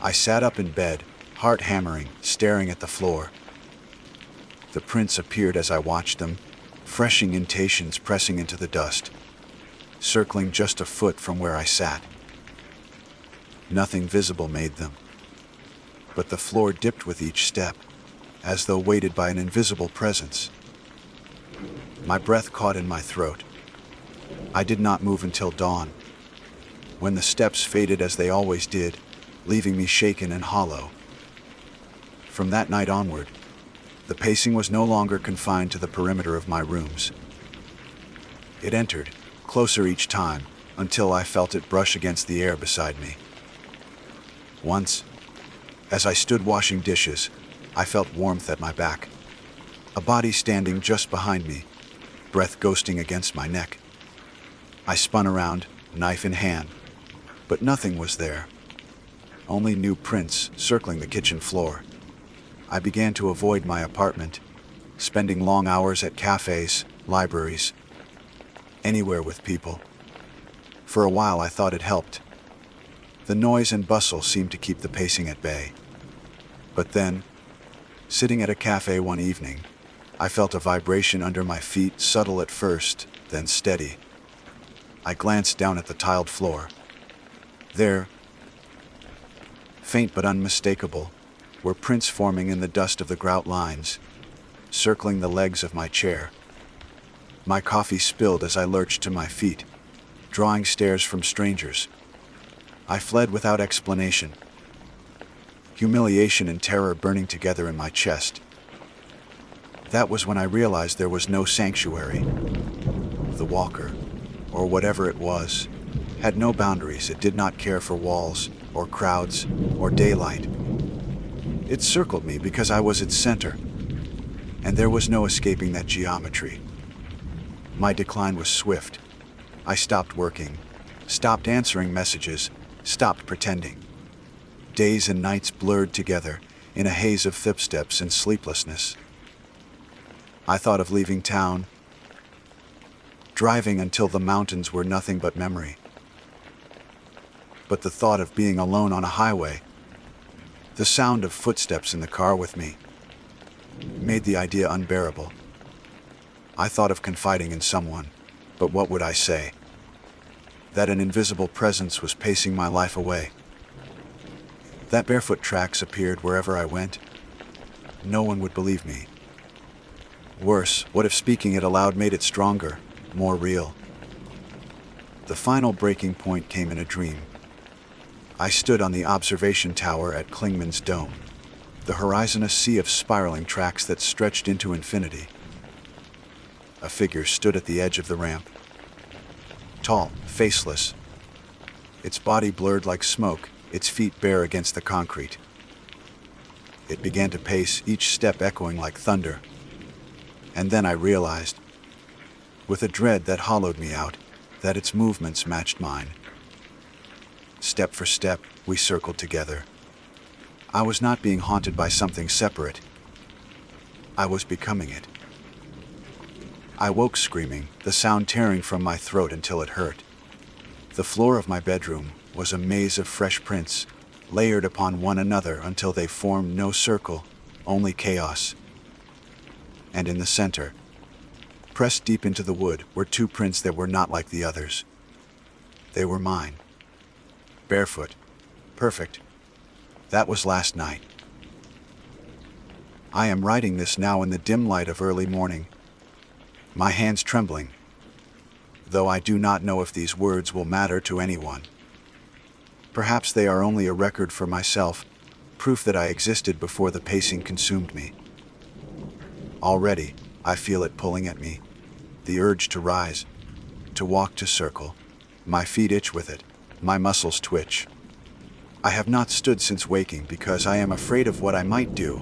I sat up in bed, heart hammering, staring at the floor. The prints appeared as I watched them, fresh indentations pressing into the dust, circling just a foot from where I sat. Nothing visible made them, but the floor dipped with each step, as though weighted by an invisible presence. My breath caught in my throat. I did not move until dawn, when the steps faded as they always did, leaving me shaken and hollow. From that night onward, the pacing was no longer confined to the perimeter of my rooms. It entered, closer each time, until I felt it brush against the air beside me. Once, as I stood washing dishes, I felt warmth at my back, a body standing just behind me, breath ghosting against my neck. I spun around, knife in hand, but nothing was there. Only new prints circling the kitchen floor. I began to avoid my apartment, spending long hours at cafes, libraries, anywhere with people. For a while I thought it helped. The noise and bustle seemed to keep the pacing at bay. But then, sitting at a cafe one evening, I felt a vibration under my feet, subtle at first, then steady. I glanced down at the tiled floor. There, faint but unmistakable, were prints forming in the dust of the grout lines, circling the legs of my chair. My coffee spilled as I lurched to my feet, drawing stares from strangers. I fled without explanation, humiliation and terror burning together in my chest. That was when I realized there was no sanctuary. The walker, or whatever it was, had no boundaries. It did not care for walls, or crowds, or daylight. It circled me because I was its center, and there was no escaping that geometry. My decline was swift. I stopped working, stopped answering messages, stopped pretending. Days and nights blurred together in a haze of footsteps and sleeplessness. I thought of leaving town, driving until the mountains were nothing but memory. But the thought of being alone on a highway, the sound of footsteps in the car with me, made the idea unbearable. I thought of confiding in someone, but what would I say? That an invisible presence was pacing my life away. That barefoot tracks appeared wherever I went. No one would believe me. Worse, what if speaking it aloud made it stronger, more real? The final breaking point came in a dream. I stood on the observation tower at Klingman's Dome, the horizon a sea of spiraling tracks that stretched into infinity. A figure stood at the edge of the ramp. Tall, faceless, its body blurred like smoke, its feet bare against the concrete. It began to pace, each step echoing like thunder. And then I realized, with a dread that hollowed me out, that its movements matched mine. Step for step, we circled together. I was not being haunted by something separate. I was becoming it. I woke screaming, the sound tearing from my throat until it hurt. The floor of my bedroom was a maze of fresh prints, layered upon one another until they formed no circle, only chaos. And in the center, pressed deep into the wood, were two prints that were not like the others. They were mine. Barefoot. Perfect. That was last night. I am writing this now in the dim light of early morning, my hands trembling, though I do not know if these words will matter to anyone. Perhaps they are only a record for myself, proof that I existed before the pacing consumed me. Already, I feel it pulling at me, the urge to rise, to walk, to circle. My feet itch with it, my muscles twitch. I have not stood since waking because I am afraid of what I might do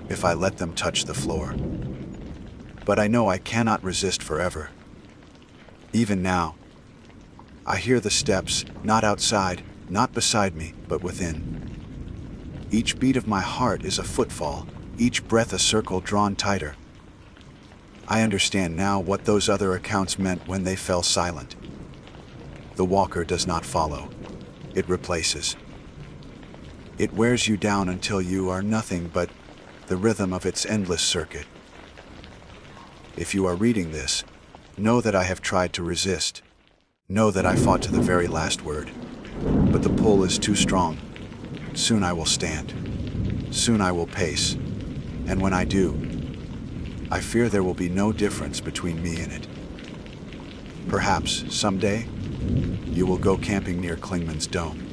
if I let them touch the floor. But I know I cannot resist forever. Even now, I hear the steps, not outside, not beside me, but within. Each beat of my heart is a footfall, each breath a circle drawn tighter. I understand now what those other accounts meant when they fell silent. The walker does not follow. It replaces. It wears you down until you are nothing but the rhythm of its endless circuit. If you are reading this, know that I have tried to resist. Know that I fought to the very last word. But the pull is too strong. Soon I will stand. Soon I will pace. And when I do, I fear there will be no difference between me and it. Perhaps, someday, you will go camping near Klingman's Dome.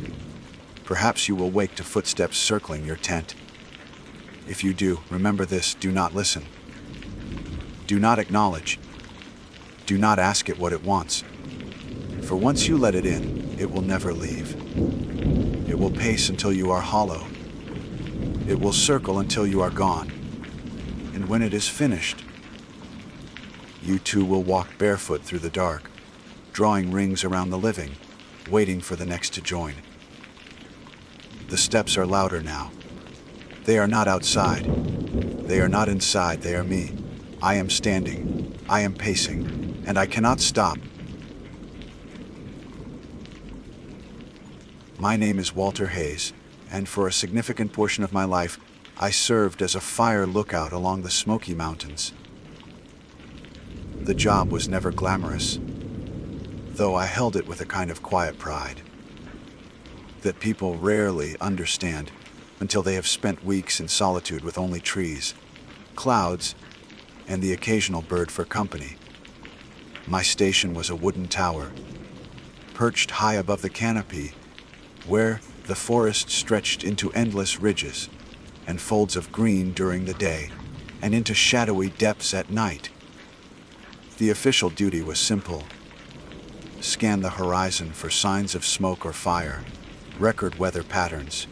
Perhaps you will wake to footsteps circling your tent. If you do, remember this: do not listen. Do not acknowledge. Do not ask it what it wants. For once you let it in, it will never leave. It will pace until you are hollow. It will circle until you are gone. And when it is finished, you too will walk barefoot through the dark, drawing rings around the living, waiting for the next to join. The steps are louder now. They are not outside. They are not inside. They are me. I am standing. I am pacing. And I cannot stop. My name is Walter Hayes, and for a significant portion of my life, I served as a fire lookout along the Smoky Mountains. The job was never glamorous, though I held it with a kind of quiet pride that people rarely understand until they have spent weeks in solitude with only trees, clouds, and the occasional bird for company. My station was a wooden tower, perched high above the canopy, where, The forest stretched into endless ridges and folds of green during the day, and into shadowy depths at night. The official duty was simple: scan the horizon for signs of smoke or fire, record weather patterns,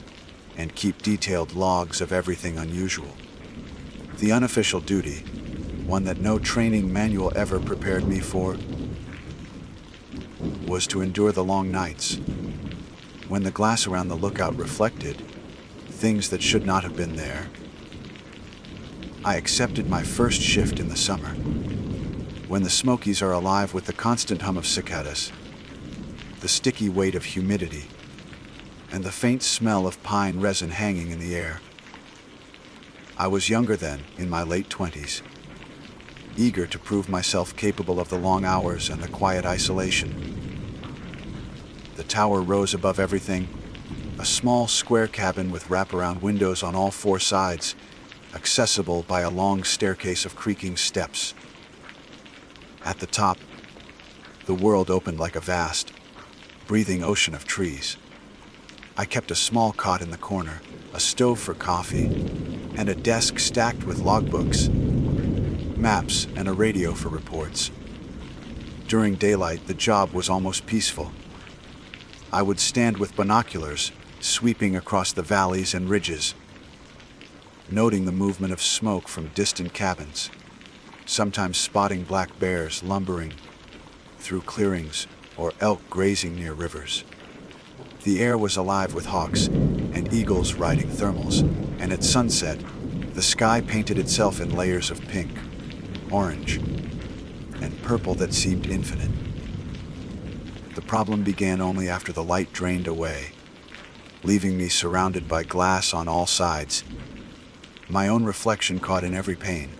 and keep detailed logs of everything unusual. The unofficial duty, one that no training manual ever prepared me for, was to endure the long nights, when the glass around the lookout reflected things that should not have been there. I accepted my first shift in the summer, when the Smokies are alive with the constant hum of cicadas, the sticky weight of humidity, and the faint smell of pine resin hanging in the air. I was younger then, in my late 20s, eager to prove myself capable of the long hours and the quiet isolation. The tower rose above everything, a small square cabin with wraparound windows on all four sides, accessible by a long staircase of creaking steps. At the top, the world opened like a vast, breathing ocean of trees. I kept a small cot in the corner, a stove for coffee, and a desk stacked with logbooks, maps, and a radio for reports. During daylight, the job was almost peaceful. I would stand with binoculars, sweeping across the valleys and ridges, noting the movement of smoke from distant cabins, sometimes spotting black bears lumbering through clearings or elk grazing near rivers. The air was alive with hawks and eagles riding thermals, and at sunset, the sky painted itself in layers of pink, orange, and purple that seemed infinite. The problem began only after the light drained away, leaving me surrounded by glass on all sides, my own reflection caught in every pane.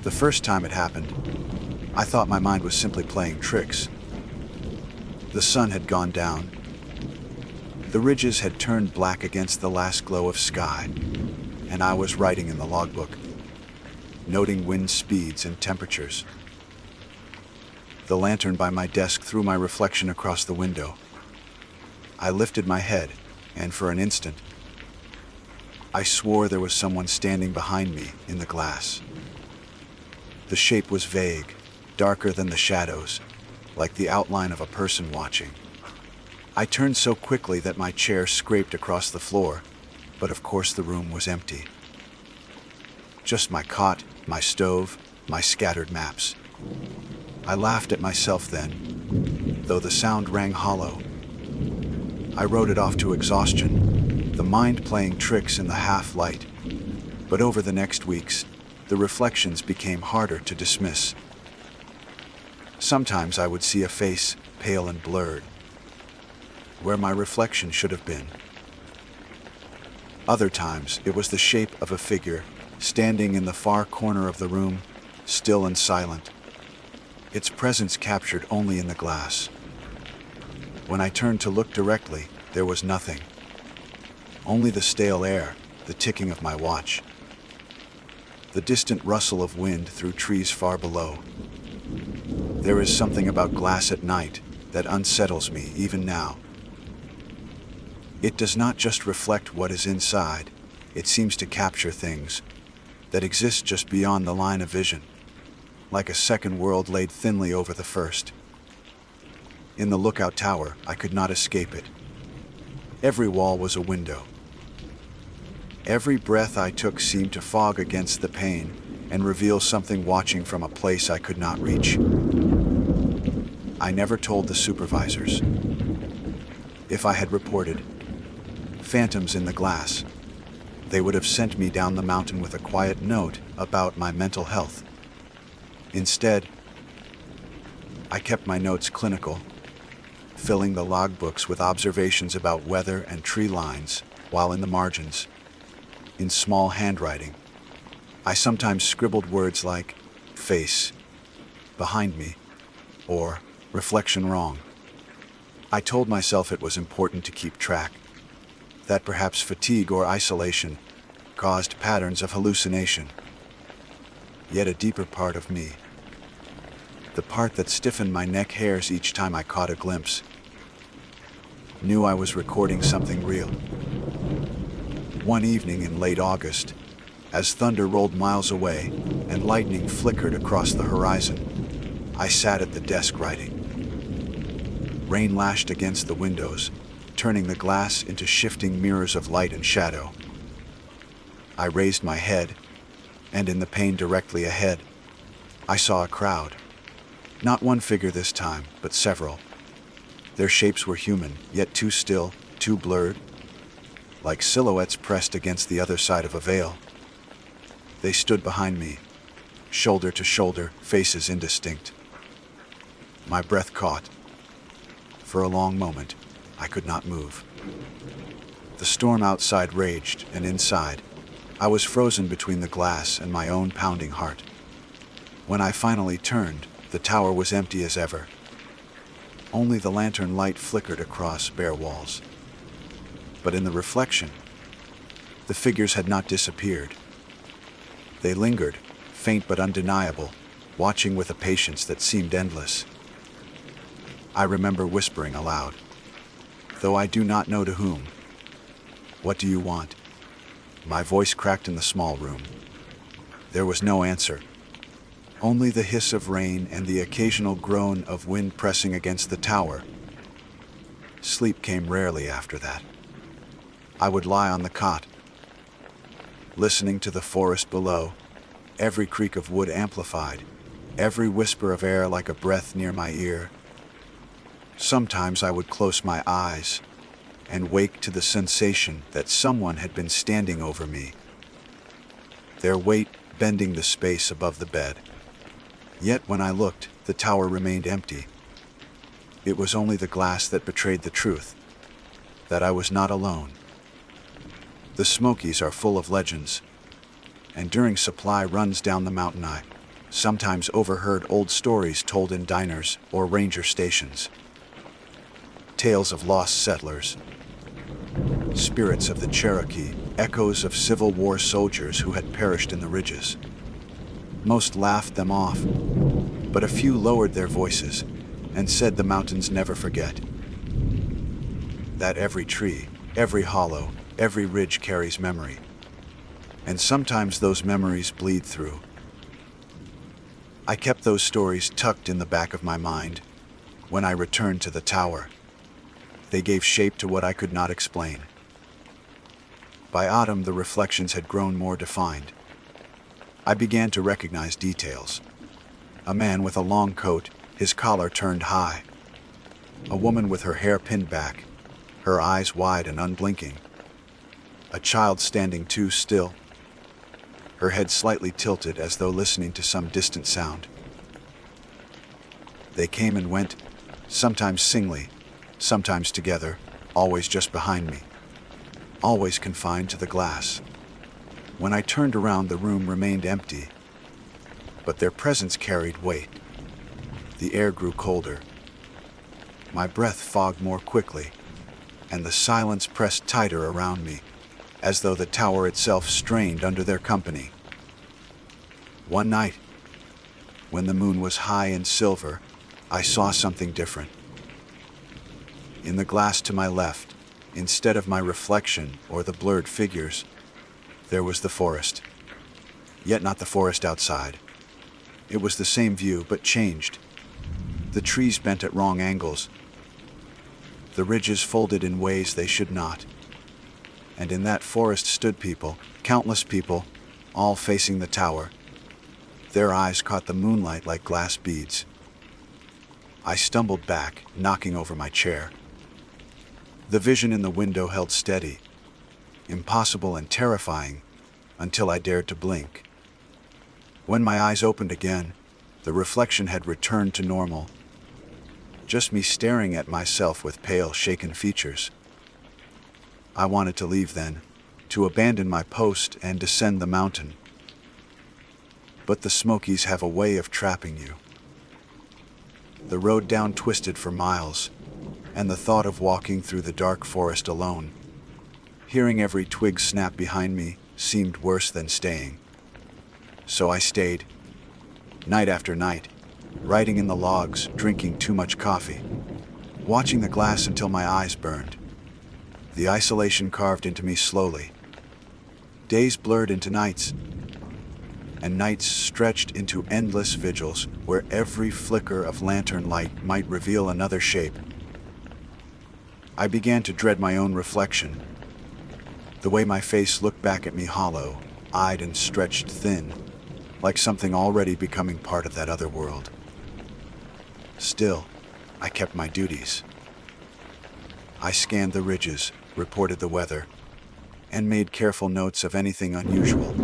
The first time it happened, I thought my mind was simply playing tricks. The sun had gone down. The ridges had turned black against the last glow of sky, and I was writing in the logbook, noting wind speeds and temperatures. The lantern by my desk threw my reflection across the window. I lifted my head, and for an instant, I swore there was someone standing behind me in the glass. The shape was vague, darker than the shadows, like the outline of a person watching. I turned so quickly that my chair scraped across the floor, but of course the room was empty. Just my cot, my stove, my scattered maps. I laughed at myself then, though the sound rang hollow. I wrote it off to exhaustion, the mind playing tricks in the half-light. But over the next weeks, the reflections became harder to dismiss. Sometimes I would see a face, pale and blurred, where my reflection should have been. Other times, it was the shape of a figure, standing in the far corner of the room, still and silent, its presence captured only in the glass. When I turned to look directly, there was nothing. Only the stale air, the ticking of my watch, the distant rustle of wind through trees far below. There is something about glass at night that unsettles me even now. It does not just reflect what is inside, it seems to capture things that exist just beyond the line of vision, like a second world laid thinly over the first. In the lookout tower, I could not escape it. Every wall was a window. Every breath I took seemed to fog against the pane and reveal something watching from a place I could not reach. I never told the supervisors. If I had reported phantoms in the glass, they would have sent me down the mountain with a quiet note about my mental health. Instead, I kept my notes clinical, filling the logbooks with observations about weather and tree lines, while in the margins, in small handwriting, I sometimes scribbled words like face, behind me, or reflection wrong. I told myself it was important to keep track, that perhaps fatigue or isolation caused patterns of hallucination. Yet a deeper part of me, the part that stiffened my neck hairs each time I caught a glimpse, knew I was recording something real. One evening in late August, as thunder rolled miles away and lightning flickered across the horizon, I sat at the desk writing. Rain lashed against the windows, turning the glass into shifting mirrors of light and shadow. I raised my head, and in the pane directly ahead, I saw a crowd. Not one figure this time, but several. Their shapes were human, yet too still, too blurred, like silhouettes pressed against the other side of a veil. They stood behind me, shoulder to shoulder, faces indistinct. My breath caught. For a long moment, I could not move. The storm outside raged, and inside, I was frozen between the glass and my own pounding heart. When I finally turned, the tower was empty as ever. Only the lantern light flickered across bare walls. But in the reflection, the figures had not disappeared. They lingered, faint but undeniable, watching with a patience that seemed endless. I remember whispering aloud, though I do not know to whom, "What do you want?" My voice cracked in the small room. There was no answer, only the hiss of rain and the occasional groan of wind pressing against the tower. Sleep came rarely after that. I would lie on the cot, listening to the forest below, every creak of wood amplified, every whisper of air like a breath near my ear. Sometimes I would close my eyes and wake to the sensation that someone had been standing over me, their weight bending the space above the bed. Yet when I looked, the tower remained empty. It was only the glass that betrayed the truth, that I was not alone. The Smokies are full of legends, and during supply runs down the mountain I sometimes overheard old stories told in diners or ranger stations. Tales of lost settlers, spirits of the Cherokee, echoes of Civil War soldiers who had perished in the ridges. Most laughed them off, but a few lowered their voices and said the mountains never forget. That every tree, every hollow, every ridge carries memory, and sometimes those memories bleed through. I kept those stories tucked in the back of my mind. When I returned to the tower, they gave shape to what I could not explain. By autumn, the reflections had grown more defined. I began to recognize details. A man with a long coat, his collar turned high. A woman with her hair pinned back, her eyes wide and unblinking. A child standing too still, her head slightly tilted as though listening to some distant sound. They came and went, sometimes singly, sometimes together, always just behind me, always confined to the glass. When I turned around, the room remained empty, but their presence carried weight. The air grew colder. My breath fogged more quickly, and the silence pressed tighter around me, as though the tower itself strained under their company. One night, when the moon was high and silver, I saw something different. In the glass to my left, instead of my reflection or the blurred figures, there was the forest. Yet not the forest outside. It was the same view, but changed. The trees bent at wrong angles. The ridges folded in ways they should not. And in that forest stood people, countless people, all facing the tower. Their eyes caught the moonlight like glass beads. I stumbled back, knocking over my chair. The vision in the window held steady, impossible and terrifying, until I dared to blink. When my eyes opened again, the reflection had returned to normal. Just me staring at myself with pale, shaken features. I wanted to leave then, to abandon my post and descend the mountain. But the Smokies have a way of trapping you. The road down twisted for miles, and the thought of walking through the dark forest alone, hearing every twig snap behind me, seemed worse than staying. So I stayed, night after night, writing in the logs, drinking too much coffee. watching the glass until my eyes burned. The isolation carved into me slowly. Days blurred into nights, and nights stretched into endless vigils where every flicker of lantern light might reveal another shape. I began to dread my own reflection, the way my face looked back at me hollow, eyed and stretched thin, like something already becoming part of that other world. Still, I kept my duties. I scanned the ridges, reported the weather, and made careful notes of anything unusual.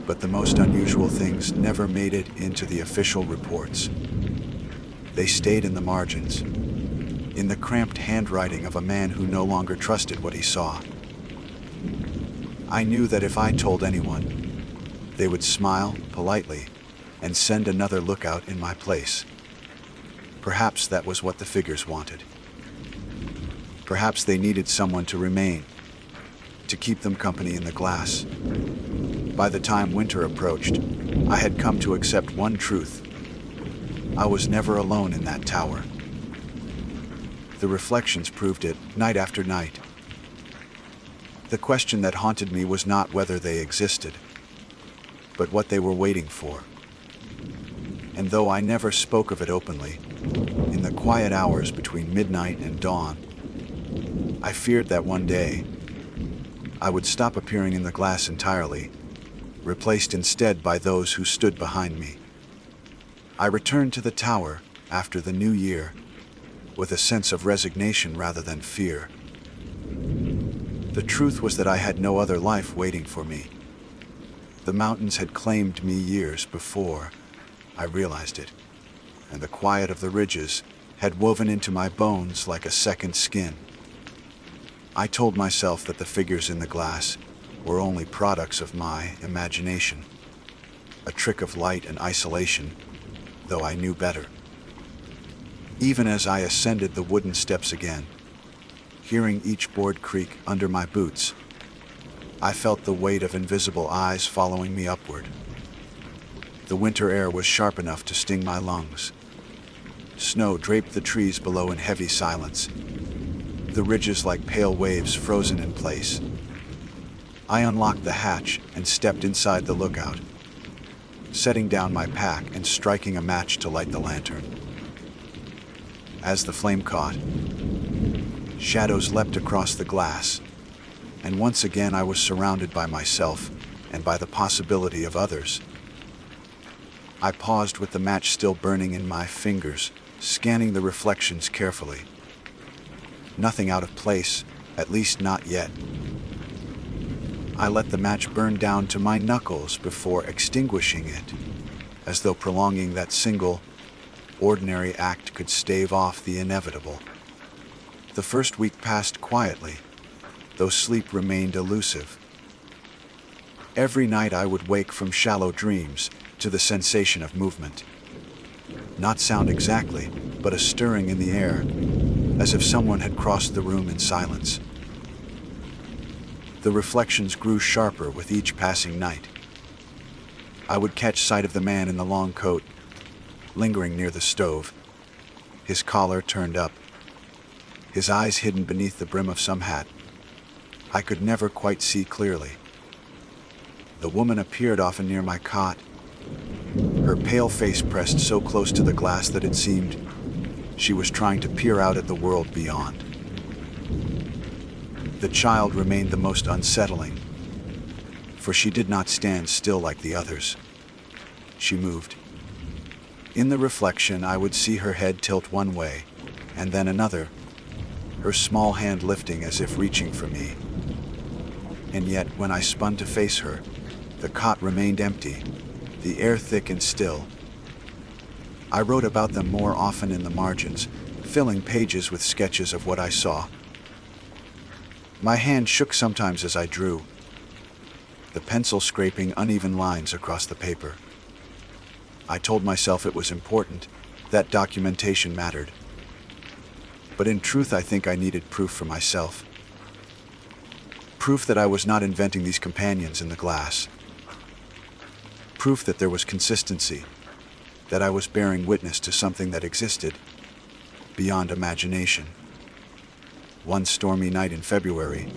But the most unusual things never made it into the official reports. They stayed in the margins, in the cramped handwriting of a man who no longer trusted what he saw. I knew that if I told anyone, they would smile politely and send another lookout in my place. Perhaps that was what the figures wanted. Perhaps they needed someone to remain, to keep them company in the glass. By the time winter approached, I had come to accept one truth. I was never alone in that tower. The reflections proved it, night after night. The question that haunted me was not whether they existed, but what they were waiting for. And though I never spoke of it openly, in the quiet hours between midnight and dawn, I feared that one day I would stop appearing in the glass entirely, replaced instead by those who stood behind me. I returned to the tower after the new year with a sense of resignation rather than fear. The truth was that I had no other life waiting for me. The mountains had claimed me years before I realized it, and the quiet of the ridges had woven into my bones like a second skin. I told myself that the figures in the glass were only products of my imagination, a trick of light and isolation, though I knew better. Even as I ascended the wooden steps again, hearing each board creak under my boots, I felt the weight of invisible eyes following me upward. The winter air was sharp enough to sting my lungs. Snow draped the trees below in heavy silence, the ridges like pale waves frozen in place. I unlocked the hatch and stepped inside the lookout, setting down my pack and striking a match to light the lantern. As the flame caught, shadows leapt across the glass, and once again I was surrounded by myself and by the possibility of others. I paused with the match still burning in my fingers, scanning the reflections carefully. Nothing out of place, at least not yet. I let the match burn down to my knuckles before extinguishing it, as though prolonging that single, ordinary act could stave off the inevitable. The first week passed quietly, though sleep remained elusive. Every night I would wake from shallow dreams to the sensation of movement. Not sound exactly, but a stirring in the air, as if someone had crossed the room in silence. The reflections grew sharper with each passing night. I would catch sight of the man in the long coat, lingering near the stove, his collar turned up, his eyes hidden beneath the brim of some hat. I could never quite see clearly. The woman appeared often near my cot, her pale face pressed so close to the glass that it seemed she was trying to peer out at the world beyond. The child remained the most unsettling, for she did not stand still like the others. She moved. In the reflection, I would see her head tilt one way, and then another, her small hand lifting as if reaching for me. And yet, when I spun to face her, the cot remained empty, the air thick and still. I wrote about them more often in the margins, filling pages with sketches of what I saw. My hand shook sometimes as I drew, the pencil scraping uneven lines across the paper. I told myself it was important, that documentation mattered. But in truth, I think I needed proof for myself. Proof that I was not inventing these companions in the glass. Proof that there was consistency, that I was bearing witness to something that existed, beyond imagination. One stormy night in February,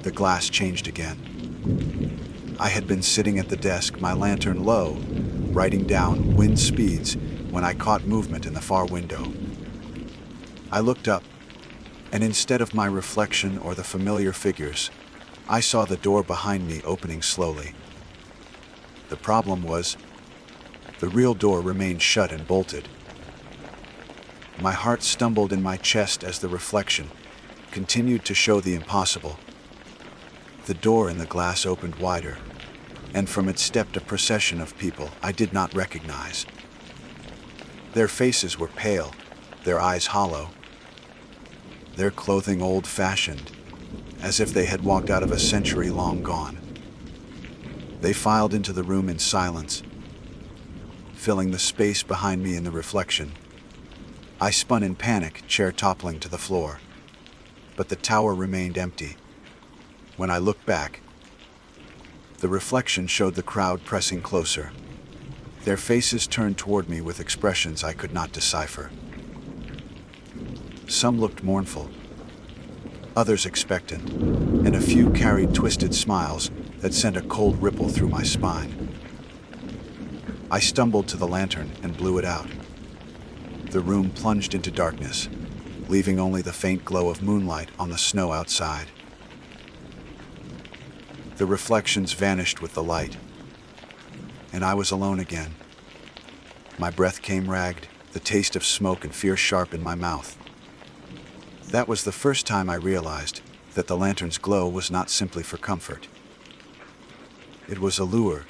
the glass changed again. I had been sitting at the desk, my lantern low, writing down wind speeds when I caught movement in the far window. I looked up, and instead of my reflection or the familiar figures, I saw the door behind me opening slowly. The problem was, the real door remained shut and bolted. My heart stumbled in my chest as the reflection continued to show the impossible. The door in the glass opened wider, and from it stepped a procession of people I did not recognize. Their faces were pale, their eyes hollow, their clothing old-fashioned, as if they had walked out of a century long gone. They filed into the room in silence, filling the space behind me in the reflection. I spun in panic, chair toppling to the floor. But the tower remained empty. When I looked back, the reflection showed the crowd pressing closer. Their faces turned toward me with expressions I could not decipher. Some looked mournful, others expectant, and a few carried twisted smiles that sent a cold ripple through my spine. I stumbled to the lantern and blew it out. The room plunged into darkness, leaving only the faint glow of moonlight on the snow outside. The reflections vanished with the light, and I was alone again. My breath came ragged, the taste of smoke and fear sharp in my mouth. That was the first time I realized that the lantern's glow was not simply for comfort. It was a lure,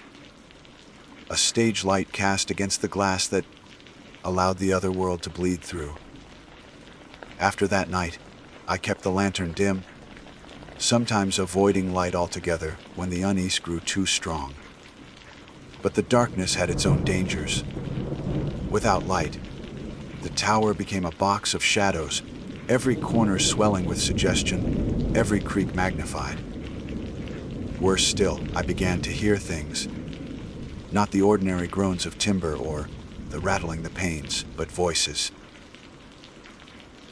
a stage light cast against the glass that allowed the other world to bleed through. After that night, I kept the lantern dim, sometimes avoiding light altogether when the unease grew too strong. But the darkness had its own dangers. Without light, the tower became a box of shadows, every corner swelling with suggestion, every creak magnified. Worse still, I began to hear things. Not the ordinary groans of timber or the rattling the panes, but voices.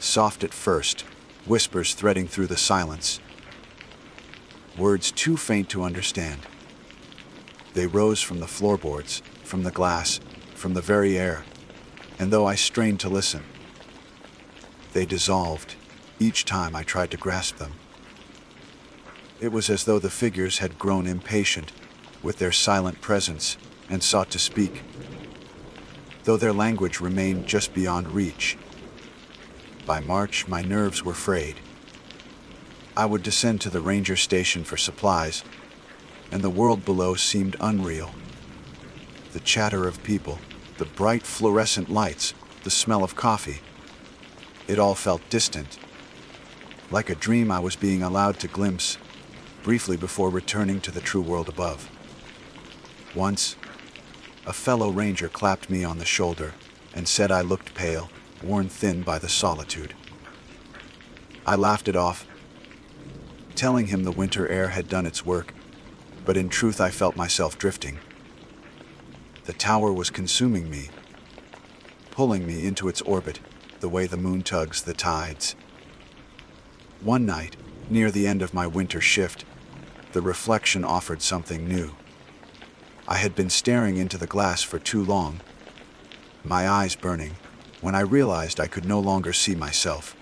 Soft at first, whispers threading through the silence. Words too faint to understand. They rose from the floorboards, from the glass, from the very air, and though I strained to listen, they dissolved each time I tried to grasp them. It was as though the figures had grown impatient with their silent presence and sought to speak, though their language remained just beyond reach. By March, my nerves were frayed. I would descend to the ranger station for supplies, and the world below seemed unreal. The chatter of people, the bright fluorescent lights, the smell of coffee, it all felt distant, like a dream I was being allowed to glimpse briefly before returning to the true world above. Once, a fellow ranger clapped me on the shoulder and said I looked pale, worn thin by the solitude. I laughed it off, telling him the winter air had done its work, but in truth I felt myself drifting. The tower was consuming me, pulling me into its orbit the way the moon tugs the tides. One night, near the end of my winter shift, the reflection offered something new. I had been staring into the glass for too long, my eyes burning, when I realized I could no longer see myself.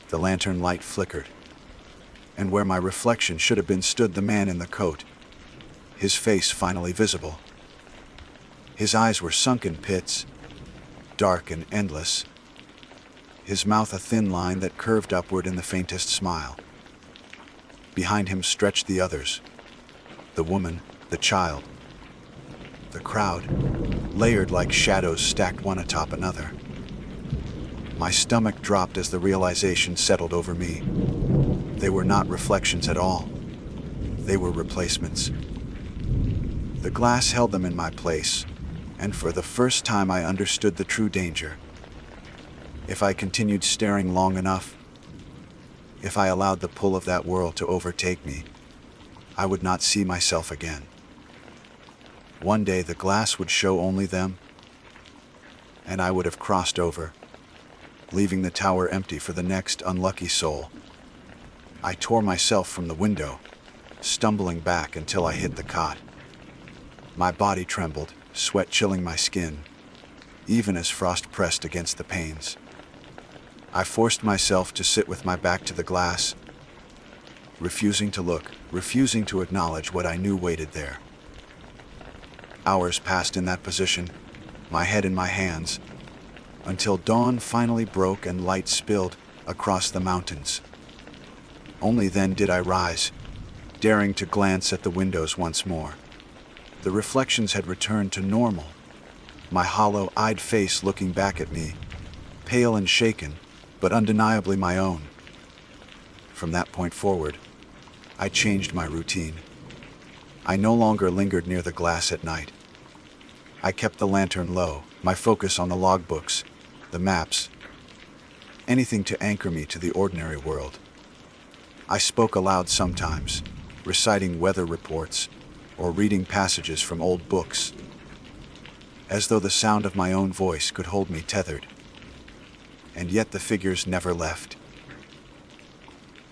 The lantern light flickered, and where my reflection should have been stood the man in the coat, his face finally visible. His eyes were sunken pits, dark and endless, his mouth a thin line that curved upward in the faintest smile. Behind him stretched the others, the woman, the child, the crowd, layered like shadows stacked one atop another. My stomach dropped as the realization settled over me. They were not reflections at all. They were replacements. The glass held them in my place, and for the first time I understood the true danger. If I continued staring long enough, if I allowed the pull of that world to overtake me, I would not see myself again. One day the glass would show only them, and I would have crossed over, leaving the tower empty for the next unlucky soul. I tore myself from the window, stumbling back until I hit the cot. My body trembled, sweat chilling my skin, even as frost pressed against the panes. I forced myself to sit with my back to the glass, refusing to look, refusing to acknowledge what I knew waited there. Hours passed in that position, my head in my hands, until dawn finally broke and light spilled across the mountains. Only then did I rise, daring to glance at the windows once more. The reflections had returned to normal, my hollow-eyed face looking back at me, pale and shaken, but undeniably my own. From that point forward, I changed my routine. I no longer lingered near the glass at night. I kept the lantern low, my focus on the logbooks, the maps, anything to anchor me to the ordinary world. I spoke aloud sometimes, reciting weather reports or reading passages from old books, as though the sound of my own voice could hold me tethered. And yet the figures never left.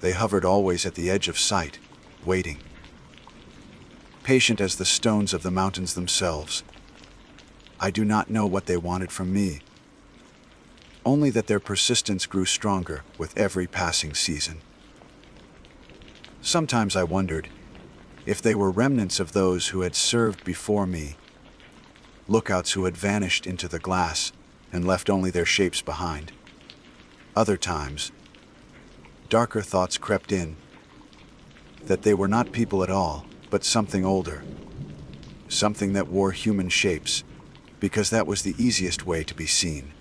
They hovered always at the edge of sight, waiting, patient as the stones of the mountains themselves. I do not know what they wanted from me, only that their persistence grew stronger with every passing season. Sometimes I wondered if they were remnants of those who had served before me, lookouts who had vanished into the glass and left only their shapes behind. Other times, darker thoughts crept in, that they were not people at all, but something older, something that wore human shapes, because that was the easiest way to be seen.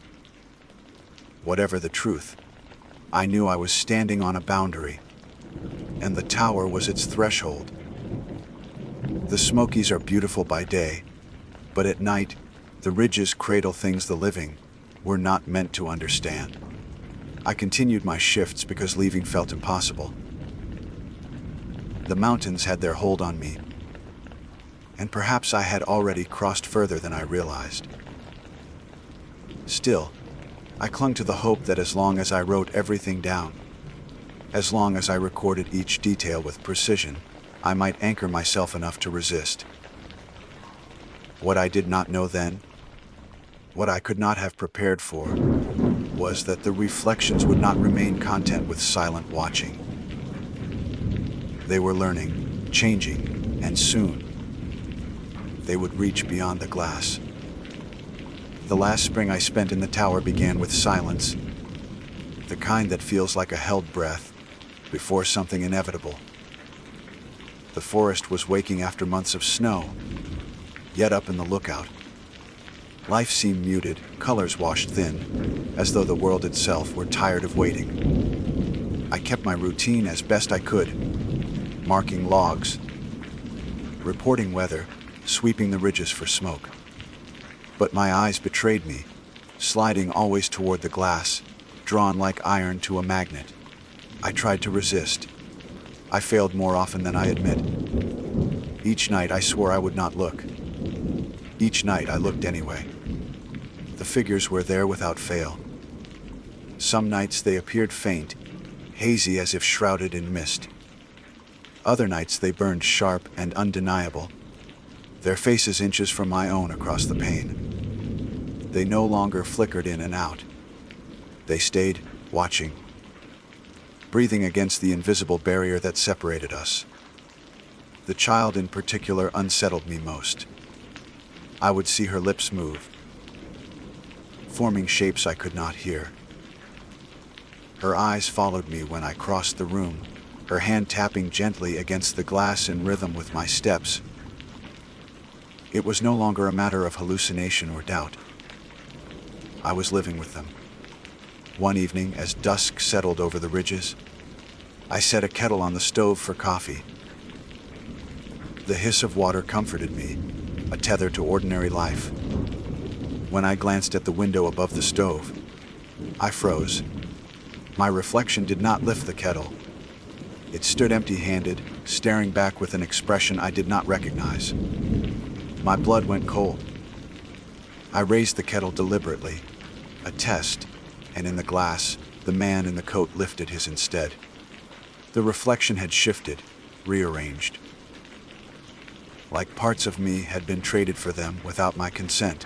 Whatever the truth, I knew I was standing on a boundary, and the tower was its threshold. The Smokies are beautiful by day, but at night, the ridges cradle things the living were not meant to understand. I continued my shifts because leaving felt impossible. The mountains had their hold on me, and perhaps I had already crossed further than I realized. Still, I clung to the hope that as long as I wrote everything down, as long as I recorded each detail with precision, I might anchor myself enough to resist. What I did not know then, what I could not have prepared for, was that the reflections would not remain content with silent watching. They were learning, changing, and soon they would reach beyond the glass. The last spring I spent in the tower began with silence, the kind that feels like a held breath before something inevitable. The forest was waking after months of snow, yet up in the lookout. Life seemed muted, colors washed thin, as though the world itself were tired of waiting. I kept my routine as best I could, marking logs, reporting weather, sweeping the ridges for smoke. But my eyes betrayed me, sliding always toward the glass, drawn like iron to a magnet. I tried to resist. I failed more often than I admit. Each night I swore I would not look. Each night I looked anyway. The figures were there without fail. Some nights they appeared faint, hazy as if shrouded in mist. Other nights they burned sharp and undeniable, their faces inches from my own across the pane. They no longer flickered in and out. They stayed, watching, breathing against the invisible barrier that separated us. The child in particular unsettled me most. I would see her lips move, forming shapes I could not hear. Her eyes followed me when I crossed the room, her hand tapping gently against the glass in rhythm with my steps. It was no longer a matter of hallucination or doubt. I was living with them. One evening, as dusk settled over the ridges, I set a kettle on the stove for coffee. The hiss of water comforted me, a tether to ordinary life. When I glanced at the window above the stove, I froze. My reflection did not lift the kettle. It stood empty-handed, staring back with an expression I did not recognize. My blood went cold. I raised the kettle deliberately, a test, and in the glass, the man in the coat lifted his instead. The reflection had shifted, rearranged. Like parts of me had been traded for them without my consent.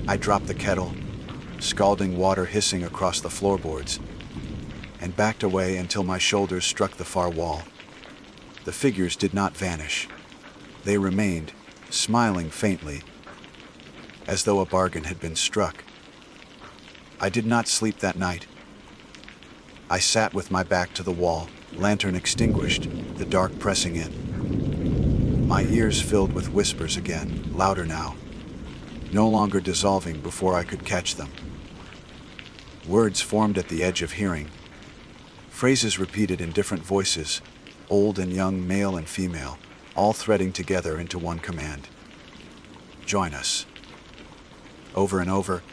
I dropped the kettle, scalding water hissing across the floorboards, and backed away until my shoulders struck the far wall. The figures did not vanish. They remained, smiling faintly, as though a bargain had been struck. I did not sleep that night. I sat with my back to the wall, lantern extinguished, the dark pressing in. My ears filled with whispers again, louder now, no longer dissolving before I could catch them. Words formed at the edge of hearing, phrases repeated in different voices, old and young, male and female, all threading together into one command. Join us. Over and over,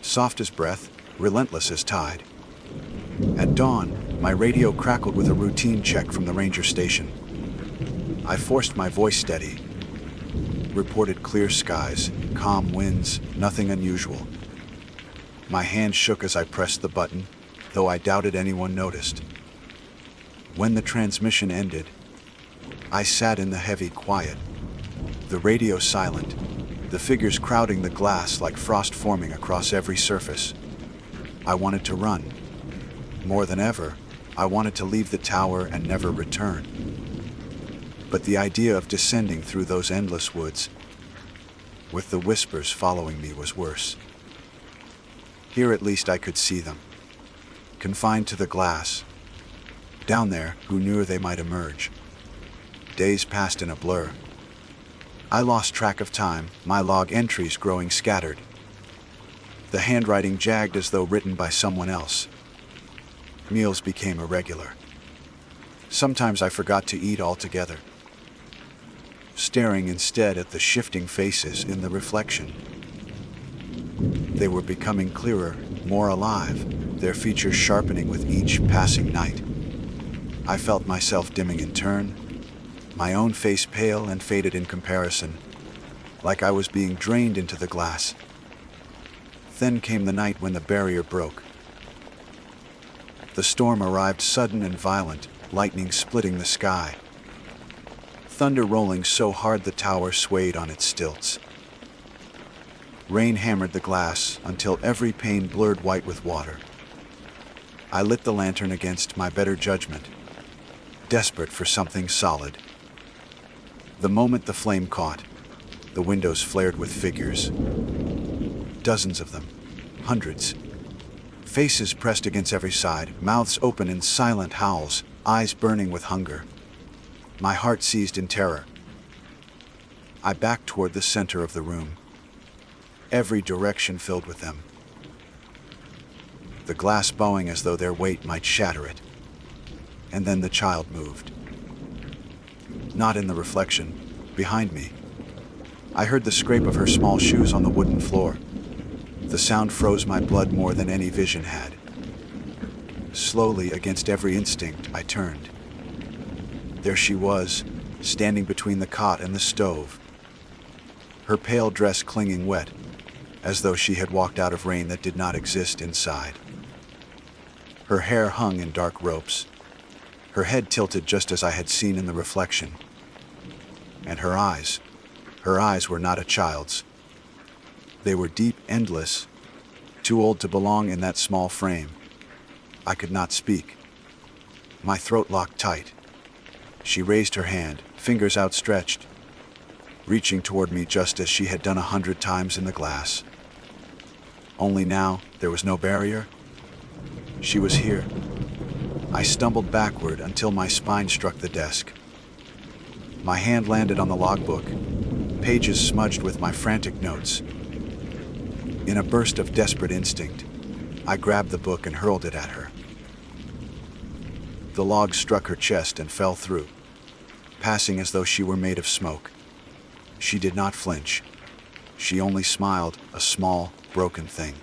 soft as breath, relentless as tide. At dawn, my radio crackled with a routine check from the ranger station. I forced my voice steady, reported clear skies, calm winds, nothing unusual. My hand shook as I pressed the button, though I doubted anyone noticed. When the transmission ended, I sat in the heavy quiet, the radio silent, the figures crowding the glass like frost forming across every surface. I wanted to run. More than ever, I wanted to leave the tower and never return. But the idea of descending through those endless woods, with the whispers following me, was worse. Here at least I could see them, confined to the glass. Down there, who knew they might emerge? Days passed in a blur. I lost track of time, my log entries growing scattered. The handwriting jagged as though written by someone else. Meals became irregular. Sometimes I forgot to eat altogether, staring instead at the shifting faces in the reflection. They were becoming clearer, more alive, their features sharpening with each passing night. I felt myself dimming in turn, my own face pale and faded in comparison, like I was being drained into the glass. Then came the night when the barrier broke. The storm arrived sudden and violent, lightning splitting the sky. Thunder rolling so hard the tower swayed on its stilts. Rain hammered the glass until every pane blurred white with water. I lit the lantern against my better judgment, desperate for something solid. The moment the flame caught, the windows flared with figures. Dozens of them, hundreds. Faces pressed against every side, mouths open in silent howls, eyes burning with hunger. My heart seized in terror. I backed toward the center of the room, every direction filled with them, the glass bowing as though their weight might shatter it. And then the child moved. Not in the reflection, behind me. I heard the scrape of her small shoes on the wooden floor. The sound froze my blood more than any vision had. Slowly, against every instinct, I turned. There she was, standing between the cot and the stove, her pale dress clinging wet, as though she had walked out of rain that did not exist inside. Her hair hung in dark ropes, her head tilted just as I had seen in the reflection. And her eyes were not a child's. They were deep, endless, too old to belong in that small frame. I could not speak. My throat locked tight. She raised her hand, fingers outstretched, reaching toward me just as she had done 100 times in the glass. Only now, there was no barrier. She was here. I stumbled backward until my spine struck the desk. My hand landed on the logbook, pages smudged with my frantic notes. In a burst of desperate instinct, I grabbed the book and hurled it at her. The log struck her chest and fell through, passing as though she were made of smoke. She did not flinch. She only smiled, a small, broken thing,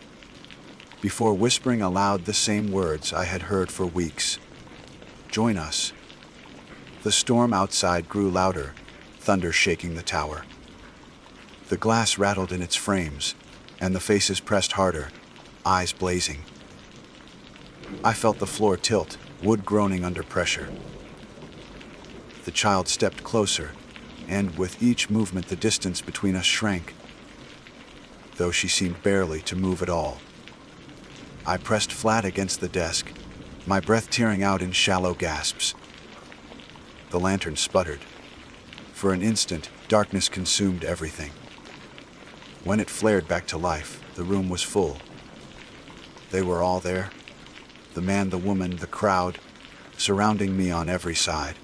before whispering aloud the same words I had heard for weeks. Join us. The storm outside grew louder, thunder shaking the tower. The glass rattled in its frames, and the faces pressed harder, eyes blazing. I felt the floor tilt, wood groaning under pressure. The child stepped closer, and with each movement the distance between us shrank, though she seemed barely to move at all. I pressed flat against the desk, my breath tearing out in shallow gasps. The lantern sputtered. For an instant, darkness consumed everything. When it flared back to life, the room was full. They were all there. The man, the woman, the crowd, surrounding me on every side.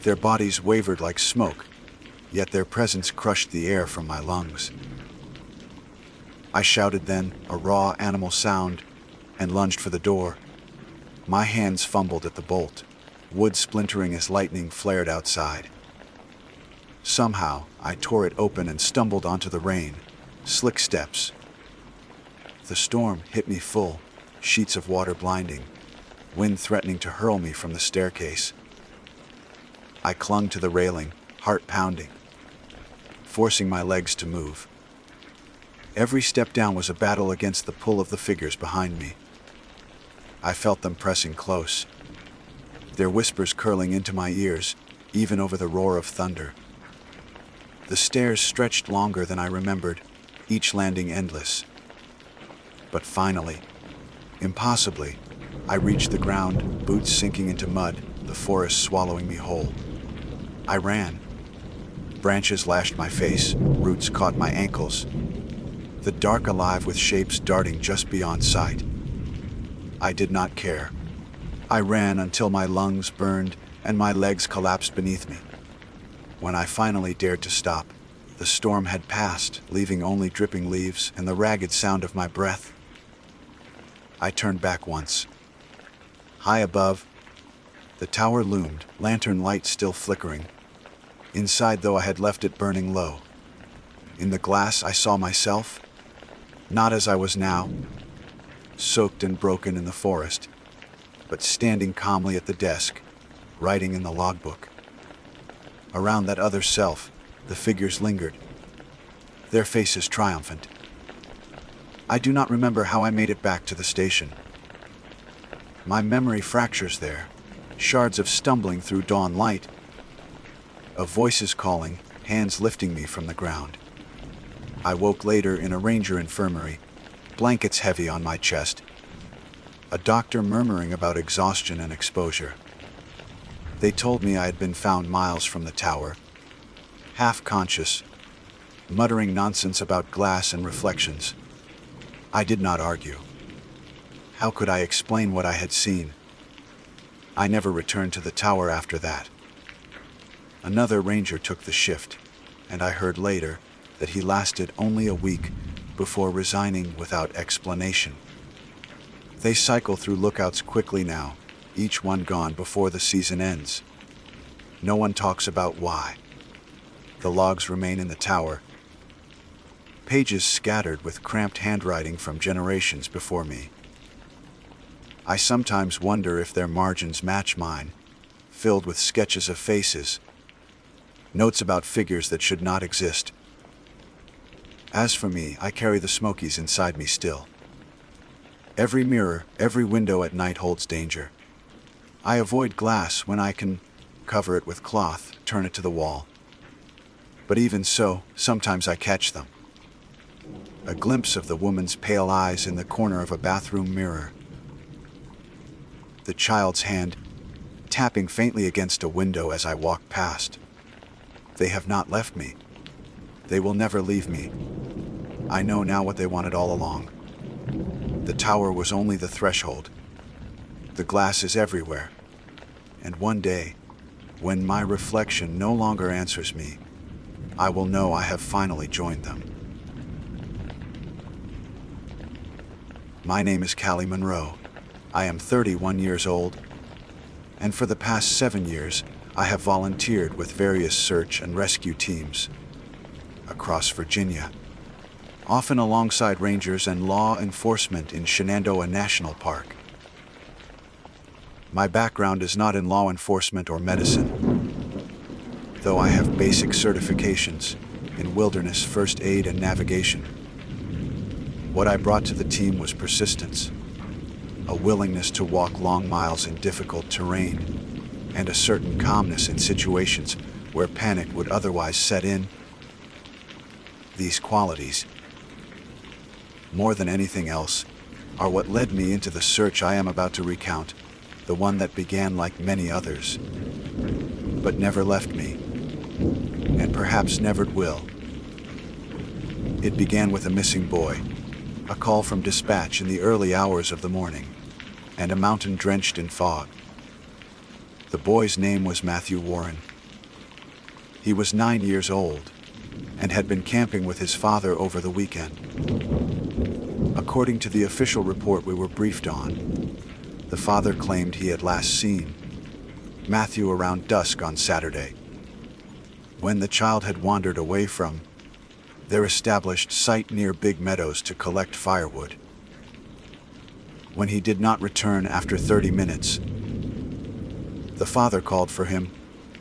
Their bodies wavered like smoke, yet their presence crushed the air from my lungs. I shouted then, a raw animal sound, and lunged for the door. My hands fumbled at the bolt, wood splintering as lightning flared outside. Somehow, I tore it open and stumbled onto the rain, slick steps. The storm hit me full, sheets of water blinding, wind threatening to hurl me from the staircase. I clung to the railing, heart pounding, forcing my legs to move. Every step down was a battle against the pull of the figures behind me. I felt them pressing close, their whispers curling into my ears, even over the roar of thunder. The stairs stretched longer than I remembered, each landing endless. But finally, impossibly, I reached the ground, boots sinking into mud, the forest swallowing me whole. I ran. Branches lashed my face, roots caught my ankles, the dark alive with shapes darting just beyond sight. I did not care. I ran until my lungs burned and my legs collapsed beneath me. When I finally dared to stop, the storm had passed, leaving only dripping leaves and the ragged sound of my breath. I turned back once. High above, the tower loomed, lantern light still flickering. Inside, though, I had left it burning low. In the glass, I saw myself, not as I was now, soaked and broken in the forest, but standing calmly at the desk, writing in the logbook. Around that other self, the figures lingered, their faces triumphant. I do not remember how I made it back to the station. My memory fractures there, shards of stumbling through dawn light, of voices calling, hands lifting me from the ground. I woke later in a ranger infirmary, blankets heavy on my chest, a doctor murmuring about exhaustion and exposure. They told me I had been found miles from the tower, half conscious, muttering nonsense about glass and reflections. I did not argue. How could I explain what I had seen? I never returned to the tower after that. Another ranger took the shift, and I heard later that he lasted only a week before resigning without explanation. They cycle through lookouts quickly now, each one gone before the season ends. No one talks about why. The logs remain in the tower, pages scattered with cramped handwriting from generations before me. I sometimes wonder if their margins match mine, filled with sketches of faces, notes about figures that should not exist. As for me, I carry the Smokies inside me still. Every mirror, every window at night holds danger. I avoid glass when I can cover it with cloth, turn it to the wall. But even so, sometimes I catch them. A glimpse of the woman's pale eyes in the corner of a bathroom mirror. The child's hand tapping faintly against a window as I walk past. They have not left me. They will never leave me. I know now what they wanted all along. The tower was only the threshold. The glass is everywhere. And one day, when my reflection no longer answers me, I will know I have finally joined them. My name is Callie Monroe. I am 31 years old, and for the past 7 years, I have volunteered with various search and rescue teams across Virginia, often alongside rangers and law enforcement in Shenandoah National Park. My background is not in law enforcement or medicine, though I have basic certifications in wilderness first aid and navigation. What I brought to the team was persistence, a willingness to walk long miles in difficult terrain, and a certain calmness in situations where panic would otherwise set in. These qualities, more than anything else, are what led me into the search I am about to recount, the one that began like many others, but never left me, and perhaps never will. It began with a missing boy, a call from dispatch in the early hours of the morning, and a mountain drenched in fog. The boy's name was Matthew Warren. He was 9 years old and had been camping with his father over the weekend. According to the official report we were briefed on, the father claimed he had last seen Matthew around dusk on Saturday, when the child had wandered away from their established site near Big Meadows to collect firewood. When he did not return after 30 minutes, the father called for him,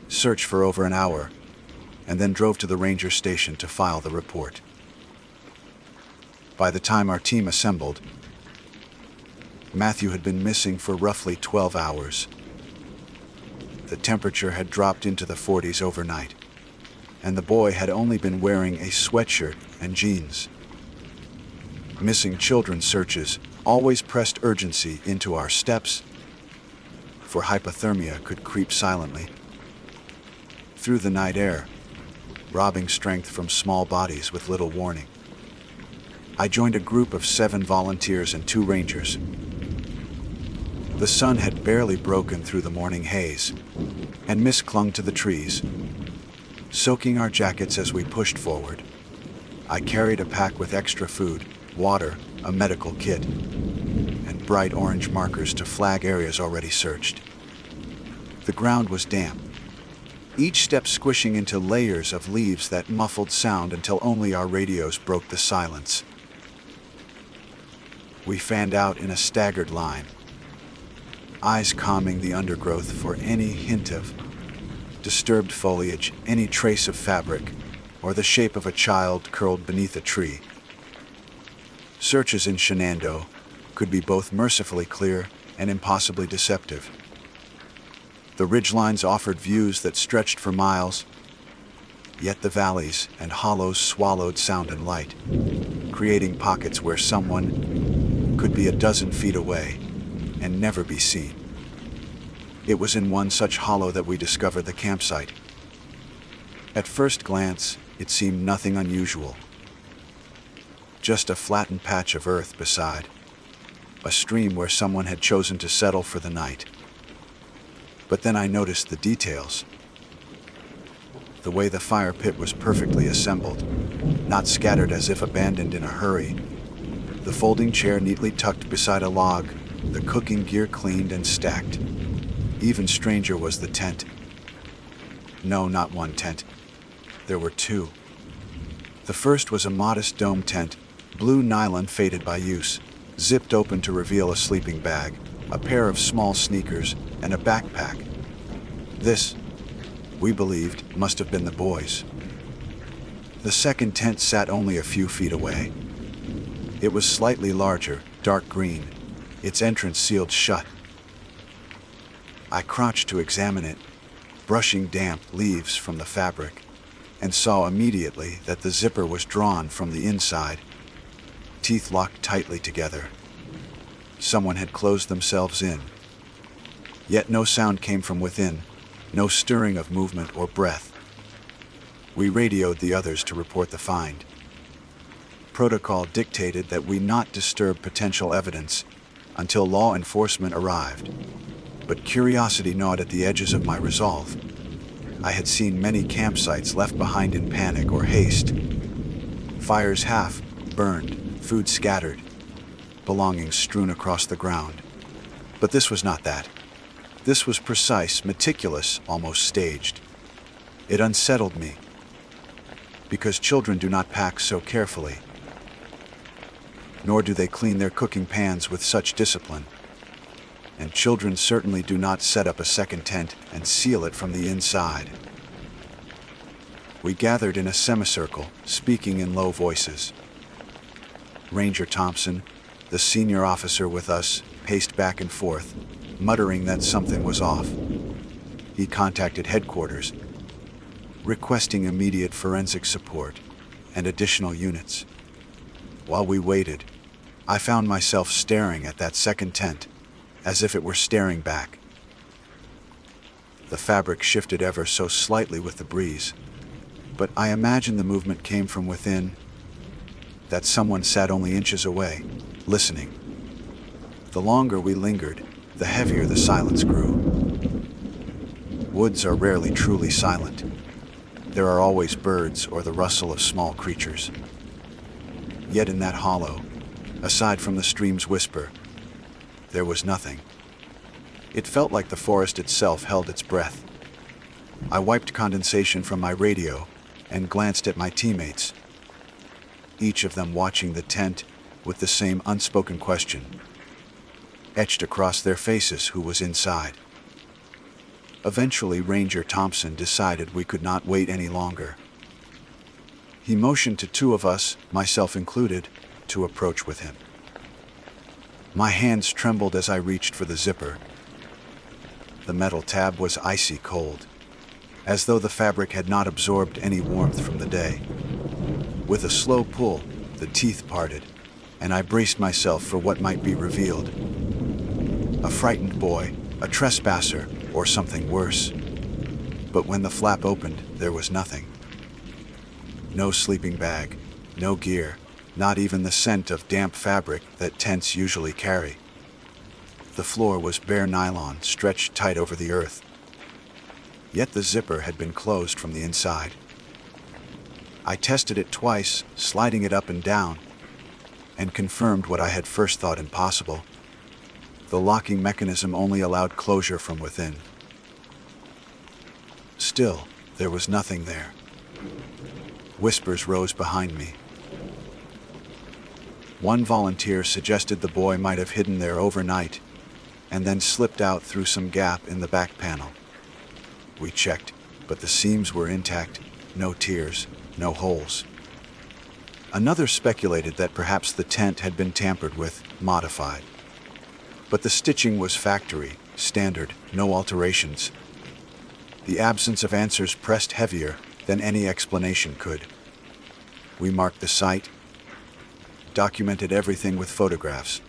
searched for over an hour, and then drove to the ranger station to file the report. By the time our team assembled, Matthew had been missing for roughly 12 hours. The temperature had dropped into the 40s overnight, and the boy had only been wearing a sweatshirt and jeans. Missing children searches always pressed urgency into our steps, for hypothermia could creep silently through the night air, robbing strength from small bodies with little warning. I joined a group of 7 volunteers and 2 rangers. The sun had barely broken through the morning haze, and mist clung to the trees, soaking our jackets as we pushed forward. I carried a pack with extra food, water, a medical kit, and bright orange markers to flag areas already searched. The ground was damp, each step squishing into layers of leaves that muffled sound until only our radios broke the silence. We fanned out in a staggered line, eyes combing the undergrowth for any hint of disturbed foliage, any trace of fabric, or the shape of a child curled beneath a tree. Searches in Shenandoah could be both mercifully clear and impossibly deceptive. The ridgelines offered views that stretched for miles, yet the valleys and hollows swallowed sound and light, creating pockets where someone could be a dozen feet away and never be seen. It was in one such hollow that we discovered the campsite. At first glance, it seemed nothing unusual. Just a flattened patch of earth beside a stream where someone had chosen to settle for the night. But then I noticed the details. The way the fire pit was perfectly assembled, not scattered as if abandoned in a hurry. The folding chair neatly tucked beside a log, the cooking gear cleaned and stacked. Even stranger was the tent. No, not one tent. There were 2. The first was a modest dome tent, blue nylon faded by use, zipped open to reveal a sleeping bag, a pair of small sneakers, and a backpack. This, we believed, must have been the boys. The second tent sat only a few feet away. It was slightly larger, dark green, its entrance sealed shut. I crouched to examine it, brushing damp leaves from the fabric, and saw immediately that the zipper was drawn from the inside, teeth locked tightly together. Someone had closed themselves in. Yet no sound came from within, no stirring of movement or breath. We radioed the others to report the find. Protocol dictated that we not disturb potential evidence until law enforcement arrived. But curiosity gnawed at the edges of my resolve. I had seen many campsites left behind in panic or haste. Fires half burned, food scattered, belongings strewn across the ground. But this was not that. This was precise, meticulous, almost staged. It unsettled me, because children do not pack so carefully, nor do they clean their cooking pans with such discipline. And children certainly do not set up a second tent and seal it from the inside. We gathered in a semicircle, speaking in low voices. Ranger Thompson, the senior officer with us, paced back and forth, muttering that something was off. He contacted headquarters, requesting immediate forensic support and additional units. While we waited, I found myself staring at that second tent, as if it were staring back. The fabric shifted ever so slightly with the breeze, but I imagine the movement came from within, that someone sat only inches away, listening. The longer we lingered, the heavier the silence grew. Woods are rarely truly silent. There are always birds or the rustle of small creatures. Yet in that hollow, aside from the stream's whisper, there was nothing. It felt like the forest itself held its breath. I wiped condensation from my radio and glanced at my teammates, each of them watching the tent with the same unspoken question etched across their faces: who was inside? Eventually, Ranger Thompson decided we could not wait any longer. He motioned to two of us, myself included, to approach with him. My hands trembled as I reached for the zipper. The metal tab was icy cold, as though the fabric had not absorbed any warmth from the day. With a slow pull, the teeth parted, and I braced myself for what might be revealed. A frightened boy, a trespasser, or something worse. But when the flap opened, there was nothing. No sleeping bag, no gear, not even the scent of damp fabric that tents usually carry. The floor was bare nylon stretched tight over the earth. Yet the zipper had been closed from the inside. I tested it twice, sliding it up and down, and confirmed what I had first thought impossible. The locking mechanism only allowed closure from within. Still, there was nothing there. Whispers rose behind me. One volunteer suggested the boy might have hidden there overnight and then slipped out through some gap in the back panel. We checked, but the seams were intact, no tears, no holes. Another speculated that perhaps the tent had been tampered with, modified. But the stitching was factory, standard, no alterations. The absence of answers pressed heavier than any explanation could. We marked the site, documented everything with photographs,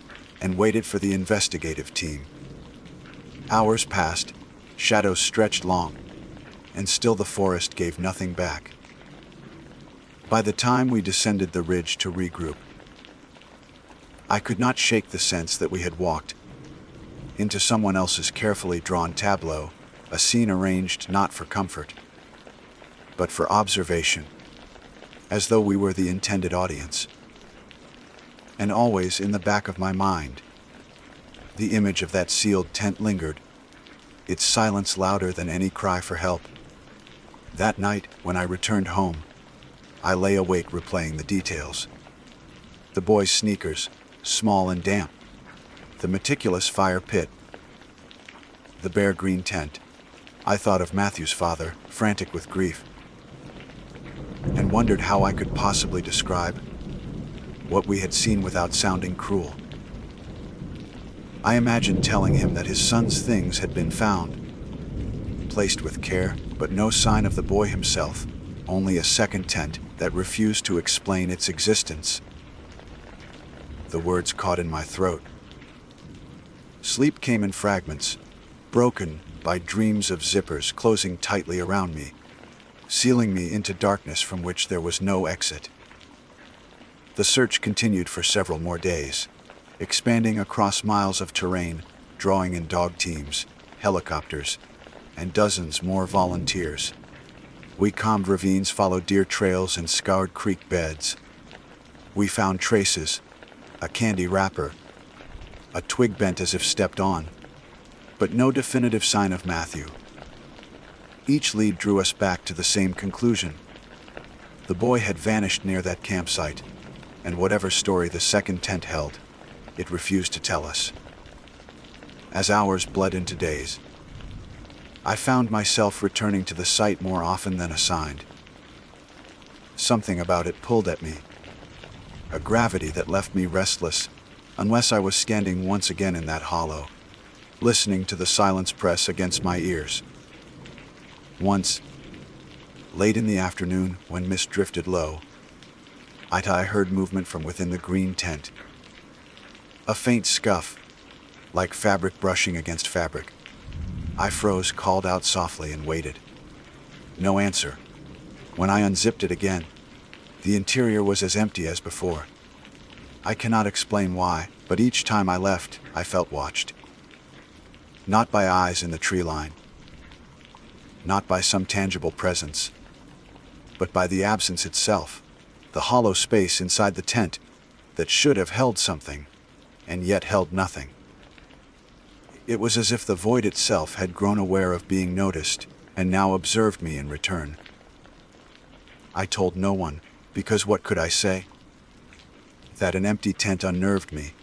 and waited for the investigative team. Hours passed, shadows stretched long, and still the forest gave nothing back. By the time we descended the ridge to regroup, I could not shake the sense that we had walked into someone else's carefully drawn tableau, a scene arranged not for comfort, but for observation, as though we were the intended audience. And always in the back of my mind, the image of that sealed tent lingered, its silence louder than any cry for help. That night, when I returned home, I lay awake replaying the details. The boy's sneakers, small and damp, the meticulous fire pit, the bare green tent. I thought of Matthew's father, frantic with grief, and wondered how I could possibly describe what we had seen without sounding cruel. I imagined telling him that his son's things had been found, placed with care, but no sign of the boy himself, only a second tent that refused to explain its existence. The words caught in my throat. Sleep came in fragments, broken by dreams of zippers closing tightly around me, sealing me into darkness from which there was no exit. The search continued for several more days, expanding across miles of terrain, drawing in dog teams, helicopters, and dozens more volunteers. We combed ravines, followed deer trails, and scoured creek beds. We found traces, a candy wrapper, a twig bent as if stepped on, but no definitive sign of Matthew. Each lead drew us back to the same conclusion. The boy had vanished near that campsite, and whatever story the second tent held, it refused to tell us. As hours bled into days, I found myself returning to the site more often than assigned. Something about it pulled at me. a gravity that left me restless unless I was standing once again in that hollow, listening to the silence press against my ears. Once, late in the afternoon when mist drifted low, I heard movement from within the green tent. A faint scuff, like fabric brushing against fabric. I froze, called out softly, and waited. No answer. When I unzipped it again, the interior was as empty as before. I cannot explain why, but each time I left, I felt watched. Not by eyes in the tree line, not by some tangible presence, but by the absence itself, the hollow space inside the tent that should have held something, and yet held nothing. It was as if the void itself had grown aware of being noticed and now observed me in return. I told no one, because what could I say? That an empty tent unnerved me.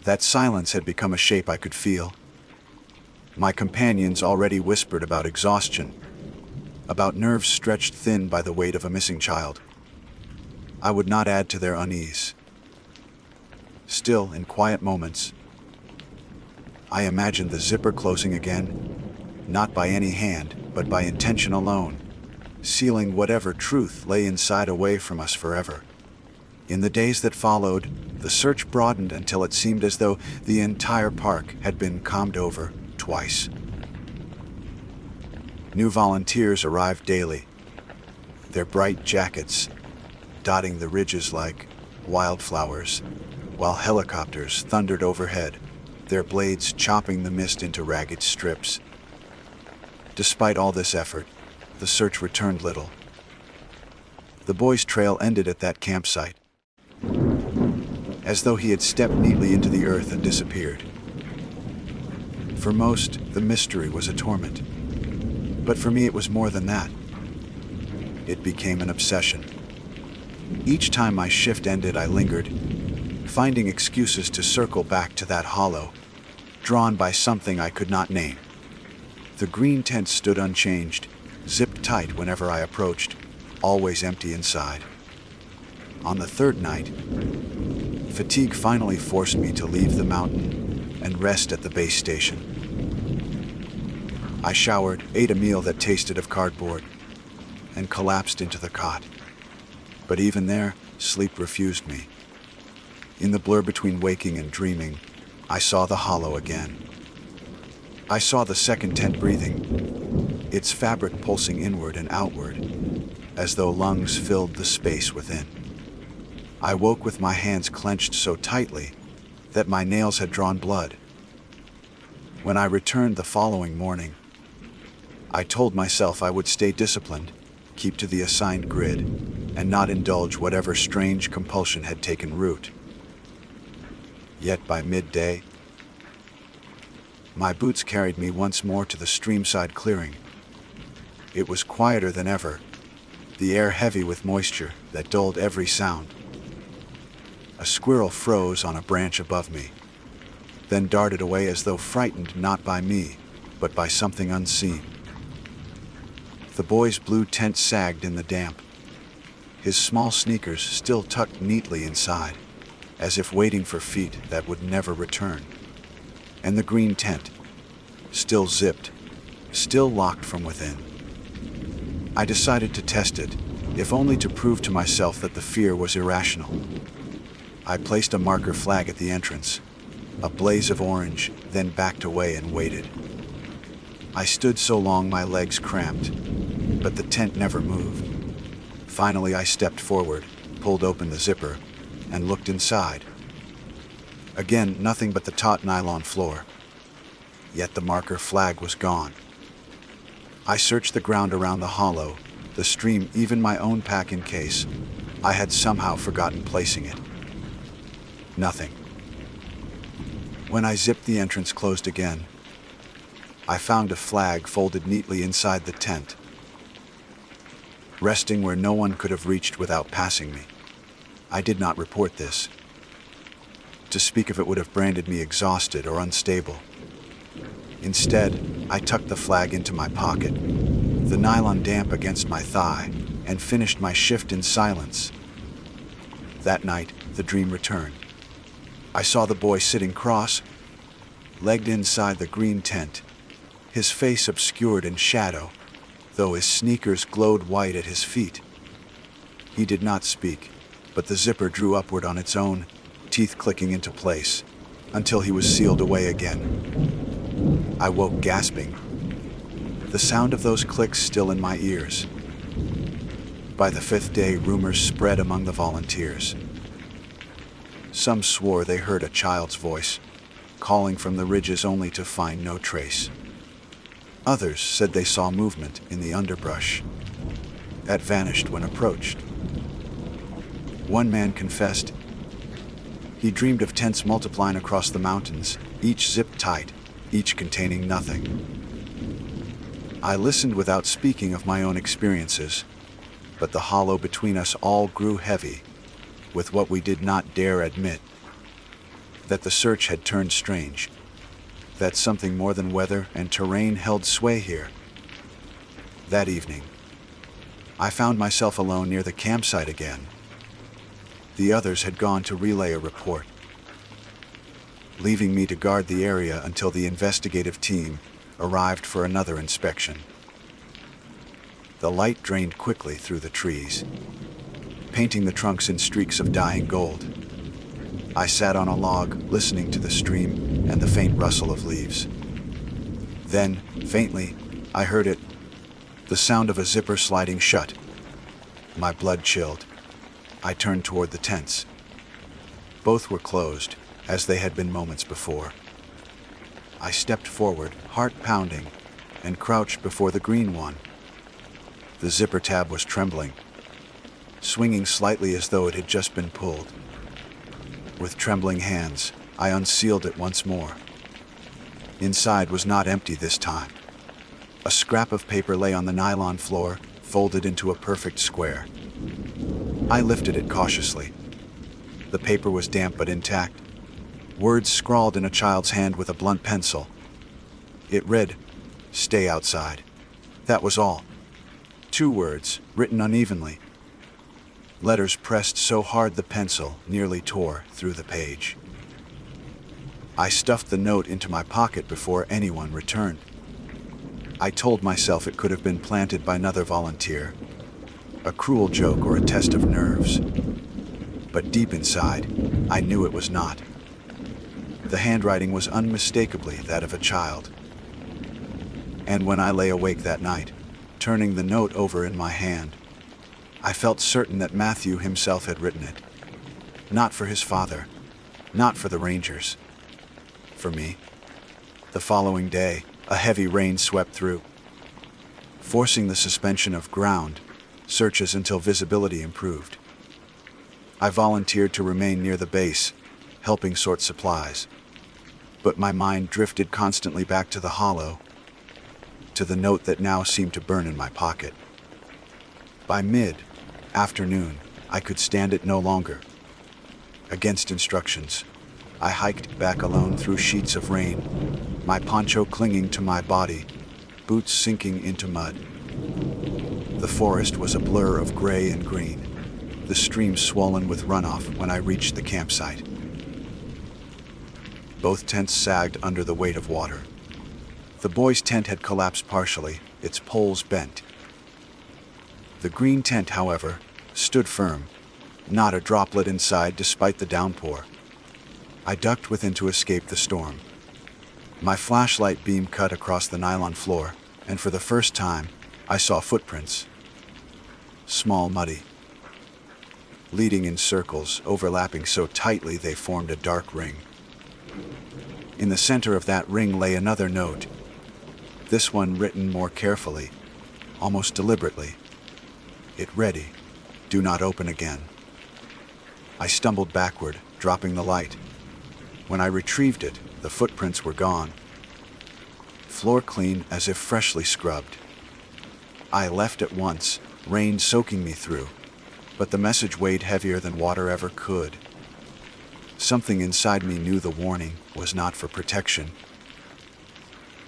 That silence had become a shape I could feel. My companions already whispered about exhaustion, about nerves stretched thin by the weight of a missing child. I would not add to their unease. Still, in quiet moments, I imagined the zipper closing again, not by any hand, but by intention alone, sealing whatever truth lay inside away from us forever. In the days that followed, the search broadened until it seemed as though the entire park had been combed over twice. New volunteers arrived daily, their bright jackets dotting the ridges like wildflowers, while helicopters thundered overhead, their blades chopping the mist into ragged strips. Despite all this effort, the search returned little. The boy's trail ended at that campsite, as though he had stepped neatly into the earth and disappeared. For most, the mystery was a torment. But for me, it was more than that. It became an obsession. Each time my shift ended, I lingered, finding excuses to circle back to that hollow, drawn by something I could not name. The green tent stood unchanged, zipped tight whenever I approached, always empty inside. On the third night, fatigue finally forced me to leave the mountain and rest at the base station. I showered, ate a meal that tasted of cardboard, and collapsed into the cot. But even there, sleep refused me. In the blur between waking and dreaming, I saw the hollow again. I saw the second tent breathing, its fabric pulsing inward and outward, as though lungs filled the space within. I woke with my hands clenched so tightly that my nails had drawn blood. When I returned the following morning, I told myself I would stay disciplined, keep to the assigned grid, and not indulge whatever strange compulsion had taken root. Yet by midday, my boots carried me once more to the streamside clearing. It was quieter than ever, the air heavy with moisture that dulled every sound. A squirrel froze on a branch above me, then darted away as though frightened not by me, but by something unseen. The boy's blue tent sagged in the damp, his small sneakers still tucked neatly inside, as if waiting for feet that would never return. And the green tent, still zipped, still locked from within. I decided to test it, if only to prove to myself that the fear was irrational. I placed a marker flag at the entrance, a blaze of orange, then backed away and waited. I stood so long my legs cramped, but the tent never moved. Finally, I stepped forward, pulled open the zipper, and looked inside. Again, nothing but the taut nylon floor. Yet the marker flag was gone. I searched the ground around the hollow, the stream, even my own pack-in case. I had somehow forgotten placing it. Nothing. When I zipped the entrance closed again, I found a flag folded neatly inside the tent, resting where no one could have reached without passing me. I did not report this. To speak of it would have branded me exhausted or unstable. Instead, I tucked the flag into my pocket, the nylon damp against my thigh, and finished my shift in silence. That night, the dream returned. I saw the boy sitting cross-legged inside the green tent, his face obscured in shadow, though his sneakers glowed white at his feet. He did not speak, but the zipper drew upward on its own, teeth clicking into place, until he was sealed away again. I woke gasping, the sound of those clicks still in my ears. By the 5th day, rumors spread among the volunteers. Some swore they heard a child's voice, calling from the ridges only to find no trace. Others said they saw movement in the underbrush that vanished when approached. One man confessed he dreamed of tents multiplying across the mountains, each zipped tight, each containing nothing. I listened without speaking of my own experiences, but the hollow between us all grew heavy with what we did not dare admit, that the search had turned strange, that something more than weather and terrain held sway here. That evening, I found myself alone near the campsite again. The others had gone to relay a report, leaving me to guard the area until the investigative team arrived for another inspection. The light drained quickly through the trees, painting the trunks in streaks of dying gold. I sat on a log, listening to the stream and the faint rustle of leaves. Then, faintly, I heard it, the sound of a zipper sliding shut. My blood chilled. I turned toward the tents. Both were closed, as they had been moments before. I stepped forward, heart pounding, and crouched before the green one. The zipper tab was trembling, swinging slightly as though it had just been pulled. With trembling hands, I unsealed it once more. Inside was not empty this time. A scrap of paper lay on the nylon floor, folded into a perfect square. I lifted it cautiously. The paper was damp but intact. Words scrawled in a child's hand with a blunt pencil. It read, "Stay outside." That was all. 2 words, written unevenly. Letters pressed so hard the pencil nearly tore through the page. I stuffed the note into my pocket before anyone returned. I told myself it could have been planted by another volunteer, a cruel joke or a test of nerves. But deep inside, I knew it was not. The handwriting was unmistakably that of a child. And when I lay awake that night, turning the note over in my hand, I felt certain that Matthew himself had written it. Not for his father, not for the Rangers, for me. The following day, a heavy rain swept through, forcing the suspension of ground searches until visibility improved. I volunteered to remain near the base, helping sort supplies. But my mind drifted constantly back to the hollow, to the note that now seemed to burn in my pocket. By mid-afternoon, I could stand it no longer. Against instructions, I hiked back alone through sheets of rain, my poncho clinging to my body, boots sinking into mud. The forest was a blur of gray and green, the stream swollen with runoff when I reached the campsite. Both tents sagged under the weight of water. The boys' tent had collapsed partially, its poles bent. The green tent, however, stood firm, not a droplet inside despite the downpour. I ducked within to escape the storm. My flashlight beam cut across the nylon floor, and for the first time, I saw footprints. Small, muddy, leading in circles, overlapping so tightly they formed a dark ring. In the center of that ring lay another note, this one written more carefully, almost deliberately. It read, "Do not open again." I stumbled backward, dropping the light. When I retrieved it, the footprints were gone. Floor clean as if freshly scrubbed. I left at once, rain soaking me through, but the message weighed heavier than water ever could. Something inside me knew the warning was not for protection.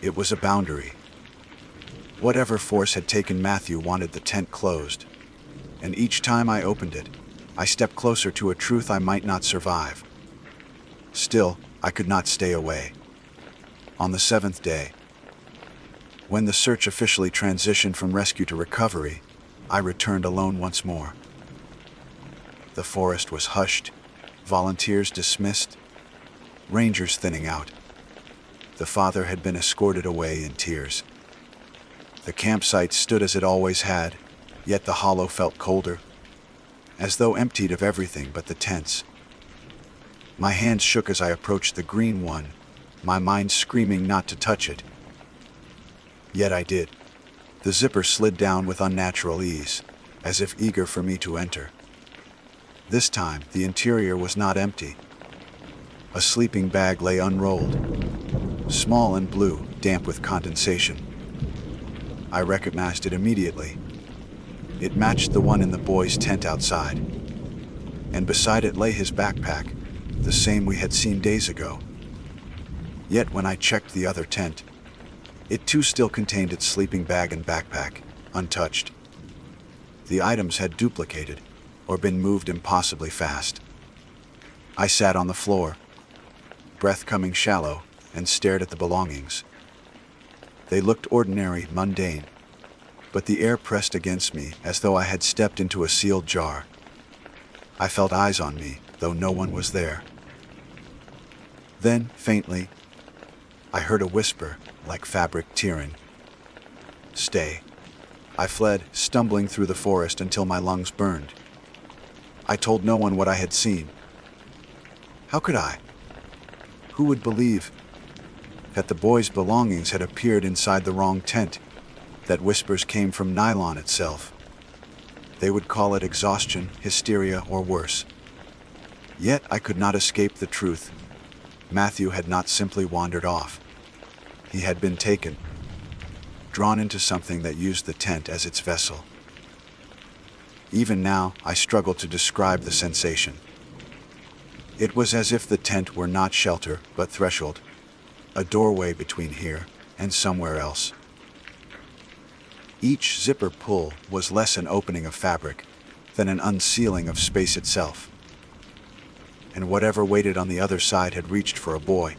It was a boundary. Whatever force had taken Matthew wanted the tent closed, and each time I opened it, I stepped closer to a truth I might not survive. Still, I could not stay away. On the 7th day, when the search officially transitioned from rescue to recovery, I returned alone once more. The forest was hushed, volunteers dismissed, rangers thinning out. The father had been escorted away in tears. The campsite stood as it always had, yet the hollow felt colder, as though emptied of everything but the tents. My hands shook as I approached the green one, my mind screaming not to touch it. Yet I did. The zipper slid down with unnatural ease, as if eager for me to enter. This time, the interior was not empty. A sleeping bag lay unrolled, small and blue, damp with condensation. I recognized it immediately. It matched the one in the boy's tent outside, and beside it lay his backpack, the same we had seen days ago. Yet when I checked the other tent, it too still contained its sleeping bag and backpack, untouched. The items had duplicated, or been moved impossibly fast. I sat on the floor, breath coming shallow, and stared at the belongings. They looked ordinary, mundane, but the air pressed against me as though I had stepped into a sealed jar. I felt eyes on me, though no one was there. Then, faintly, I heard a whisper, like fabric tearing. "Stay." I fled, stumbling through the forest until my lungs burned. I told no one what I had seen. How could I? Who would believe that the boy's belongings had appeared inside the wrong tent, that whispers came from nylon itself? They would call it exhaustion, hysteria, or worse. Yet I could not escape the truth. Matthew had not simply wandered off. He had been taken, drawn into something that used the tent as its vessel. Even now, I struggle to describe the sensation. It was as if the tent were not shelter, but threshold, a doorway between here and somewhere else. Each zipper pull was less an opening of fabric than an unsealing of space itself. And whatever waited on the other side had reached for a boy,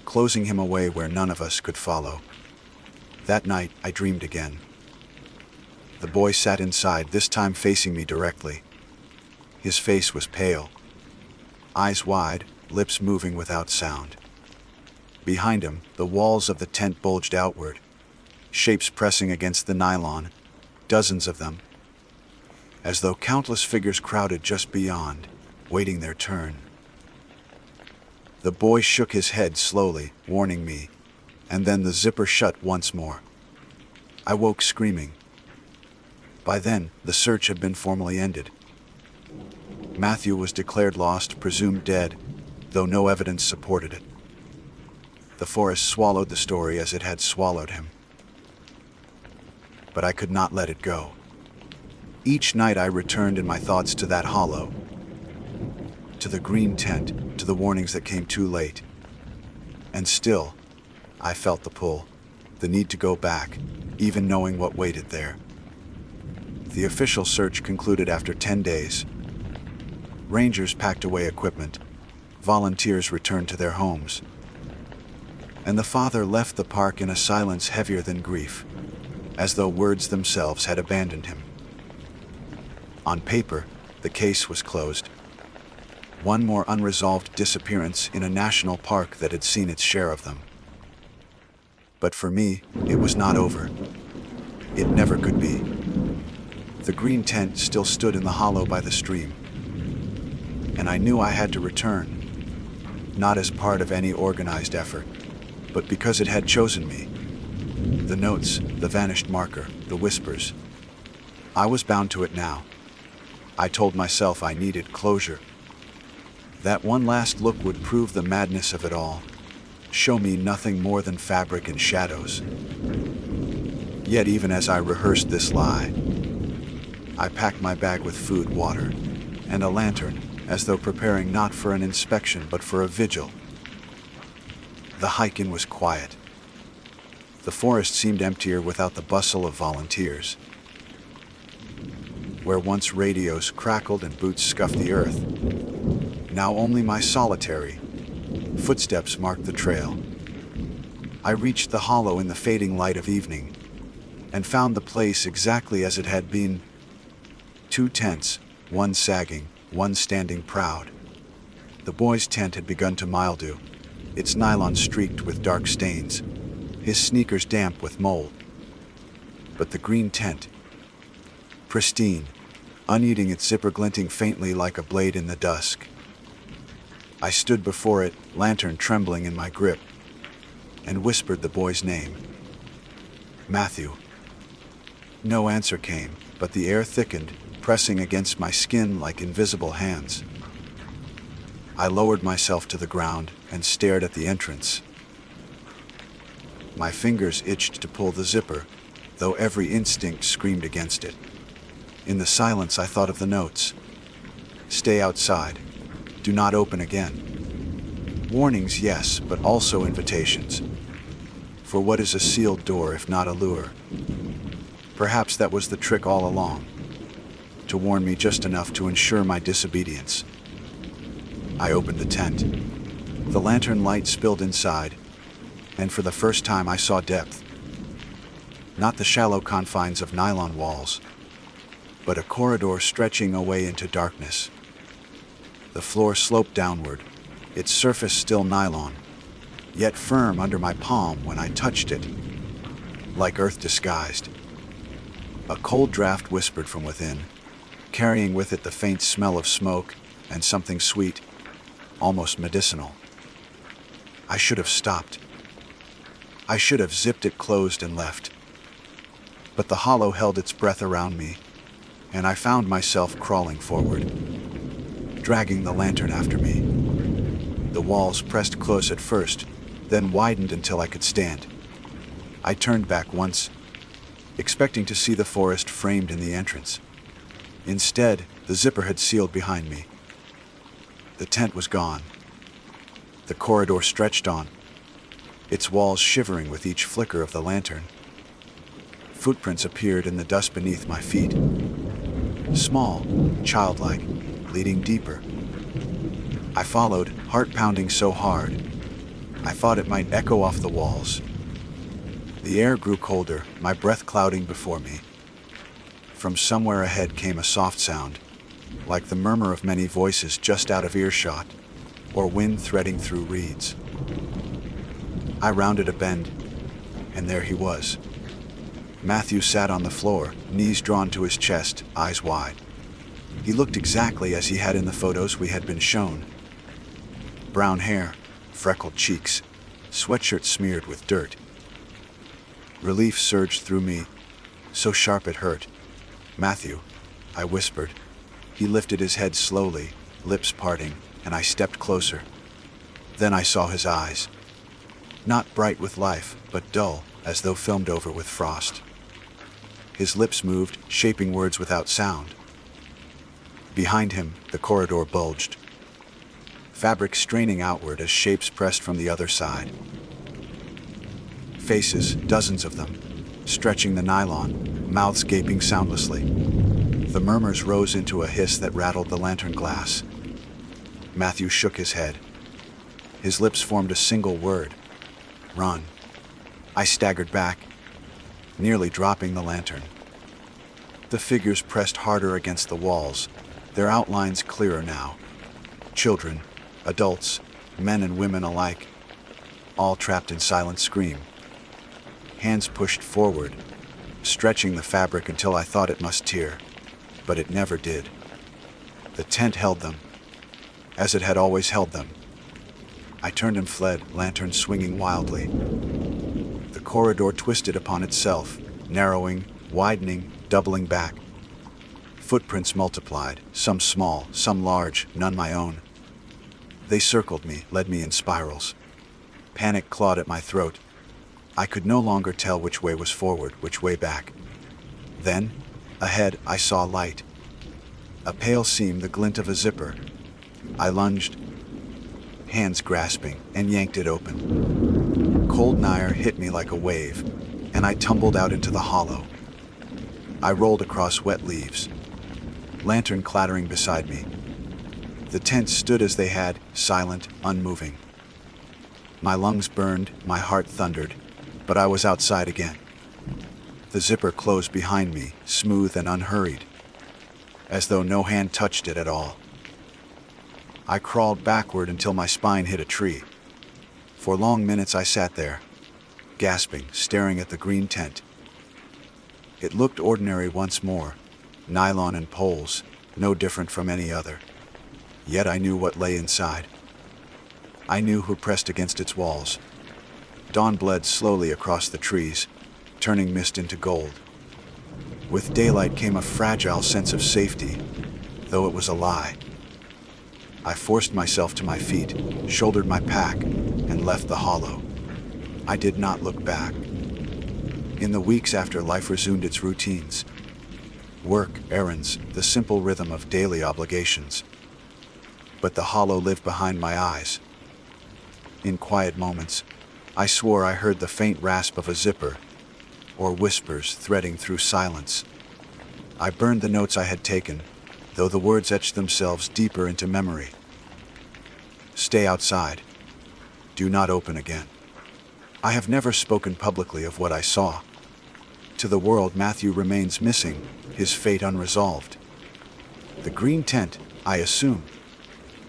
closing him away where none of us could follow. That night, I dreamed again. The boy sat inside, this time facing me directly. His face was pale, eyes wide, lips moving without sound. Behind him, the walls of the tent bulged outward, shapes pressing against the nylon, dozens of them, as though countless figures crowded just beyond, waiting their turn. The boy shook his head slowly, warning me, and then the zipper shut once more. I woke screaming. By then, the search had been formally ended. Matthew was declared lost, presumed dead, though no evidence supported it. The forest swallowed the story as it had swallowed him. But I could not let it go. Each night I returned in my thoughts to that hollow, to the green tent, to the warnings that came too late. And still, I felt the pull, the need to go back, even knowing what waited there. The official search concluded after 10 days. Rangers packed away equipment, volunteers returned to their homes, and the father left the park in a silence heavier than grief, as though words themselves had abandoned him. On paper, the case was closed. One more unresolved disappearance in a national park that had seen its share of them. But for me, it was not over. It never could be. The green tent still stood in the hollow by the stream, and I knew I had to return, not as part of any organized effort, but because it had chosen me. The notes, the vanished marker, the whispers. I was bound to it now. I told myself I needed closure. That one last look would prove the madness of it all, show me nothing more than fabric and shadows. Yet even as I rehearsed this lie, I packed my bag with food, water, and a lantern, as though preparing not for an inspection but for a vigil. The hike-in was quiet. The forest seemed emptier without the bustle of volunteers. where once radios crackled and boots scuffed the earth. Now only my solitary footsteps marked the trail. I reached the hollow in the fading light of evening, and found the place exactly as it had been. 2 tents, one sagging, one standing proud. The boy's tent had begun to mildew, its nylon streaked with dark stains, his sneakers damp with mold. But the green tent, pristine, uneating, its zipper glinting faintly like a blade in the dusk. I stood before it, lantern trembling in my grip, and whispered the boy's name. Matthew. No answer came, but the air thickened, pressing against my skin like invisible hands. I lowered myself to the ground and stared at the entrance. My fingers itched to pull the zipper, though every instinct screamed against it. In the silence, I thought of the notes. Stay outside. Do not open again. Warnings, yes, but also invitations. For what is a sealed door if not a lure? Perhaps that was the trick all along, to warn me just enough to ensure my disobedience. I opened the tent. The lantern light spilled inside, and for the first time I saw depth. Not the shallow confines of nylon walls, but a corridor stretching away into darkness. The floor sloped downward, its surface still nylon, yet firm under my palm when I touched it, like earth disguised. A cold draft whispered from within, carrying with it the faint smell of smoke and something sweet, almost medicinal. I should have stopped. I should have zipped it closed and left. But the hollow held its breath around me, and I found myself crawling forward, dragging the lantern after me. The walls pressed close at first, then widened until I could stand. I turned back once, expecting to see the forest framed in the entrance. Instead, the zipper had sealed behind me. The tent was gone. The corridor stretched on, its walls shivering with each flicker of the lantern. Footprints appeared in the dust beneath my feet. Small, childlike, leading deeper. I followed, heart pounding so hard, I thought it might echo off the walls. The air grew colder, my breath clouding before me. From somewhere ahead came a soft sound, like the murmur of many voices just out of earshot, or wind threading through reeds. I rounded a bend, and there he was. Matthew sat on the floor, knees drawn to his chest, eyes wide. He looked exactly as he had in the photos we had been shown. Brown hair, freckled cheeks, sweatshirt smeared with dirt. Relief surged through me, so sharp it hurt. Matthew, I whispered. He lifted his head slowly, lips parting, and I stepped closer. Then I saw his eyes. Not bright with life, but dull, as though filmed over with frost. His lips moved, shaping words without sound. Behind him, the corridor bulged, fabric straining outward as shapes pressed from the other side. Faces, dozens of them, stretching the nylon, mouths gaping soundlessly. The murmurs rose into a hiss that rattled the lantern glass. Matthew shook his head. His lips formed a single word: run. I staggered back, nearly dropping the lantern. The figures pressed harder against the walls, their outlines clearer now. Children, adults, men and women alike, all trapped in silent scream. Hands pushed forward, stretching the fabric until I thought it must tear, but it never did. The tent held them, as it had always held them. I turned and fled, lantern swinging wildly. The corridor twisted upon itself, narrowing, widening, doubling back. Footprints multiplied, some small, some large, none my own. They circled me, led me in spirals. Panic clawed at my throat. I could no longer tell which way was forward, which way back. Then, ahead, I saw light. A pale seam, the glint of a zipper. I lunged, hands grasping, and yanked it open. Cold mire hit me like a wave, and I tumbled out into the hollow. I rolled across wet leaves, lantern clattering beside me. The tents stood as they had, silent, unmoving. My lungs burned, my heart thundered, but I was outside again. The zipper closed behind me, smooth and unhurried, as though no hand touched it at all. I crawled backward until my spine hit a tree. For long minutes I sat there, gasping, staring at the green tent. It looked ordinary once more, nylon and poles, no different from any other. Yet I knew what lay inside. I knew who pressed against its walls. Dawn bled slowly across the trees, turning mist into gold. With daylight came a fragile sense of safety, though it was a lie. I forced myself to my feet, shouldered my pack, and left the hollow. I did not look back. In the weeks after life resumed its routines, work, errands, the simple rhythm of daily obligations. But the hollow lived behind my eyes. In quiet moments, I swore I heard the faint rasp of a zipper, or whispers threading through silence. I burned the notes I had taken, though the words etched themselves deeper into memory. Stay outside. Do not open again. I have never spoken publicly of what I saw. To the world, Matthew remains missing, his fate unresolved. The green tent, I assume,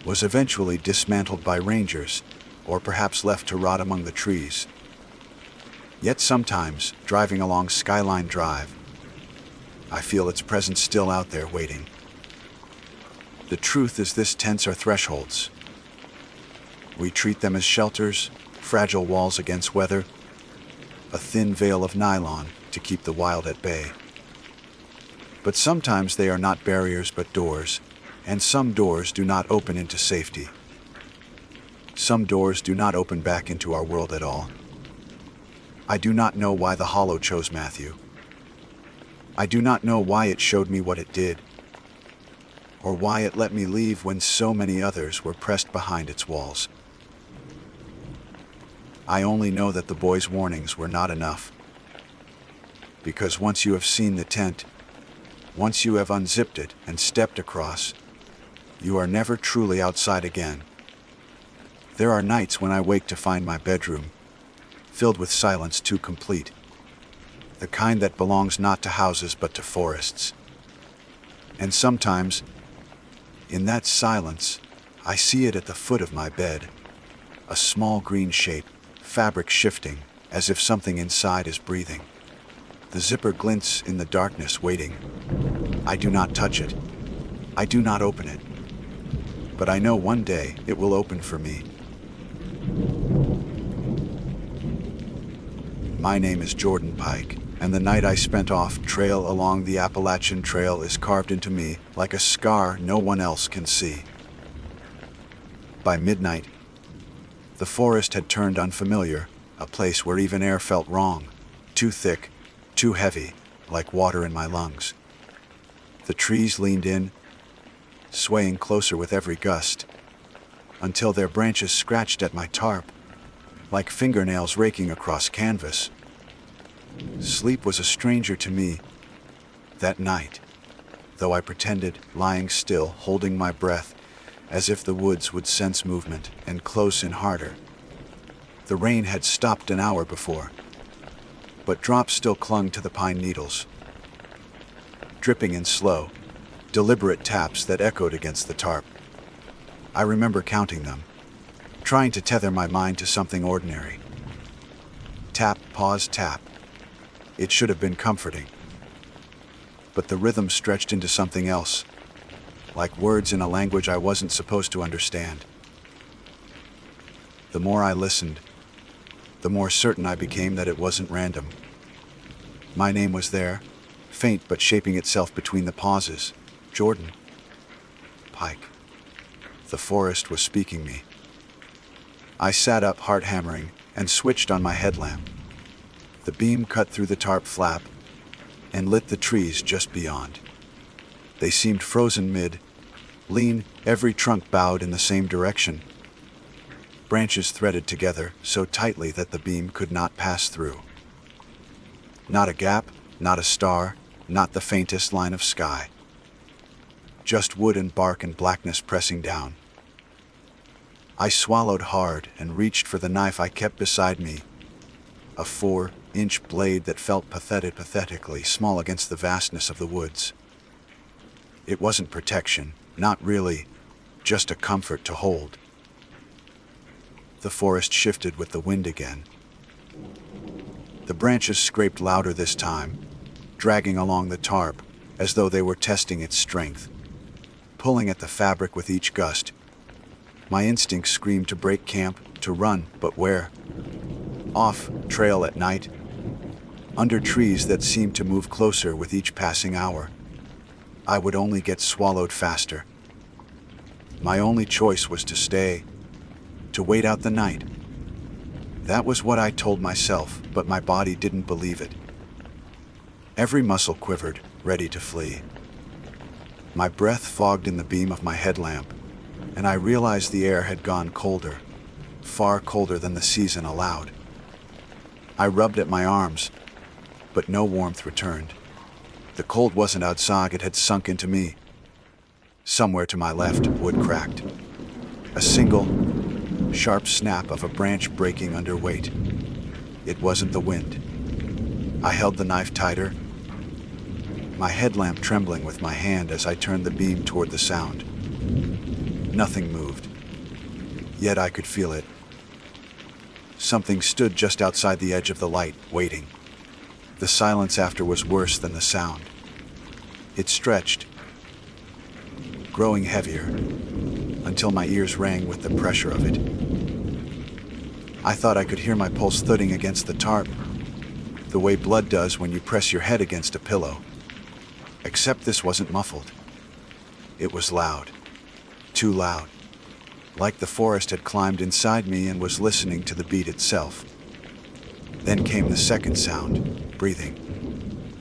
was eventually dismantled by rangers, or perhaps left to rot among the trees. Yet sometimes, driving along Skyline Drive, I feel its presence still out there waiting. The truth is, these tents are thresholds. We treat them as shelters, fragile walls against weather, a thin veil of nylon to keep the wild at bay. But sometimes they are not barriers but doors, and some doors do not open into safety. Some doors do not open back into our world at all. I do not know why the hollow chose Matthew. I do not know why it showed me what it did, or why it let me leave when so many others were pressed behind its walls. I only know that the boy's warnings were not enough. Because once you have seen the tent, once you have unzipped it and stepped across, you are never truly outside again. There are nights when I wake to find my bedroom filled with silence too complete, the kind that belongs not to houses but to forests. And sometimes, in that silence, I see it at the foot of my bed, a small green shape, fabric shifting, as if something inside is breathing. The zipper glints in the darkness, waiting. I do not touch it. I do not open it. But I know one day it will open for me. My name is Jordan Pike, and the night I spent off trail along the Appalachian Trail is carved into me like a scar no one else can see. By midnight, the forest had turned unfamiliar, a place where even air felt wrong, too thick, too heavy, like water in my lungs. The trees leaned in, swaying closer with every gust, until their branches scratched at my tarp, like fingernails raking across canvas. Sleep was a stranger to me that night, though I pretended, lying still, holding my breath, as if the woods would sense movement and close in harder. The rain had stopped an hour before, but drops still clung to the pine needles, dripping in slow, deliberate taps that echoed against the tarp. I remember counting them, trying to tether my mind to something ordinary. Tap, pause, tap. It should have been comforting. But the rhythm stretched into something else, like words in a language I wasn't supposed to understand. The more I listened, the more certain I became that it wasn't random. My name was there, faint but shaping itself between the pauses. Jordan Pike. The forest was speaking me. I sat up, heart hammering, and switched on my headlamp. The beam cut through the tarp flap and lit the trees just beyond. They seemed frozen mid, lean, every trunk bowed in the same direction. Branches threaded together so tightly that the beam could not pass through. Not a gap, not a star, not the faintest line of sky. just wood and bark and blackness pressing down. I swallowed hard and reached for the knife I kept beside me, a 4-inch blade that felt pathetically small against the vastness of the woods. It wasn't protection, not really, just a comfort to hold. The forest shifted with the wind again. The branches scraped louder this time, dragging along the tarp as though they were testing its strength, pulling at the fabric with each gust. My instincts screamed to break camp, to run, but where? Off trail at night, under trees that seemed to move closer with each passing hour. I would only get swallowed faster. My only choice was to stay, to wait out the night. That was what I told myself, but my body didn't believe it. Every muscle quivered, ready to flee. My breath fogged in the beam of my headlamp, and I realized the air had gone colder, far colder than the season allowed. I rubbed at my arms, but no warmth returned. The cold wasn't outside, it had sunk into me. Somewhere to my left, wood cracked. A single, sharp snap of a branch breaking under weight. It wasn't the wind. I held the knife tighter, my headlamp trembling with my hand as I turned the beam toward the sound. Nothing moved, yet I could feel it. Something stood just outside the edge of the light, waiting. The silence after was worse than the sound. It stretched, growing heavier, until my ears rang with the pressure of it. I thought I could hear my pulse thudding against the tarp, the way blood does when you press your head against a pillow. Except this wasn't muffled. It was loud, too loud, like the forest had climbed inside me and was listening to the beat itself. Then came the second sound, breathing.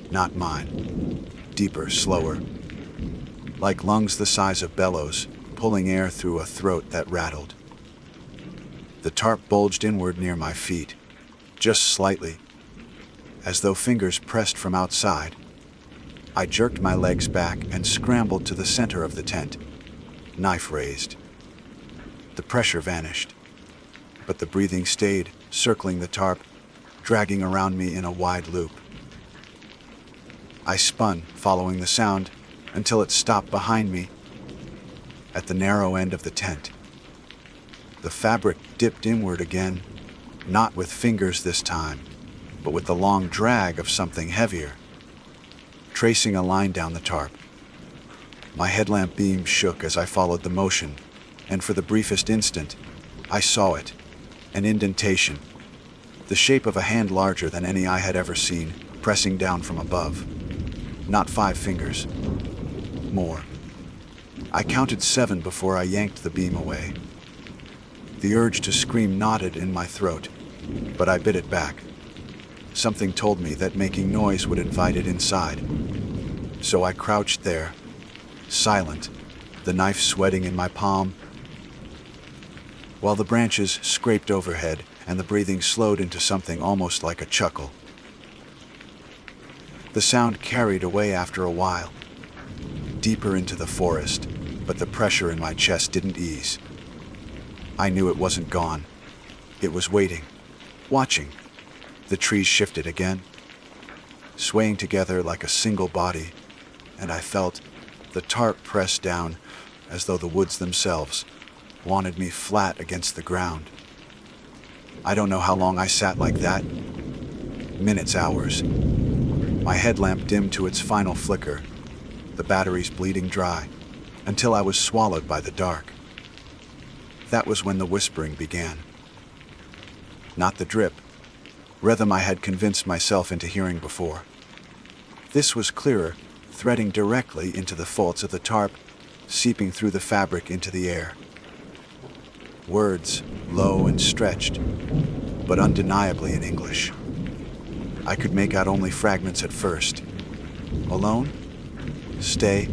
Not mine. Deeper, slower, like lungs the size of bellows, pulling air through a throat that rattled. The tarp bulged inward near my feet, just slightly, as though fingers pressed from outside. I jerked my legs back and scrambled to the center of the tent, knife raised. The pressure vanished, but the breathing stayed, circling the tarp, dragging around me in a wide loop. I spun, following the sound, until it stopped behind me, at the narrow end of the tent. The fabric dipped inward again, not with fingers this time, but with the long drag of something heavier, tracing a line down the tarp. My headlamp beam shook as I followed the motion, and for the briefest instant, I saw it, an indentation, the shape of a hand larger than any I had ever seen, pressing down from above. Not 5 fingers. More. I counted 7 before I yanked the beam away. The urge to scream knotted in my throat, but I bit it back. Something told me that making noise would invite it inside. So I crouched there, silent, the knife sweating in my palm, while the branches scraped overhead and the breathing slowed into something almost like a chuckle. The sound carried away after a while, deeper into the forest, but the pressure in my chest didn't ease. I knew it wasn't gone. It was waiting, watching. The trees shifted again, swaying together like a single body, and I felt the tarp press down as though the woods themselves wanted me flat against the ground. I don't know how long I sat like that. Minutes, hours. My headlamp dimmed to its final flicker, the batteries bleeding dry, until I was swallowed by the dark. That was when the whispering began. Not the drip, rhythm I had convinced myself into hearing before. This was clearer, threading directly into the folds of the tarp, seeping through the fabric into the air. Words, low and stretched, but undeniably in English. I could make out only fragments at first. Alone? Stay?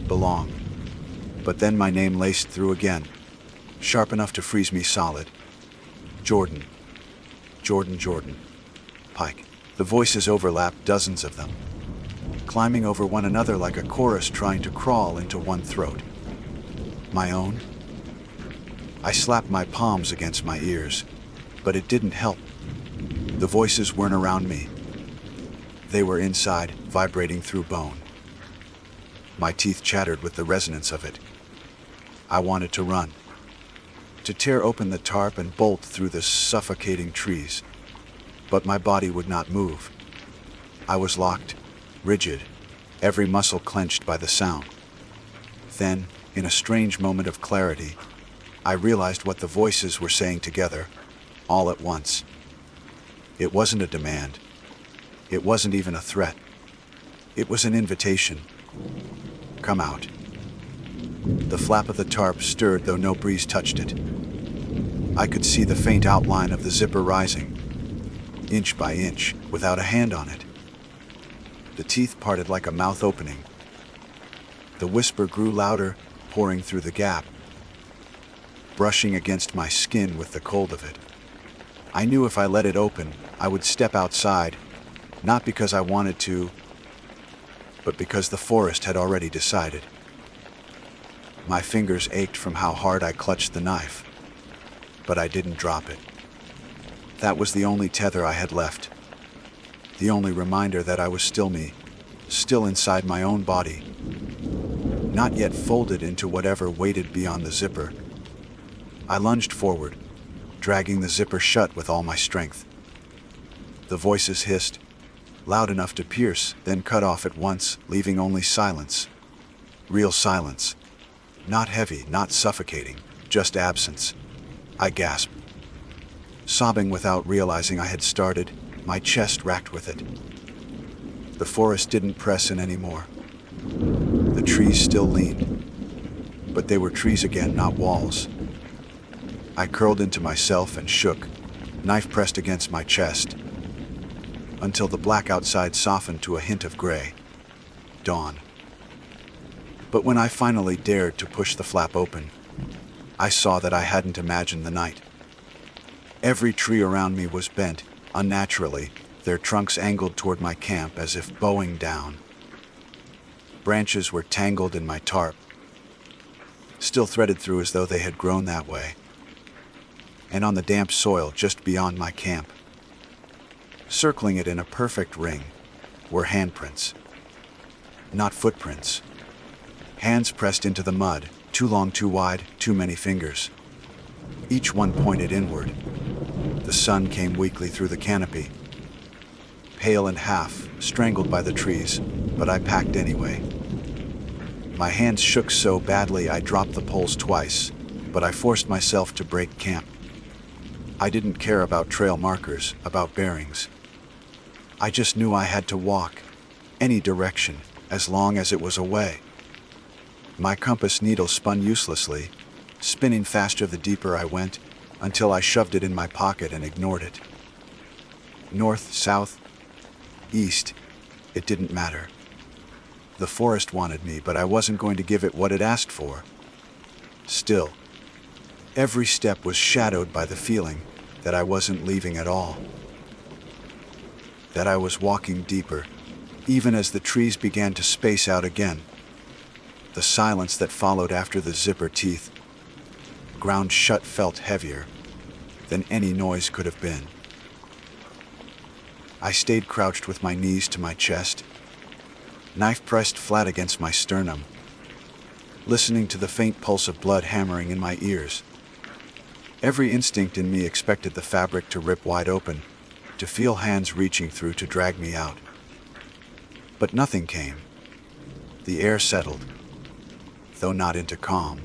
Belong. But then my name laced through again, sharp enough to freeze me solid. Jordan. Jordan. Pike. The voices overlapped, dozens of them. climbing over one another like a chorus trying to crawl into one throat. My own? I slapped my palms against my ears, but it didn't help. The voices weren't around me. They were inside, vibrating through bone. My teeth chattered with the resonance of it. I wanted to run, to tear open the tarp and bolt through the suffocating trees, but my body would not move. I was locked, rigid, every muscle clenched by the sound. Then, in a strange moment of clarity, I realized what the voices were saying together, all at once. It wasn't a demand. It wasn't even a threat. It was an invitation. Come out. The flap of the tarp stirred, though no breeze touched it. I could see the faint outline of the zipper rising, inch by inch, without a hand on it. The teeth parted like a mouth opening. The whisper grew louder, pouring through the gap, brushing against my skin with the cold of it. I knew if I let it open, I would step outside, not because I wanted to, but because the forest had already decided. My fingers ached from how hard I clutched the knife, but I didn't drop it. That was the only tether I had left, the only reminder that I was still me, still inside my own body, not yet folded into whatever waited beyond the zipper. I lunged forward, dragging the zipper shut with all my strength. The voices hissed, loud enough to pierce, then cut off at once, leaving only silence. Real silence. Not heavy, not suffocating, just absence. I gasped, sobbing without realizing I had started, my chest racked with it. The forest didn't press in anymore. The trees still leaned, but they were trees again, not walls. I curled into myself and shook, knife pressed against my chest, until the black outside softened to a hint of gray. Dawn. But when I finally dared to push the flap open, I saw that I hadn't imagined the night. Every tree around me was bent, unnaturally, their trunks angled toward my camp as if bowing down. Branches were tangled in my tarp, still threaded through as though they had grown that way. And on the damp soil just beyond my camp, circling it in a perfect ring, were handprints. Not footprints. Hands pressed into the mud, too long, too wide, too many fingers. Each one pointed inward. The sun came weakly through the canopy, pale and half, strangled by the trees, but I packed anyway. My hands shook so badly I dropped the poles twice, but I forced myself to break camp. I didn't care about trail markers, about bearings. I just knew I had to walk, any direction, as long as it was away. My compass needle spun uselessly, spinning faster the deeper I went, until I shoved it in my pocket and ignored it. North, south, east, it didn't matter. The forest wanted me, but I wasn't going to give it what it asked for. Still, every step was shadowed by the feeling that I wasn't leaving at all. That I was walking deeper, even as the trees began to space out again. The silence that followed after the zipper teeth, ground shut, felt heavier than any noise could have been. I stayed crouched with my knees to my chest, knife pressed flat against my sternum, listening to the faint pulse of blood hammering in my ears. Every instinct in me expected the fabric to rip wide open, to feel hands reaching through to drag me out. But nothing came. The air settled, though not into calm.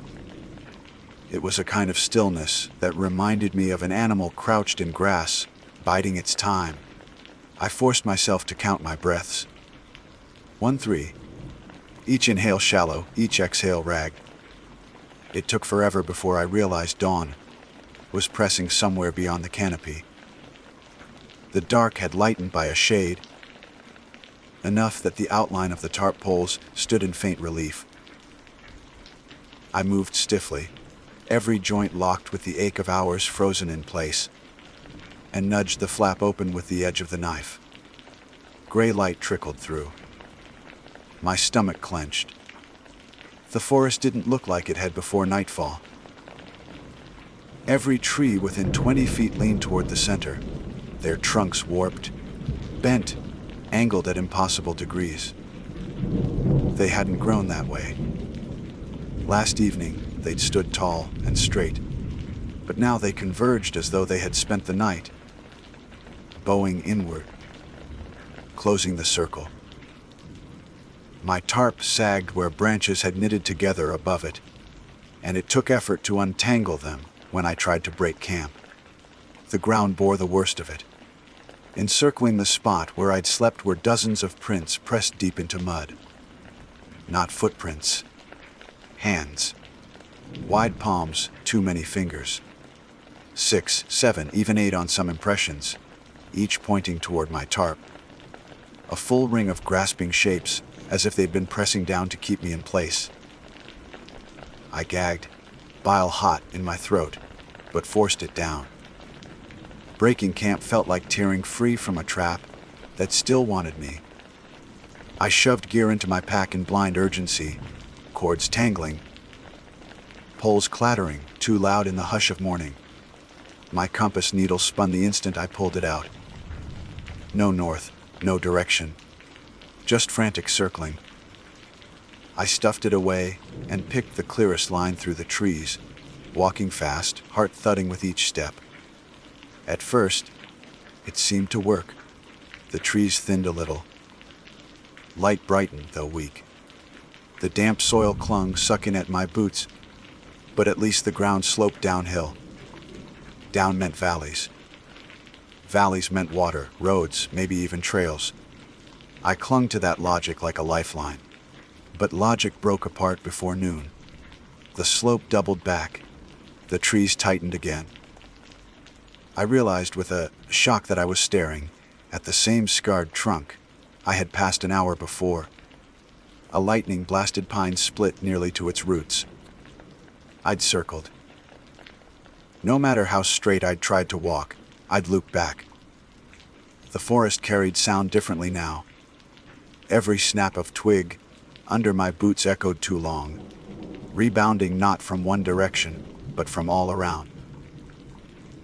It was a kind of stillness that reminded me of an animal crouched in grass, biding its time. I forced myself to count my breaths. 1, 3. Each inhale shallow, each exhale ragged. It took forever before I realized dawn was pressing somewhere beyond the canopy. The dark had lightened by a shade, enough that the outline of the tarp poles stood in faint relief. I moved stiffly, every joint locked with the ache of hours frozen in place, and nudged the flap open with the edge of the knife. Gray light trickled through. My stomach clenched. The forest didn't look like it had before nightfall. Every tree within 20 feet leaned toward the center, their trunks warped, bent, angled at impossible degrees. They hadn't grown that way. Last evening, they'd stood tall and straight, but now they converged as though they had spent the night, bowing inward, closing the circle. My tarp sagged where branches had knitted together above it, and it took effort to untangle them when I tried to break camp. The ground bore the worst of it. Encircling the spot where I'd slept were dozens of prints pressed deep into mud. Not footprints. Hands. Wide palms, too many fingers. 6, 7, even 8 on some impressions, each pointing toward my tarp. A full ring of grasping shapes, as if they'd been pressing down to keep me in place. I gagged, bile hot in my throat, but forced it down. Breaking camp felt like tearing free from a trap that still wanted me. I shoved gear into my pack in blind urgency, cords tangling, poles clattering, too loud in the hush of morning. My compass needle spun the instant I pulled it out. No north, no direction, just frantic circling. I stuffed it away and picked the clearest line through the trees, walking fast, heart thudding with each step. At first, it seemed to work. The trees thinned a little. Light brightened, though weak. The damp soil clung, sucking at my boots, but at least the ground sloped downhill. Down meant valleys. Valleys meant water, roads, maybe even trails. I clung to that logic like a lifeline. But logic broke apart before noon. The slope doubled back. The trees tightened again. I realized with a shock that I was staring at the same scarred trunk I had passed an hour before. A lightning-blasted pine split nearly to its roots. I'd circled. No matter how straight I'd tried to walk, I'd loop back. The forest carried sound differently now. Every snap of twig under my boots echoed too long, rebounding not from one direction, but from all around.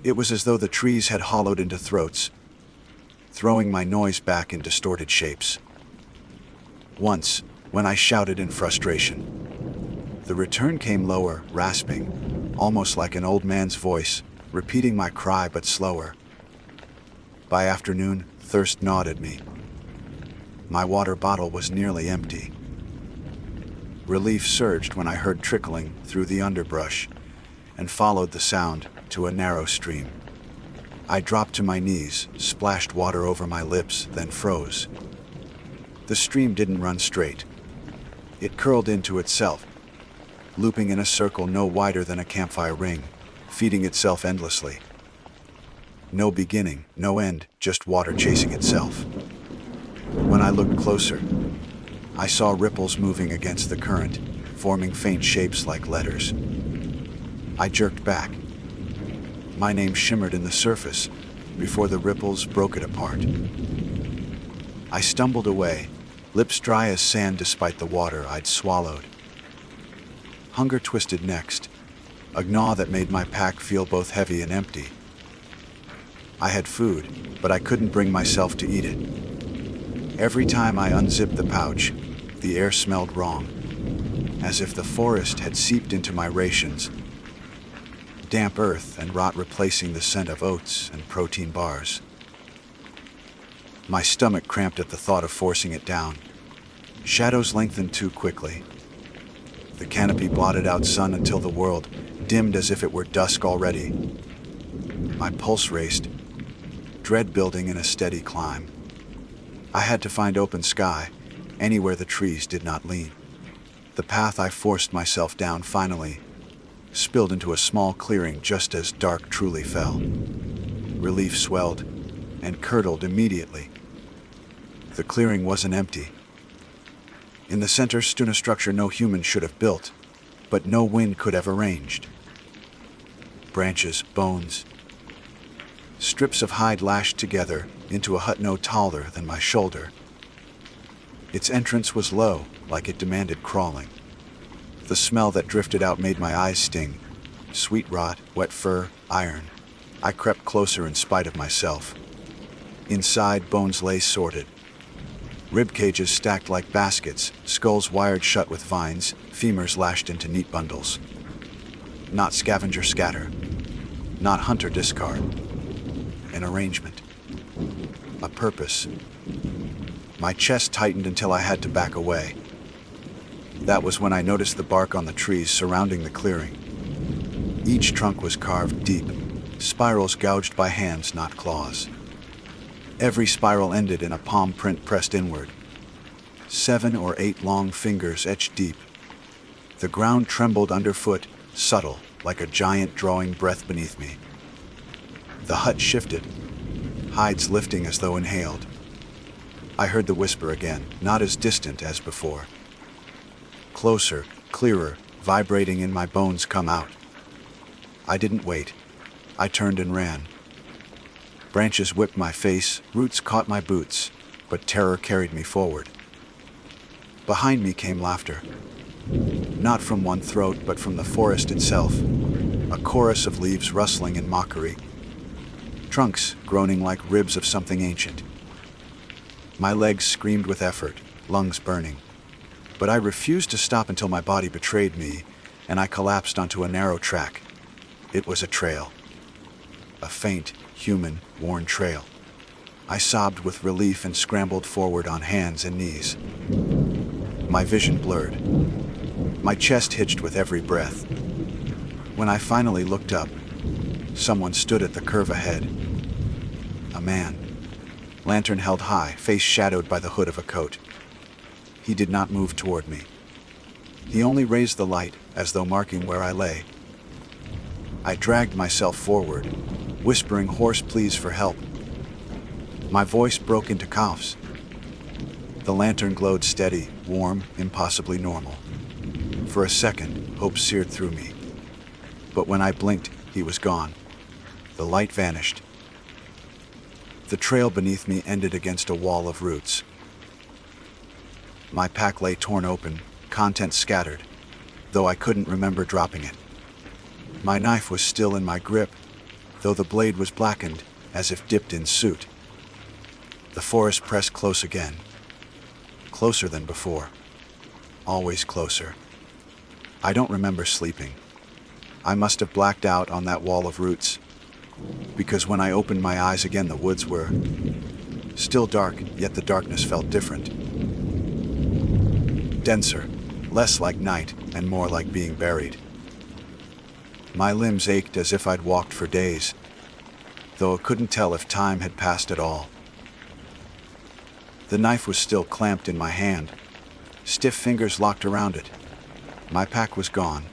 It was as though the trees had hollowed into throats, throwing my noise back in distorted shapes. Once, when I shouted in frustration, the return came lower, rasping, almost like an old man's voice, repeating my cry but slower. By afternoon, thirst gnawed at me. My water bottle was nearly empty. Relief surged when I heard trickling through the underbrush and followed the sound to a narrow stream. I dropped to my knees, splashed water over my lips, then froze. The stream didn't run straight. It curled into itself, looping in a circle no wider than a campfire ring, feeding itself endlessly. No beginning, no end, just water chasing itself. When I looked closer, I saw ripples moving against the current, forming faint shapes like letters. I jerked back. My name shimmered in the surface before the ripples broke it apart. I stumbled away, lips dry as sand despite the water I'd swallowed. Hunger twisted next, a gnaw that made my pack feel both heavy and empty. I had food, but I couldn't bring myself to eat it. Every time I unzipped the pouch, the air smelled wrong, as if the forest had seeped into my rations. Damp earth and rot replacing the scent of oats and protein bars. My stomach cramped at the thought of forcing it down. Shadows lengthened too quickly. The canopy blotted out sun until the world dimmed as if it were dusk already. My pulse raced, dread building in a steady climb. I had to find open sky, anywhere the trees did not lean. The path I forced myself down finally spilled into a small clearing just as dark truly fell. Relief swelled and curdled immediately. The clearing wasn't empty. In the center stood a structure no human should have built, but no wind could have arranged. Branches, bones, strips of hide lashed together into a hut no taller than my shoulder. Its entrance was low, like it demanded crawling. The smell that drifted out made my eyes sting. Sweet rot, wet fur, iron. I crept closer in spite of myself. Inside, bones lay sorted. Rib cages stacked like baskets, skulls wired shut with vines, femurs lashed into neat bundles. Not scavenger scatter. Not hunter discard. An arrangement. A purpose. My chest tightened until I had to back away. That was when I noticed the bark on the trees surrounding the clearing. Each trunk was carved deep, spirals gouged by hands, not claws. Every spiral ended in a palm print pressed inward. 7 or 8 long fingers etched deep. The ground trembled underfoot, subtle, like a giant drawing breath beneath me. The hut shifted, hides lifting as though inhaled. I heard the whisper again, not as distant as before. Closer, clearer, vibrating in my bones, come out. I didn't wait. I turned and ran. Branches whipped my face, roots caught my boots, but terror carried me forward. Behind me came laughter. Not from one throat, but from the forest itself. A chorus of leaves rustling in mockery. Trunks groaning like ribs of something ancient. My legs screamed with effort, lungs burning. But I refused to stop until my body betrayed me, and I collapsed onto a narrow track. It was a trail. A faint, human, worn trail. I sobbed with relief and scrambled forward on hands and knees. My vision blurred. My chest hitched with every breath. When I finally looked up, someone stood at the curve ahead. A man. Lantern held high, face shadowed by the hood of a coat. He did not move toward me. He only raised the light, as though marking where I lay. I dragged myself forward, whispering hoarse pleas for help. My voice broke into coughs. The lantern glowed steady, warm, impossibly normal. For a second, hope seared through me. But when I blinked, he was gone. The light vanished. The trail beneath me ended against a wall of roots. My pack lay torn open, contents scattered, though I couldn't remember dropping it. My knife was still in my grip, though the blade was blackened, as if dipped in soot. The forest pressed close again. Closer than before. Always closer. I don't remember sleeping. I must have blacked out on that wall of roots, because when I opened my eyes again, the woods were still dark, yet the darkness felt different. Denser, less like night and more like being buried. My limbs ached as if I'd walked for days, though I couldn't tell if time had passed at all. The knife was still clamped in my hand, stiff fingers locked around it. My pack was gone,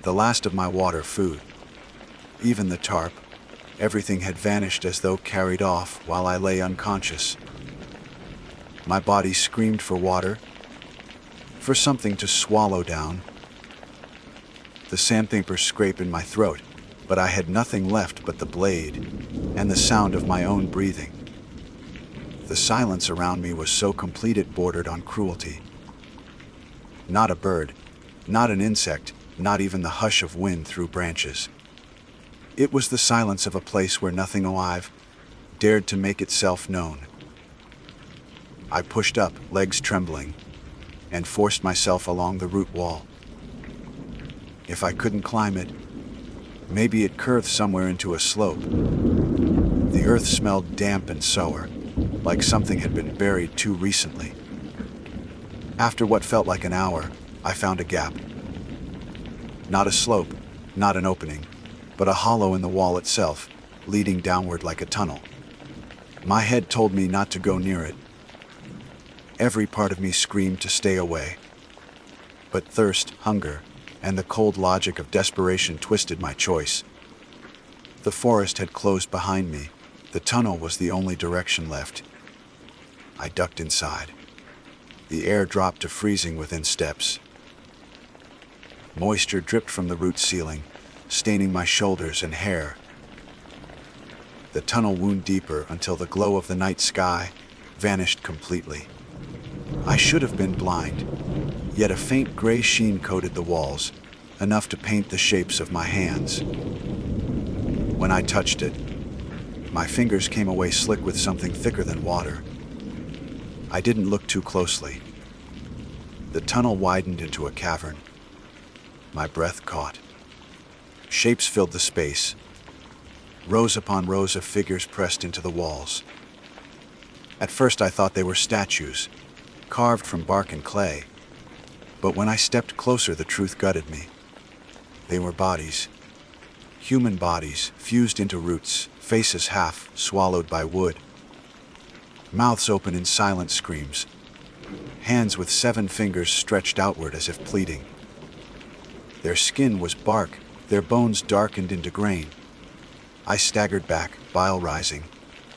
the last of my water, food. Even the tarp, everything had vanished as though carried off while I lay unconscious. My body screamed for water, for something to swallow down. The sandpaper scraped in my throat, but I had nothing left but the blade and the sound of my own breathing. The silence around me was so complete it bordered on cruelty. Not a bird, not an insect, not even the hush of wind through branches. It was the silence of a place where nothing alive dared to make itself known. I pushed up, legs trembling, and forced myself along the root wall. If I couldn't climb it, maybe it curved somewhere into a slope. The earth smelled damp and sour, like something had been buried too recently. After what felt like an hour, I found a gap. Not a slope, not an opening, but a hollow in the wall itself, leading downward like a tunnel. My head told me not to go near it. Every part of me screamed to stay away. But thirst, hunger, and the cold logic of desperation twisted my choice. The forest had closed behind me. The tunnel was the only direction left. I ducked inside. The air dropped to freezing within steps. Moisture dripped from the root ceiling, staining my shoulders and hair. The tunnel wound deeper until the glow of the night sky vanished completely. I should have been blind, yet a faint gray sheen coated the walls, enough to paint the shapes of my hands. When I touched it, my fingers came away slick with something thicker than water. I didn't look too closely. The tunnel widened into a cavern. My breath caught. Shapes filled the space, rows upon rows of figures pressed into the walls. At first I thought they were statues, carved from bark and clay. But when I stepped closer, the truth gutted me. They were bodies. Human bodies, fused into roots, faces half swallowed by wood. Mouths open in silent screams. Hands with 7 fingers stretched outward as if pleading. Their skin was bark, their bones darkened into grain. I staggered back, bile rising,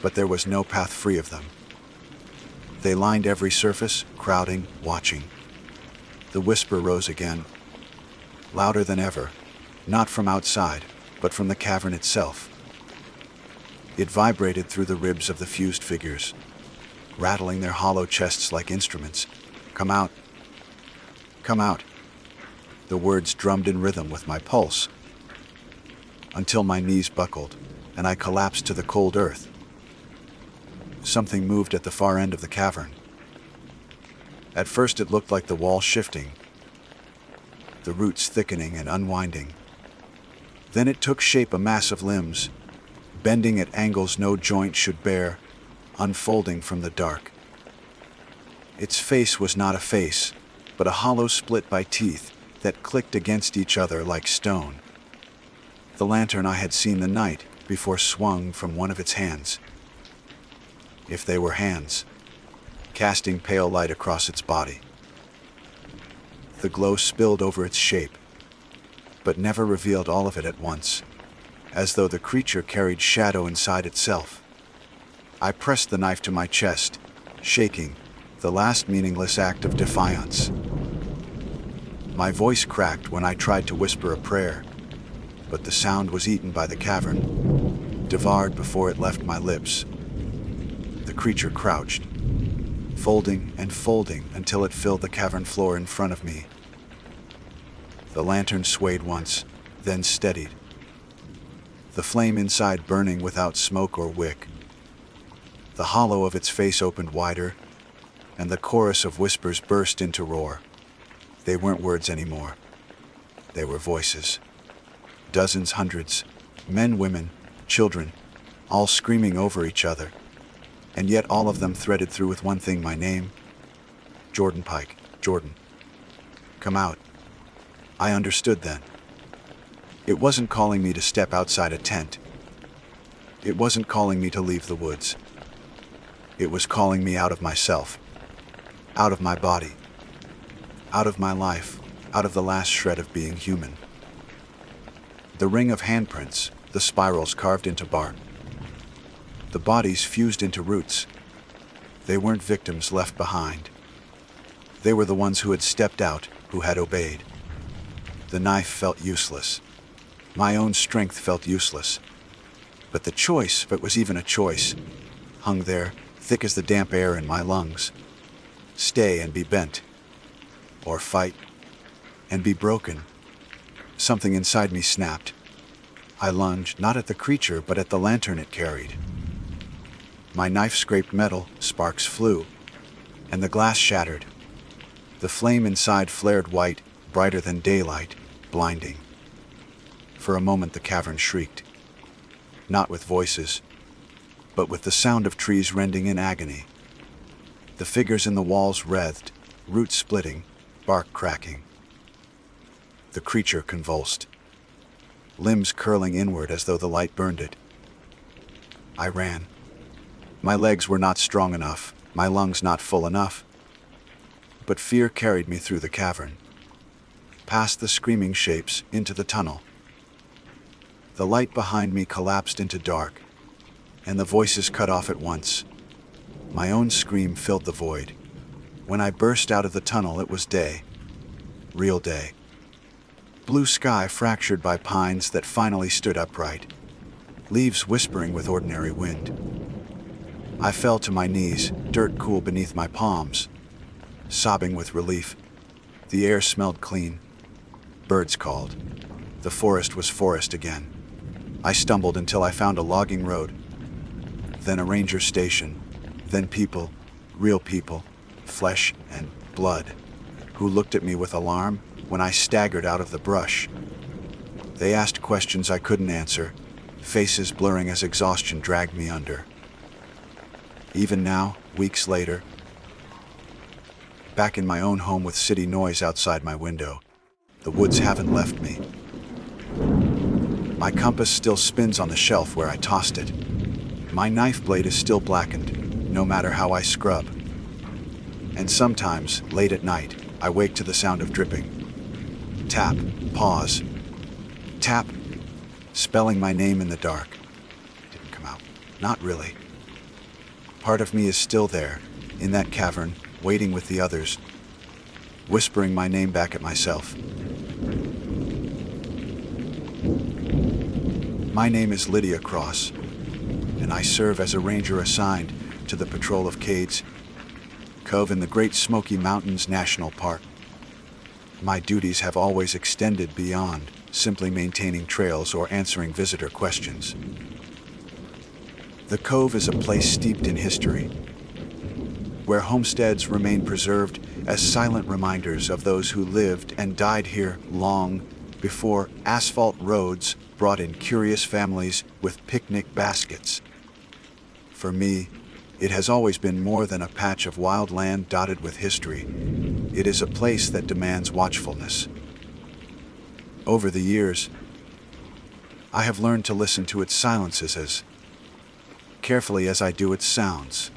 but there was no path free of them. They lined every surface, crowding, watching. The whisper rose again, louder than ever, not from outside, but from the cavern itself. It vibrated through the ribs of the fused figures, rattling their hollow chests like instruments. "Come out. Come out." The words drummed in rhythm with my pulse, until my knees buckled, and I collapsed to the cold earth. Something moved at the far end of the cavern. At first it looked like the wall shifting, the roots thickening and unwinding. Then it took shape, a mass of limbs, bending at angles no joint should bear, unfolding from the dark. Its face was not a face, but a hollow split by teeth that clicked against each other like stone. The lantern I had seen the night before swung from one of its hands. If they were hands, casting pale light across its body. The glow spilled over its shape, but never revealed all of it at once, as though the creature carried shadow inside itself. I pressed the knife to my chest, shaking, the last meaningless act of defiance. My voice cracked when I tried to whisper a prayer, but the sound was eaten by the cavern, devoured before it left my lips. The creature crouched, folding and folding until it filled the cavern floor in front of me. The lantern swayed once, then steadied, the flame inside burning without smoke or wick. The hollow of its face opened wider, and the chorus of whispers burst into roar. They weren't words anymore. They were voices. Dozens, hundreds, men, women, children, all screaming over each other. And yet all of them threaded through with one thing: my name. Jordan Pike, Jordan. Come out. I understood then. It wasn't calling me to step outside a tent. It wasn't calling me to leave the woods. It was calling me out of myself, out of my body, out of my life, out of the last shred of being human. The ring of handprints, the spirals carved into bark, the bodies fused into roots. They weren't victims left behind. They were the ones who had stepped out, who had obeyed. The knife felt useless. My own strength felt useless. But the choice, if it was even a choice, hung there, thick as the damp air in my lungs. Stay and be bent, or fight and be broken. Something inside me snapped. I lunged, not at the creature, but at the lantern it carried. My knife scraped metal, sparks flew, and the glass shattered. The flame inside flared white, brighter than daylight, blinding. For a moment the cavern shrieked, not with voices, but with the sound of trees rending in agony. The figures in the walls writhed, roots splitting, bark cracking. The creature convulsed, limbs curling inward as though the light burned it. I ran. My legs were not strong enough, my lungs not full enough. But fear carried me through the cavern, past the screaming shapes, into the tunnel. The light behind me collapsed into dark, and the voices cut off at once. My own scream filled the void. When I burst out of the tunnel, it was day. Real day. Blue sky fractured by pines that finally stood upright, leaves whispering with ordinary wind. I fell to my knees, dirt cool beneath my palms. sobbing with relief. The air smelled clean. Birds called. The forest was forest again. I stumbled until I found a logging road, then a ranger station, then people, real people, flesh and blood, who looked at me with alarm when I staggered out of the brush. They asked questions I couldn't answer, faces blurring as exhaustion dragged me under. Even now, weeks later, back in my own home with city noise outside my window, the woods haven't left me. My compass still spins on the shelf where I tossed it. My knife blade is still blackened, no matter how I scrub. And sometimes, late at night, I wake to the sound of dripping. Tap, pause, tap, spelling my name in the dark. It didn't come out. Not really. Part of me is still there, in that cavern, waiting with the others, whispering my name back at myself. My name is Lydia Cross, and I serve as a ranger assigned to the patrol of Cades Cove in the Great Smoky Mountains National Park. My duties have always extended beyond simply maintaining trails or answering visitor questions. The Cove is a place steeped in history, where homesteads remain preserved as silent reminders of those who lived and died here long before asphalt roads brought in curious families with picnic baskets. For me, it has always been more than a patch of wild land dotted with history. It is a place that demands watchfulness. Over the years, I have learned to listen to its silences as carefully as I do its sounds.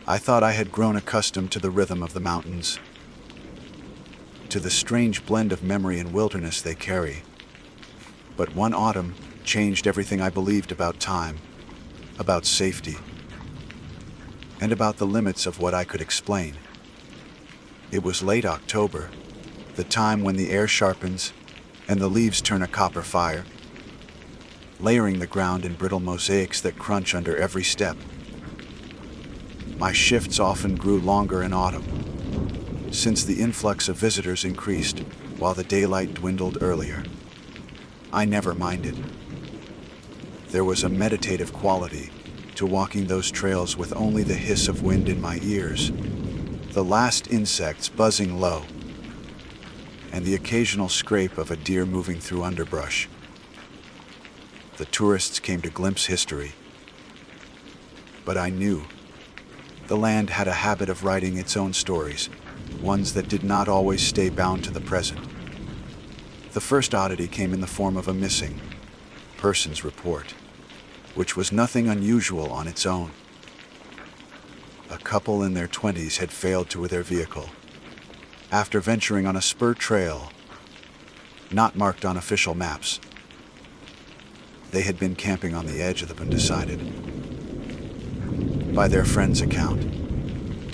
I thought I had grown accustomed to the rhythm of the mountains, to the strange blend of memory and wilderness they carry. But one autumn changed everything I believed about time, about safety, and about the limits of what I could explain. It was late October, the time when the air sharpens and the leaves turn a copper fire, layering the ground in brittle mosaics that crunch under every step. My shifts often grew longer in autumn, since the influx of visitors increased while the daylight dwindled earlier. I never minded. There was a meditative quality to walking those trails with only the hiss of wind in my ears, the last insects buzzing low, and the occasional scrape of a deer moving through underbrush. The tourists came to glimpse history, but I knew the land had a habit of writing its own stories, ones that did not always stay bound to the present. The first oddity came in the form of a missing persons report, which was nothing unusual on its own. A couple in their 20s had failed to their vehicle after venturing on a spur trail not marked on official maps. They had been camping on the edge of the undecided. By their friend's account,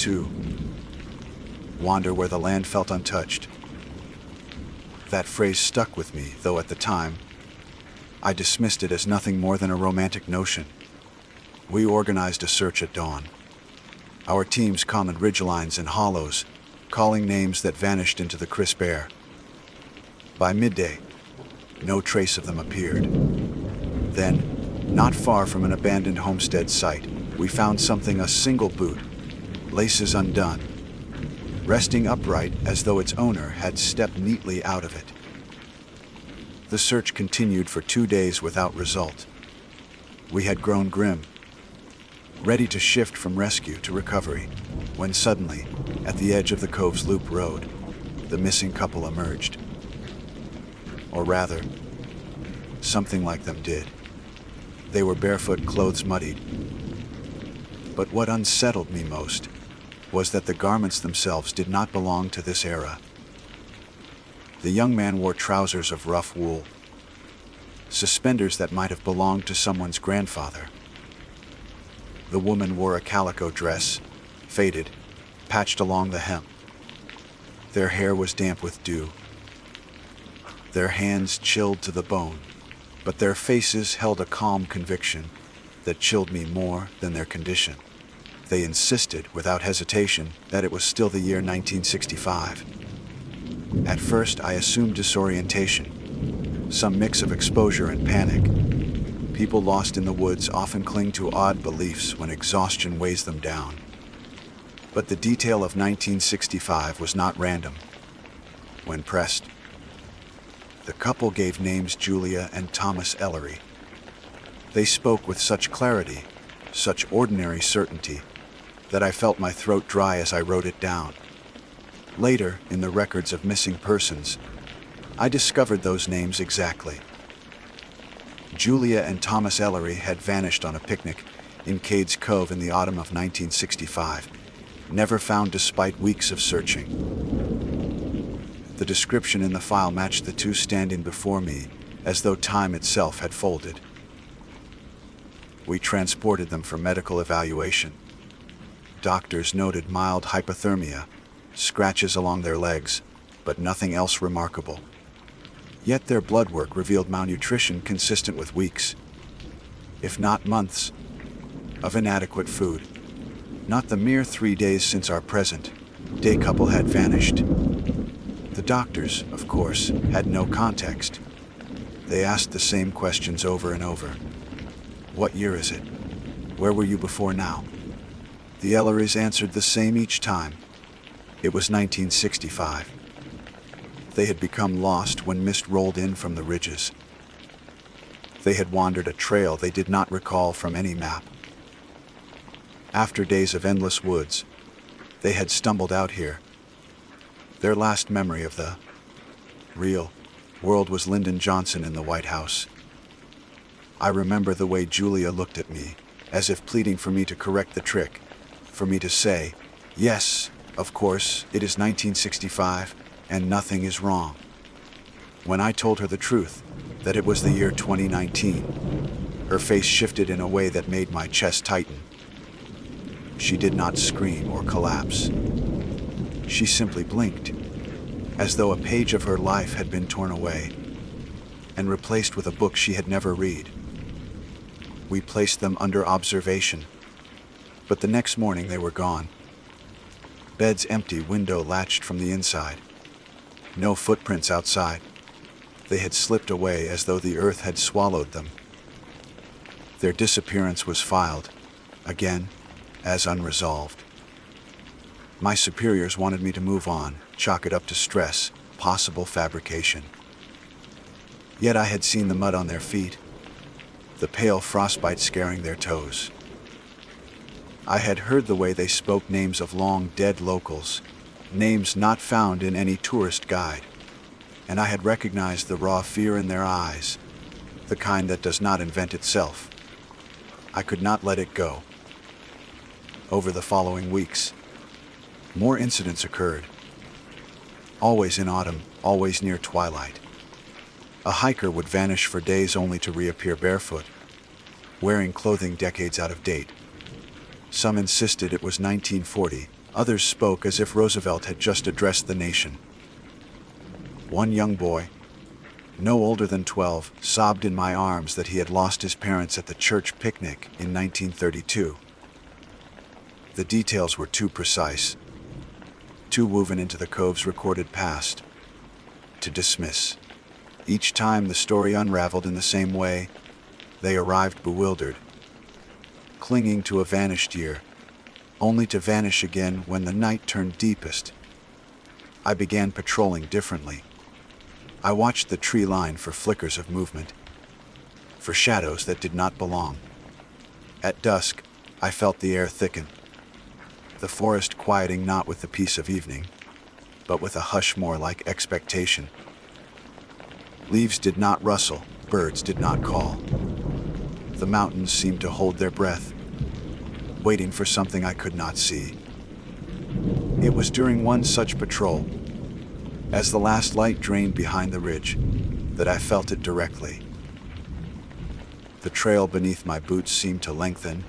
to wander where the land felt untouched. That phrase stuck with me, though at the time, I dismissed it as nothing more than a romantic notion. We organized a search at dawn. Our teams combed ridgelines and hollows, calling names that vanished into the crisp air. By midday, no trace of them appeared. Then, not far from an abandoned homestead site, we found something, a single boot, laces undone, resting upright as though its owner had stepped neatly out of it. The search continued for 2 days without result. We had grown grim, ready to shift from rescue to recovery, when suddenly, at the edge of the cove's loop road, the missing couple emerged. Or rather, something like them did. They were barefoot, clothes muddied. But what unsettled me most was that the garments themselves did not belong to this era. The young man wore trousers of rough wool, suspenders that might have belonged to someone's grandfather. The woman wore a calico dress, faded, patched along the hem. Their hair was damp with dew. Their hands chilled to the bone, but their faces held a calm conviction that chilled me more than their condition. They insisted, without hesitation, that it was still the year 1965. At first, I assumed disorientation, some mix of exposure and panic. People lost in the woods often cling to odd beliefs when exhaustion weighs them down. But the detail of 1965 was not random. When pressed, the couple gave names Julia and Thomas Ellery. They spoke with such clarity, such ordinary certainty, that I felt my throat dry as I wrote it down. Later, in the records of missing persons, I discovered those names exactly. Julia and Thomas Ellery had vanished on a picnic in Cades Cove in the autumn of 1965, never found despite weeks of searching. The description in the file matched the two standing before me, as though time itself had folded. We transported them for medical evaluation. Doctors noted mild hypothermia, scratches along their legs, but nothing else remarkable. Yet their blood work revealed malnutrition consistent with weeks, if not months, of inadequate food. Not the mere 3 days since our present-day couple had vanished. The doctors, of course, had no context. They asked the same questions over and over. What year is it? Where were you before now? The Ellerys answered the same each time. It was 1965. They had become lost when mist rolled in from the ridges. They had wandered a trail they did not recall from any map. After days of endless woods, they had stumbled out here. Their last memory of the real world was Lyndon Johnson in the White House. I remember the way Julia looked at me, as if pleading for me to correct the trick, for me to say, yes, of course, it is 1965, and nothing is wrong. When I told her the truth, that it was the year 2019, her face shifted in a way that made my chest tighten. She did not scream or collapse. She simply blinked, as though a page of her life had been torn away and replaced with a book she had never read. We placed them under observation, but the next morning they were gone. Beds empty, window latched from the inside. No footprints outside. They had slipped away as though the earth had swallowed them. Their disappearance was filed, again, as unresolved. My superiors wanted me to move on, chalk it up to stress, possible fabrication. Yet I had seen the mud on their feet, the pale frostbite scaring their toes. I had heard the way they spoke names of long-dead locals, names not found in any tourist guide, and I had recognized the raw fear in their eyes, the kind that does not invent itself. I could not let it go. Over the following weeks, more incidents occurred. Always in autumn, always near twilight. A hiker would vanish for days only to reappear barefoot, wearing clothing decades out of date. Some insisted it was 1940, others spoke as if Roosevelt had just addressed the nation. One young boy, no older than 12, sobbed in my arms that he had lost his parents at the church picnic in 1932. The details were too precise, too woven into the cove's recorded past, to dismiss. Each time the story unraveled in the same way, they arrived bewildered, clinging to a vanished year, only to vanish again when the night turned deepest. I began patrolling differently. I watched the tree line for flickers of movement, for shadows that did not belong. At dusk, I felt the air thicken, the forest quieting not with the peace of evening, but with a hush more like expectation. Leaves did not rustle, birds did not call. The mountains seemed to hold their breath, waiting for something I could not see. It was during one such patrol, as the last light drained behind the ridge, that I felt it directly. The trail beneath my boots seemed to lengthen,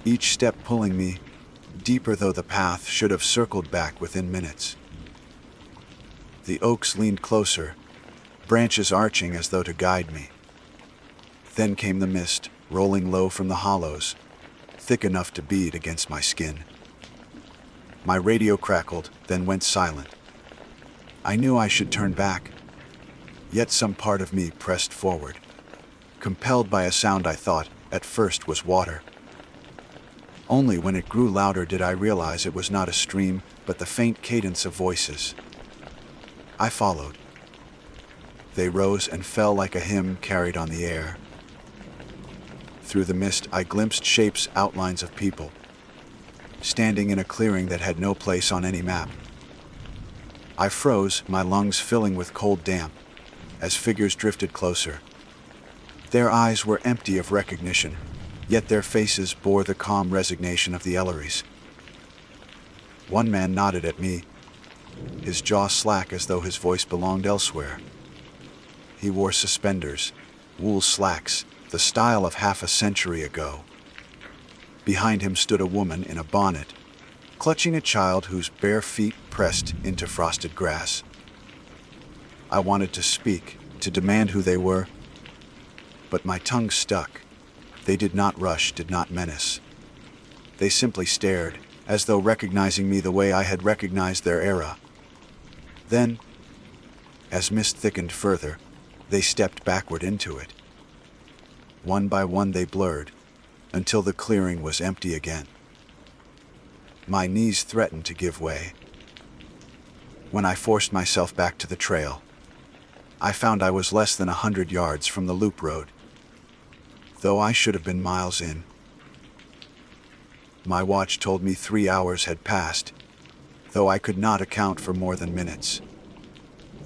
each step pulling me deeper, though the path should have circled back within minutes. The oaks leaned closer, branches arching as though to guide me. Then came the mist, rolling low from the hollows, thick enough to bead against my skin. My radio crackled, then went silent. I knew I should turn back, yet some part of me pressed forward, compelled by a sound I thought, at first, was water. Only when it grew louder did I realize it was not a stream, but the faint cadence of voices. I followed. They rose and fell like a hymn carried on the air. Through the mist, I glimpsed shapes, outlines of people, standing in a clearing that had no place on any map. I froze, my lungs filling with cold damp, as figures drifted closer. Their eyes were empty of recognition, yet their faces bore the calm resignation of the Elleries. One man nodded at me, his jaw slack as though his voice belonged elsewhere. He wore suspenders, wool slacks, the style of half a century ago. Behind him stood a woman in a bonnet, clutching a child whose bare feet pressed into frosted grass. I wanted to speak, to demand who they were, but my tongue stuck. They did not rush, did not menace. They simply stared, as though recognizing me the way I had recognized their era. Then, as mist thickened further, they stepped backward into it. One by one they blurred, until the clearing was empty again. My knees threatened to give way. When I forced myself back to the trail, I found I was less than 100 yards from the loop road, though I should have been miles in. My watch told me 3 hours had passed, though I could not account for more than minutes.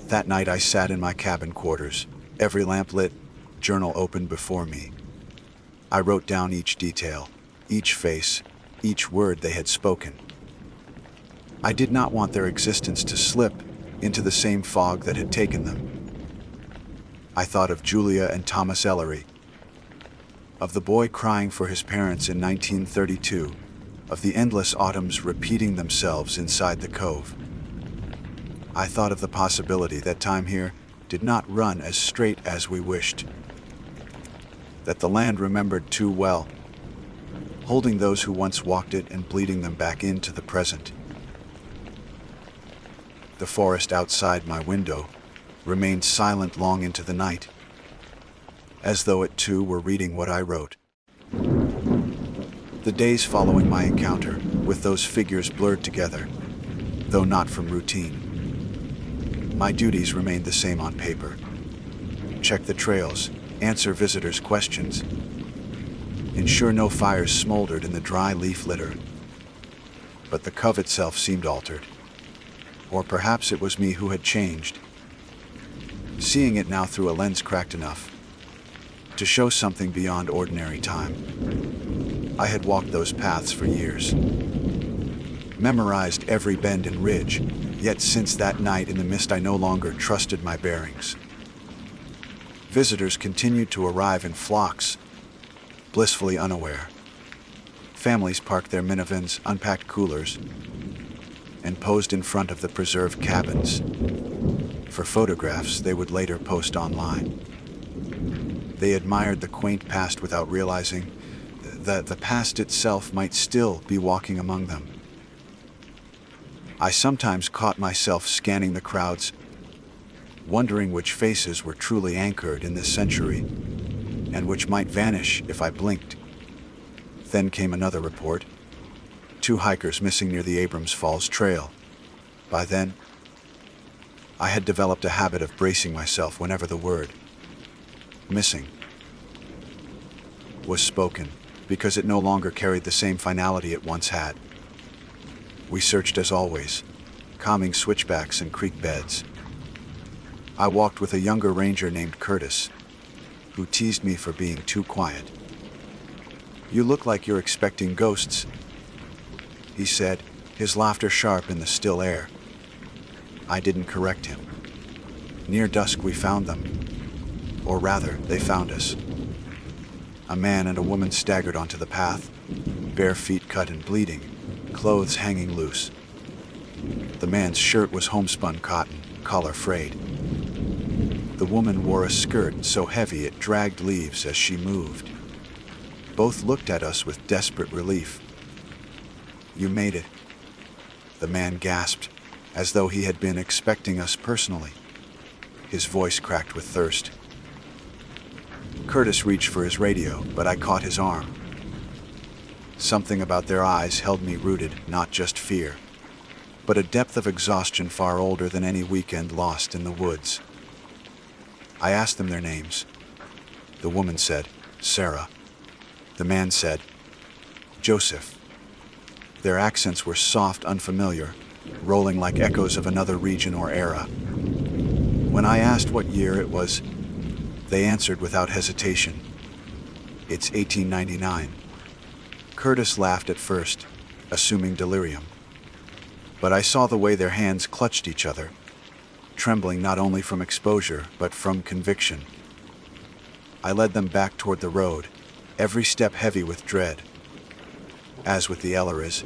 That night I sat in my cabin quarters, every lamp lit, journal open before me. I wrote down each detail, each face, each word they had spoken. I did not want their existence to slip into the same fog that had taken them. I thought of Julia and Thomas Ellery, of the boy crying for his parents in 1932, of the endless autumns repeating themselves inside the cove. I thought of the possibility that time here did not run as straight as we wished, that the land remembered too well, holding those who once walked it and bleeding them back into the present. The forest outside my window remained silent long into the night, as though it too were reading what I wrote. The days following my encounter with those figures blurred together, though not from routine. My duties remained the same on paper. Check the trails, answer visitors' questions, ensure no fires smoldered in the dry leaf litter. But the cove itself seemed altered. Or perhaps it was me who had changed, seeing it now through a lens cracked enough to show something beyond ordinary time. I had walked those paths for years, memorized every bend and ridge, yet since that night in the mist I no longer trusted my bearings. Visitors continued to arrive in flocks, blissfully unaware. Families parked their minivans, unpacked coolers, and posed in front of the preserved cabins for photographs they would later post online. They admired the quaint past without realizing that the past itself might still be walking among them. I sometimes caught myself scanning the crowds, wondering which faces were truly anchored in this century, and which might vanish if I blinked. Then came another report. 2 hikers missing near the Abrams Falls Trail. By then, I had developed a habit of bracing myself whenever the word missing was spoken, because it no longer carried the same finality it once had. We searched as always, combing switchbacks and creek beds. I walked with a younger ranger named Curtis, who teased me for being too quiet. "You look like you're expecting ghosts," he said, his laughter sharp in the still air. I didn't correct him. Near dusk we found them. Or rather, they found us. A man and a woman staggered onto the path, bare feet cut and bleeding, clothes hanging loose. The man's shirt was homespun cotton, collar frayed. The woman wore a skirt so heavy it dragged leaves as she moved. Both looked at us with desperate relief. "You made it," the man gasped, as though he had been expecting us personally. His voice cracked with thirst. Curtis reached for his radio, but I caught his arm. Something about their eyes held me rooted, not just fear, but a depth of exhaustion far older than any weekend lost in the woods. I asked them their names. The woman said, "Sarah." The man said, "Joseph." Their accents were soft, unfamiliar, rolling like echoes of another region or era. When I asked what year it was, they answered without hesitation, "It's 1899. Curtis laughed at first, assuming delirium. But I saw the way their hands clutched each other, trembling not only from exposure, but from conviction. I led them back toward the road, every step heavy with dread. As with the Elleries,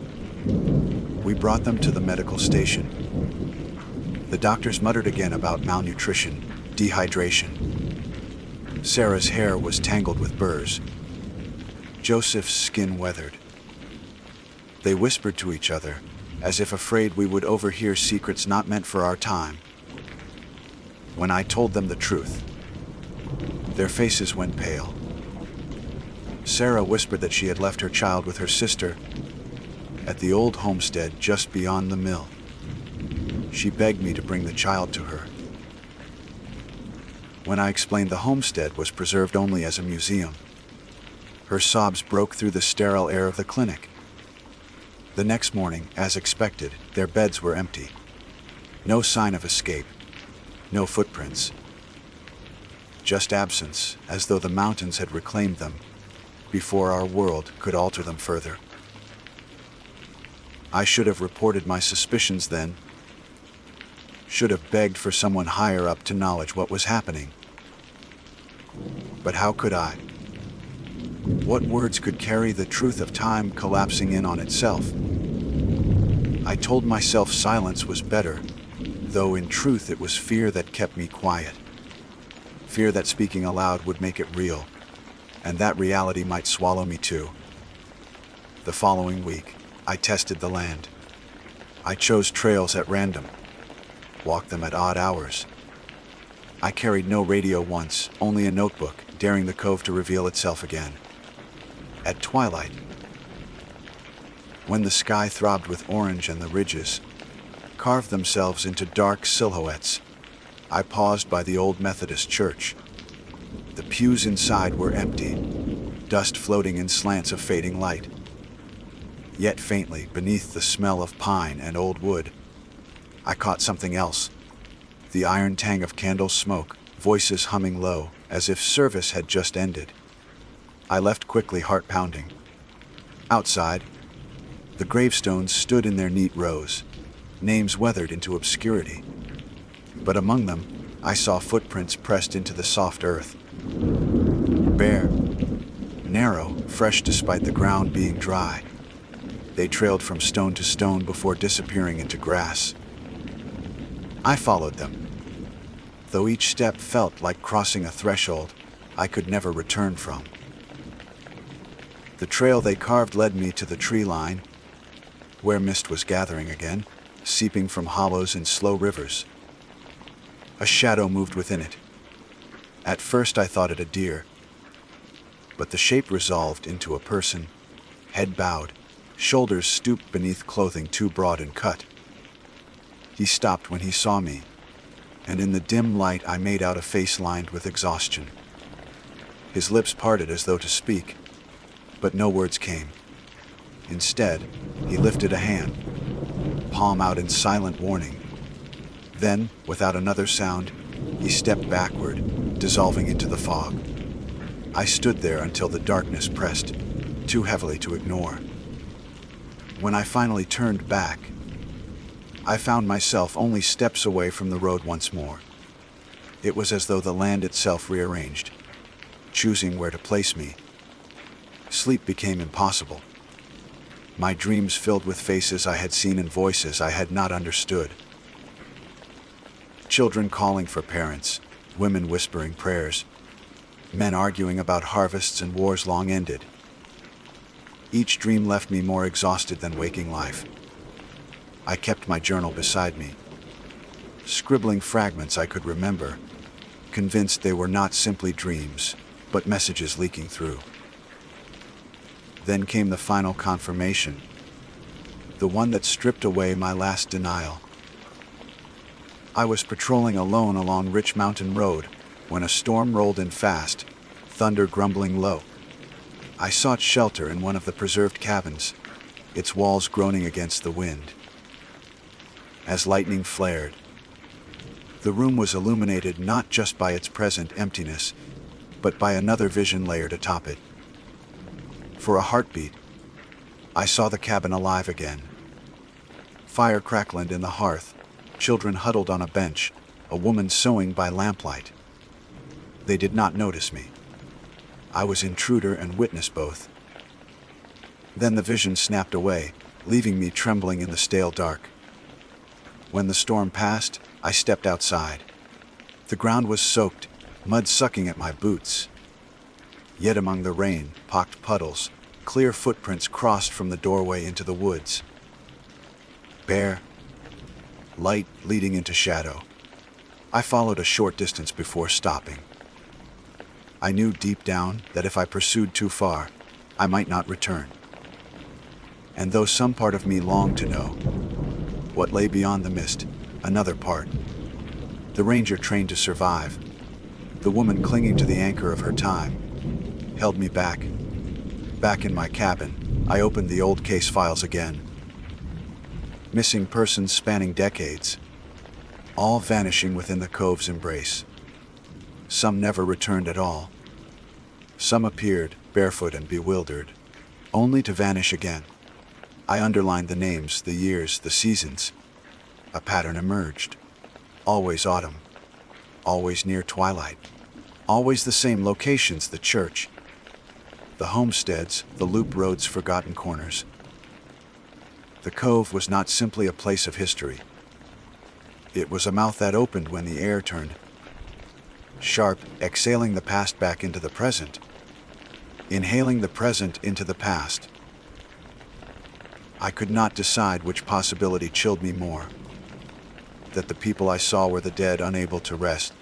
we brought them to the medical station. The doctors muttered again about malnutrition, dehydration. Sarah's hair was tangled with burrs. Joseph's skin weathered. They whispered to each other, as if afraid we would overhear secrets not meant for our time. When I told them the truth, their faces went pale. Sarah whispered that she had left her child with her sister at the old homestead just beyond the mill. She begged me to bring the child to her. When I explained the homestead was preserved only as a museum, her sobs broke through the sterile air of the clinic. The next morning, as expected, their beds were empty. No sign of escape, no footprints. Just absence, as though the mountains had reclaimed them before our world could alter them further. I should have reported my suspicions then, should have begged for someone higher up to acknowledge what was happening. But how could I? What words could carry the truth of time collapsing in on itself? I told myself silence was better, though in truth it was fear that kept me quiet. Fear that speaking aloud would make it real, and that reality might swallow me too. The following week, I tested the land. I chose trails at random, walked them at odd hours. I carried no radio once, only a notebook, daring the cove to reveal itself again. At twilight, when the sky throbbed with orange and the ridges carved themselves into dark silhouettes, I paused by the old Methodist church. The pews inside were empty, dust floating in slants of fading light. Yet faintly, beneath the smell of pine and old wood, I caught something else. The iron tang of candle smoke, voices humming low, as if service had just ended. I left quickly, heart pounding. Outside, the gravestones stood in their neat rows, names weathered into obscurity. But among them, I saw footprints pressed into the soft earth. Bare, narrow, fresh despite the ground being dry. They trailed from stone to stone before disappearing into grass. I followed them, though each step felt like crossing a threshold I could never return from. The trail they carved led me to the tree line, where mist was gathering again, seeping from hollows and slow rivers. A shadow moved within it. At first I thought it a deer, but the shape resolved into a person, head bowed, shoulders stooped beneath clothing too broad and cut. He stopped when he saw me, and in the dim light I made out a face lined with exhaustion. His lips parted as though to speak, but no words came. Instead, he lifted a hand, palm out in silent warning. Then, without another sound, he stepped backward, dissolving into the fog. I stood there until the darkness pressed, too heavily to ignore. When I finally turned back, I found myself only steps away from the road once more. It was as though the land itself rearranged, choosing where to place me. Sleep became impossible. My dreams filled with faces I had seen and voices I had not understood. Children calling for parents, women whispering prayers, men arguing about harvests and wars long ended. Each dream left me more exhausted than waking life. I kept my journal beside me, scribbling fragments I could remember, convinced they were not simply dreams, but messages leaking through. Then came the final confirmation, the one that stripped away my last denial. I was patrolling alone along Rich Mountain Road when a storm rolled in fast, thunder grumbling low. I sought shelter in one of the preserved cabins, its walls groaning against the wind. As lightning flared, the room was illuminated not just by its present emptiness, but by another vision layered atop it. For a heartbeat, I saw the cabin alive again. Fire crackled in the hearth, children huddled on a bench, a woman sewing by lamplight. They did not notice me. I was intruder and witness both. Then the vision snapped away, leaving me trembling in the stale dark. When the storm passed, I stepped outside. The ground was soaked, mud sucking at my boots. Yet among the rain-pocked puddles, clear footprints crossed from the doorway into the woods. Bare, light leading into shadow. I followed a short distance before stopping. I knew deep down that if I pursued too far, I might not return. And though some part of me longed to know what lay beyond the mist, another part, the ranger trained to survive, the woman clinging to the anchor of her time, held me back. Back in my cabin, I opened the old case files again. Missing persons spanning decades, all vanishing within the cove's embrace. Some never returned at all. Some appeared, barefoot and bewildered, only to vanish again. I underlined the names, the years, the seasons. A pattern emerged. Always autumn. Always near twilight. Always the same locations, the church, the homesteads, the loop roads, forgotten corners. The cove was not simply a place of history. It was a mouth that opened when the air turned sharp, exhaling the past back into the present, inhaling the present into the past. I could not decide which possibility chilled me more, that the people I saw were the dead unable to rest,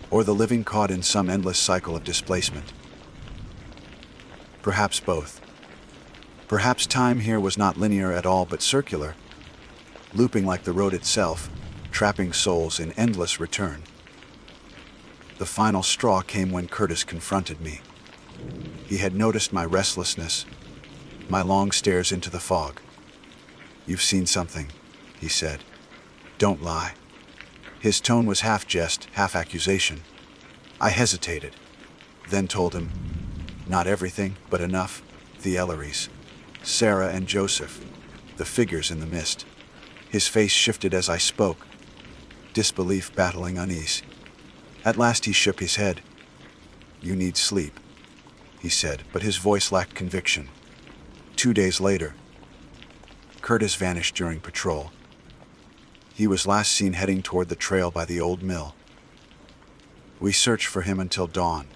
or the living caught in some endless cycle of displacement. Perhaps both. Perhaps time here was not linear at all but circular, looping like the road itself, trapping souls in endless return. The final straw came when Curtis confronted me. He had noticed my restlessness, my long stares into the fog. "You've seen something," he said. "Don't lie." His tone was half jest, half accusation. I hesitated, then told him, "Not everything, but enough. The Elleries, Sarah and Joseph, the figures in the mist." His face shifted as I spoke, disbelief battling unease. At last he shook his head. "You need sleep," he said, but his voice lacked conviction. 2 days later, Curtis vanished during patrol. He was last seen heading toward the trail by the old mill. We searched for him until dawn.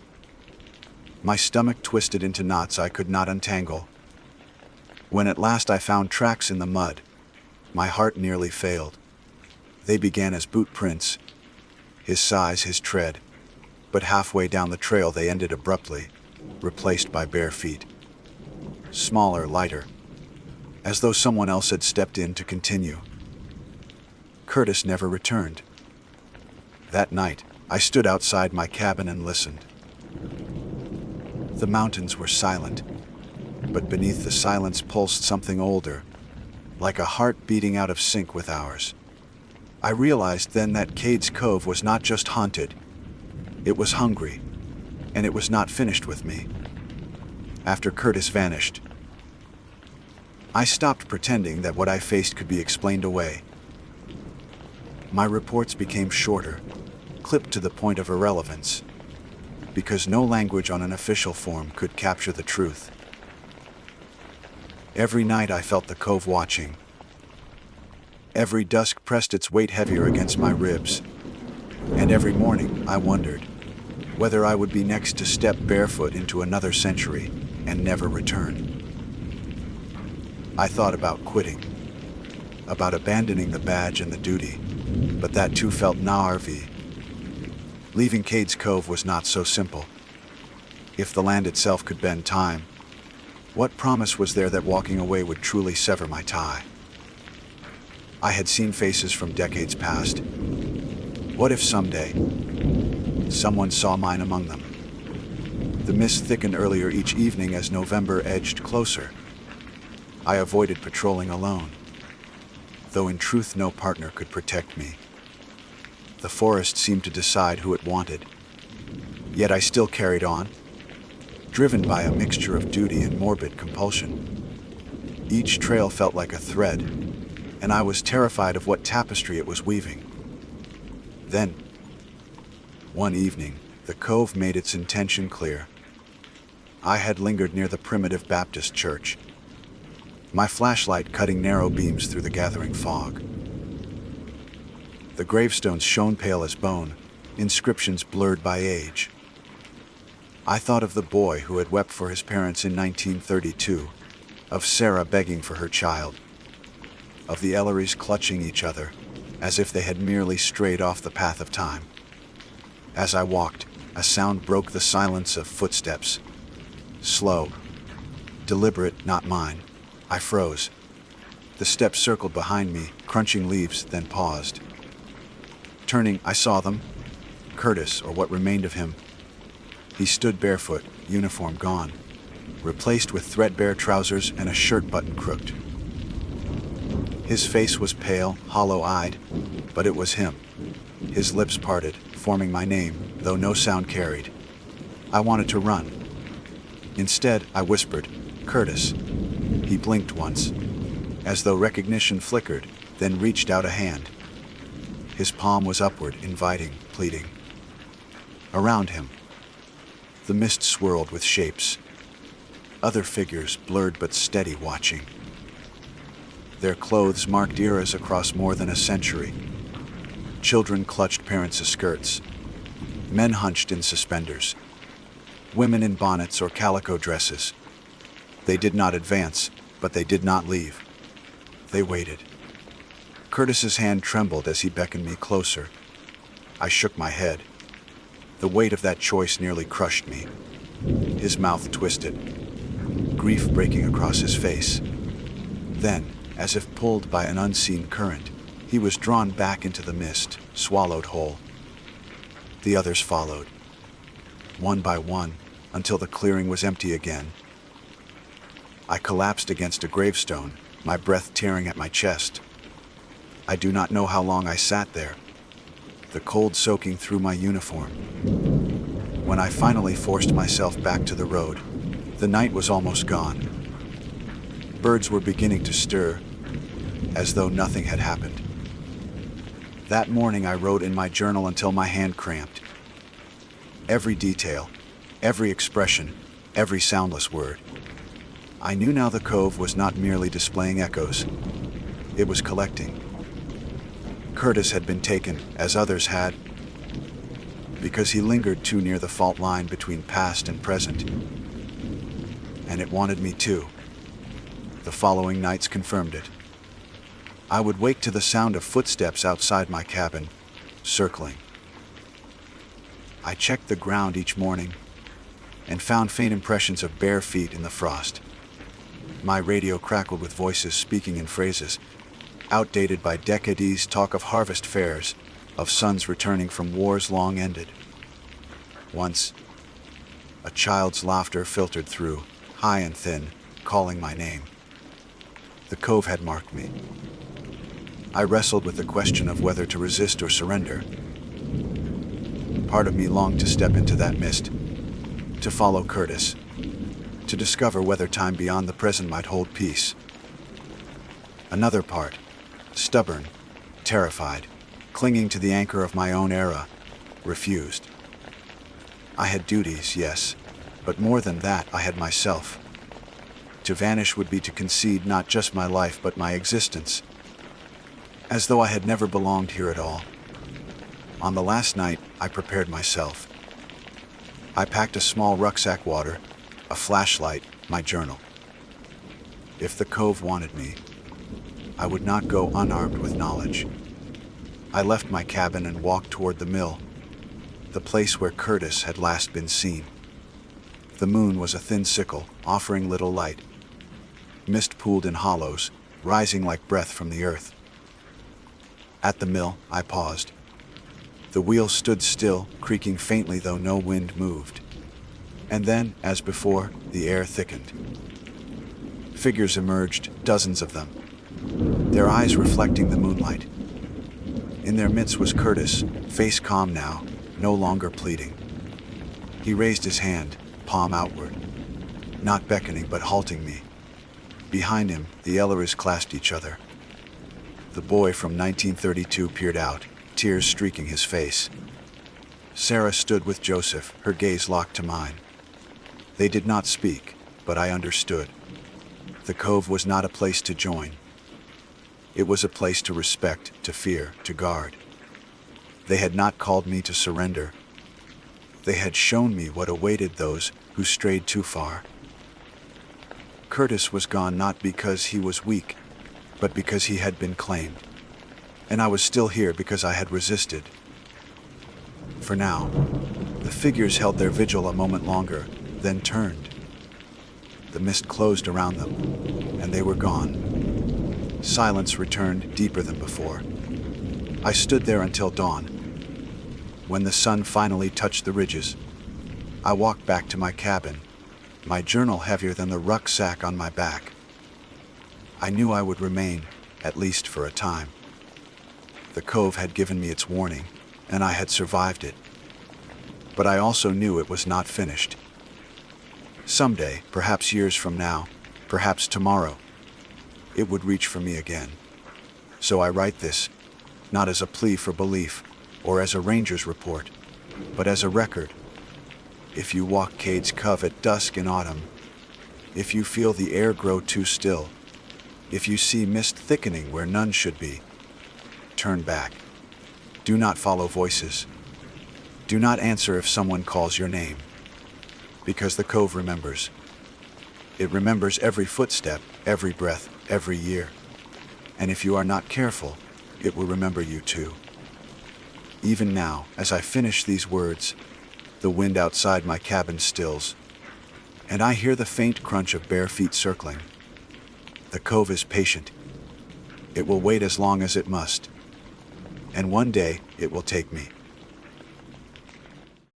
My stomach twisted into knots I could not untangle. When at last I found tracks in the mud, my heart nearly failed. They began as boot prints, his size, his tread, but halfway down the trail they ended abruptly, replaced by bare feet. Smaller, lighter, as though someone else had stepped in to continue. Curtis never returned. That night, I stood outside my cabin and listened. The mountains were silent, but beneath the silence pulsed something older, like a heart beating out of sync with ours. I realized then that Cade's Cove was not just haunted, it was hungry, and it was not finished with me. After Curtis vanished, I stopped pretending that what I faced could be explained away. My reports became shorter, clipped to the point of irrelevance, because no language on an official form could capture the truth. Every night I felt the cove watching. Every dusk pressed its weight heavier against my ribs, and every morning I wondered whether I would be next to step barefoot into another century and never return. I thought about quitting, about abandoning the badge and the duty, but that too felt narv. Leaving Cades Cove was not so simple. If the land itself could bend time, what promise was there that walking away would truly sever my tie? I had seen faces from decades past. What if someday, someone saw mine among them? The mist thickened earlier each evening as November edged closer. I avoided patrolling alone, though in truth no partner could protect me. The forest seemed to decide who it wanted, yet I still carried on, driven by a mixture of duty and morbid compulsion. Each trail felt like a thread, and I was terrified of what tapestry it was weaving. Then, one evening, the cove made its intention clear. I had lingered near the primitive Baptist church, my flashlight cutting narrow beams through the gathering fog. The gravestones shone pale as bone, inscriptions blurred by age. I thought of the boy who had wept for his parents in 1932, of Sarah begging for her child, of the Ellerys clutching each other, as if they had merely strayed off the path of time. As I walked, a sound broke the silence of footsteps. Slow, deliberate, not mine. I froze. The steps circled behind me, crunching leaves, then paused. Turning, I saw them. Curtis, or what remained of him. He stood barefoot, uniform gone, replaced with threadbare trousers and a shirt button crooked. His face was pale, hollow-eyed, but it was him. His lips parted, forming my name, though no sound carried. I wanted to run. Instead, I whispered, "Curtis." He blinked once, as though recognition flickered, then reached out a hand. His palm was upward, inviting, pleading. Around him, the mist swirled with shapes. Other figures, blurred but steady, watching. Their clothes marked eras across more than a century. Children clutched parents' skirts. Men hunched in suspenders. Women in bonnets or calico dresses. They did not advance, but they did not leave. They waited. Curtis's hand trembled as he beckoned me closer. I shook my head. The weight of that choice nearly crushed me. His mouth twisted, grief breaking across his face. Then, as if pulled by an unseen current, he was drawn back into the mist, swallowed whole. The others followed, one by one, until the clearing was empty again. I collapsed against a gravestone, my breath tearing at my chest. I do not know how long I sat there, the cold soaking through my uniform. When I finally forced myself back to the road, the night was almost gone. Birds were beginning to stir, as though nothing had happened. That morning I wrote in my journal until my hand cramped. Every detail, every expression, every soundless word. I knew now the cove was not merely displaying echoes. It was collecting. Curtis had been taken, as others had, because he lingered too near the fault line between past and present. And it wanted me too. The following nights confirmed it. I would wake to the sound of footsteps outside my cabin, circling. I checked the ground each morning and found faint impressions of bare feet in the frost. My radio crackled with voices speaking in phrases, outdated by decades talk of harvest fairs, of sons returning from wars long ended. Once, a child's laughter filtered through, high and thin, calling my name. The cove had marked me. I wrestled with the question of whether to resist or surrender. Part of me longed to step into that mist, to follow Curtis, to discover whether time beyond the present might hold peace. Another part, stubborn, terrified, clinging to the anchor of my own era, refused. I had duties, yes, but more than that, I had myself. To vanish would be to concede not just my life, but my existence, as though I had never belonged here at all. On the last night, I prepared myself. I packed a small rucksack, water, a flashlight, my journal. If the cove wanted me, I would not go unarmed with knowledge. I left my cabin and walked toward the mill, the place where Curtis had last been seen. The moon was a thin sickle, offering little light. Mist pooled in hollows, rising like breath from the earth. At the mill, I paused. The wheels stood still, creaking faintly though no wind moved. And then, as before, the air thickened. Figures emerged, dozens of them, their eyes reflecting the moonlight. In their midst was Curtis, face calm now, no longer pleading. He raised his hand, palm outward, not beckoning but halting me. Behind him, the Ellers clasped each other. The boy from 1932 peered out, tears streaking his face. Sarah stood with Joseph, her gaze locked to mine. They did not speak, but I understood. The cove was not a place to join. It was a place to respect, to fear, to guard. They had not called me to surrender. They had shown me what awaited those who strayed too far. Curtis was gone not because he was weak, but because he had been claimed. And I was still here because I had resisted. For now, the figures held their vigil a moment longer, then turned. The mist closed around them, and they were gone. Silence returned deeper than before. I stood there until dawn. When the sun finally touched the ridges, I walked back to my cabin, my journal heavier than the rucksack on my back. I knew I would remain, at least for a time. The cove had given me its warning, and I had survived it. But I also knew it was not finished. Someday, perhaps years from now, perhaps tomorrow, it would reach for me again. So I write this, not as a plea for belief, or as a ranger's report, but as a record. If you walk Cade's Cove at dusk in autumn, if you feel the air grow too still, if you see mist thickening where none should be, turn back. Do not follow voices. Do not answer if someone calls your name, because the cove remembers. It remembers every footstep, every breath, every year. And if you are not careful, it will remember you too. Even now, as I finish these words, the wind outside my cabin stills, and I hear the faint crunch of bare feet circling. The cove is patient. It will wait as long as it must, and one day it will take me.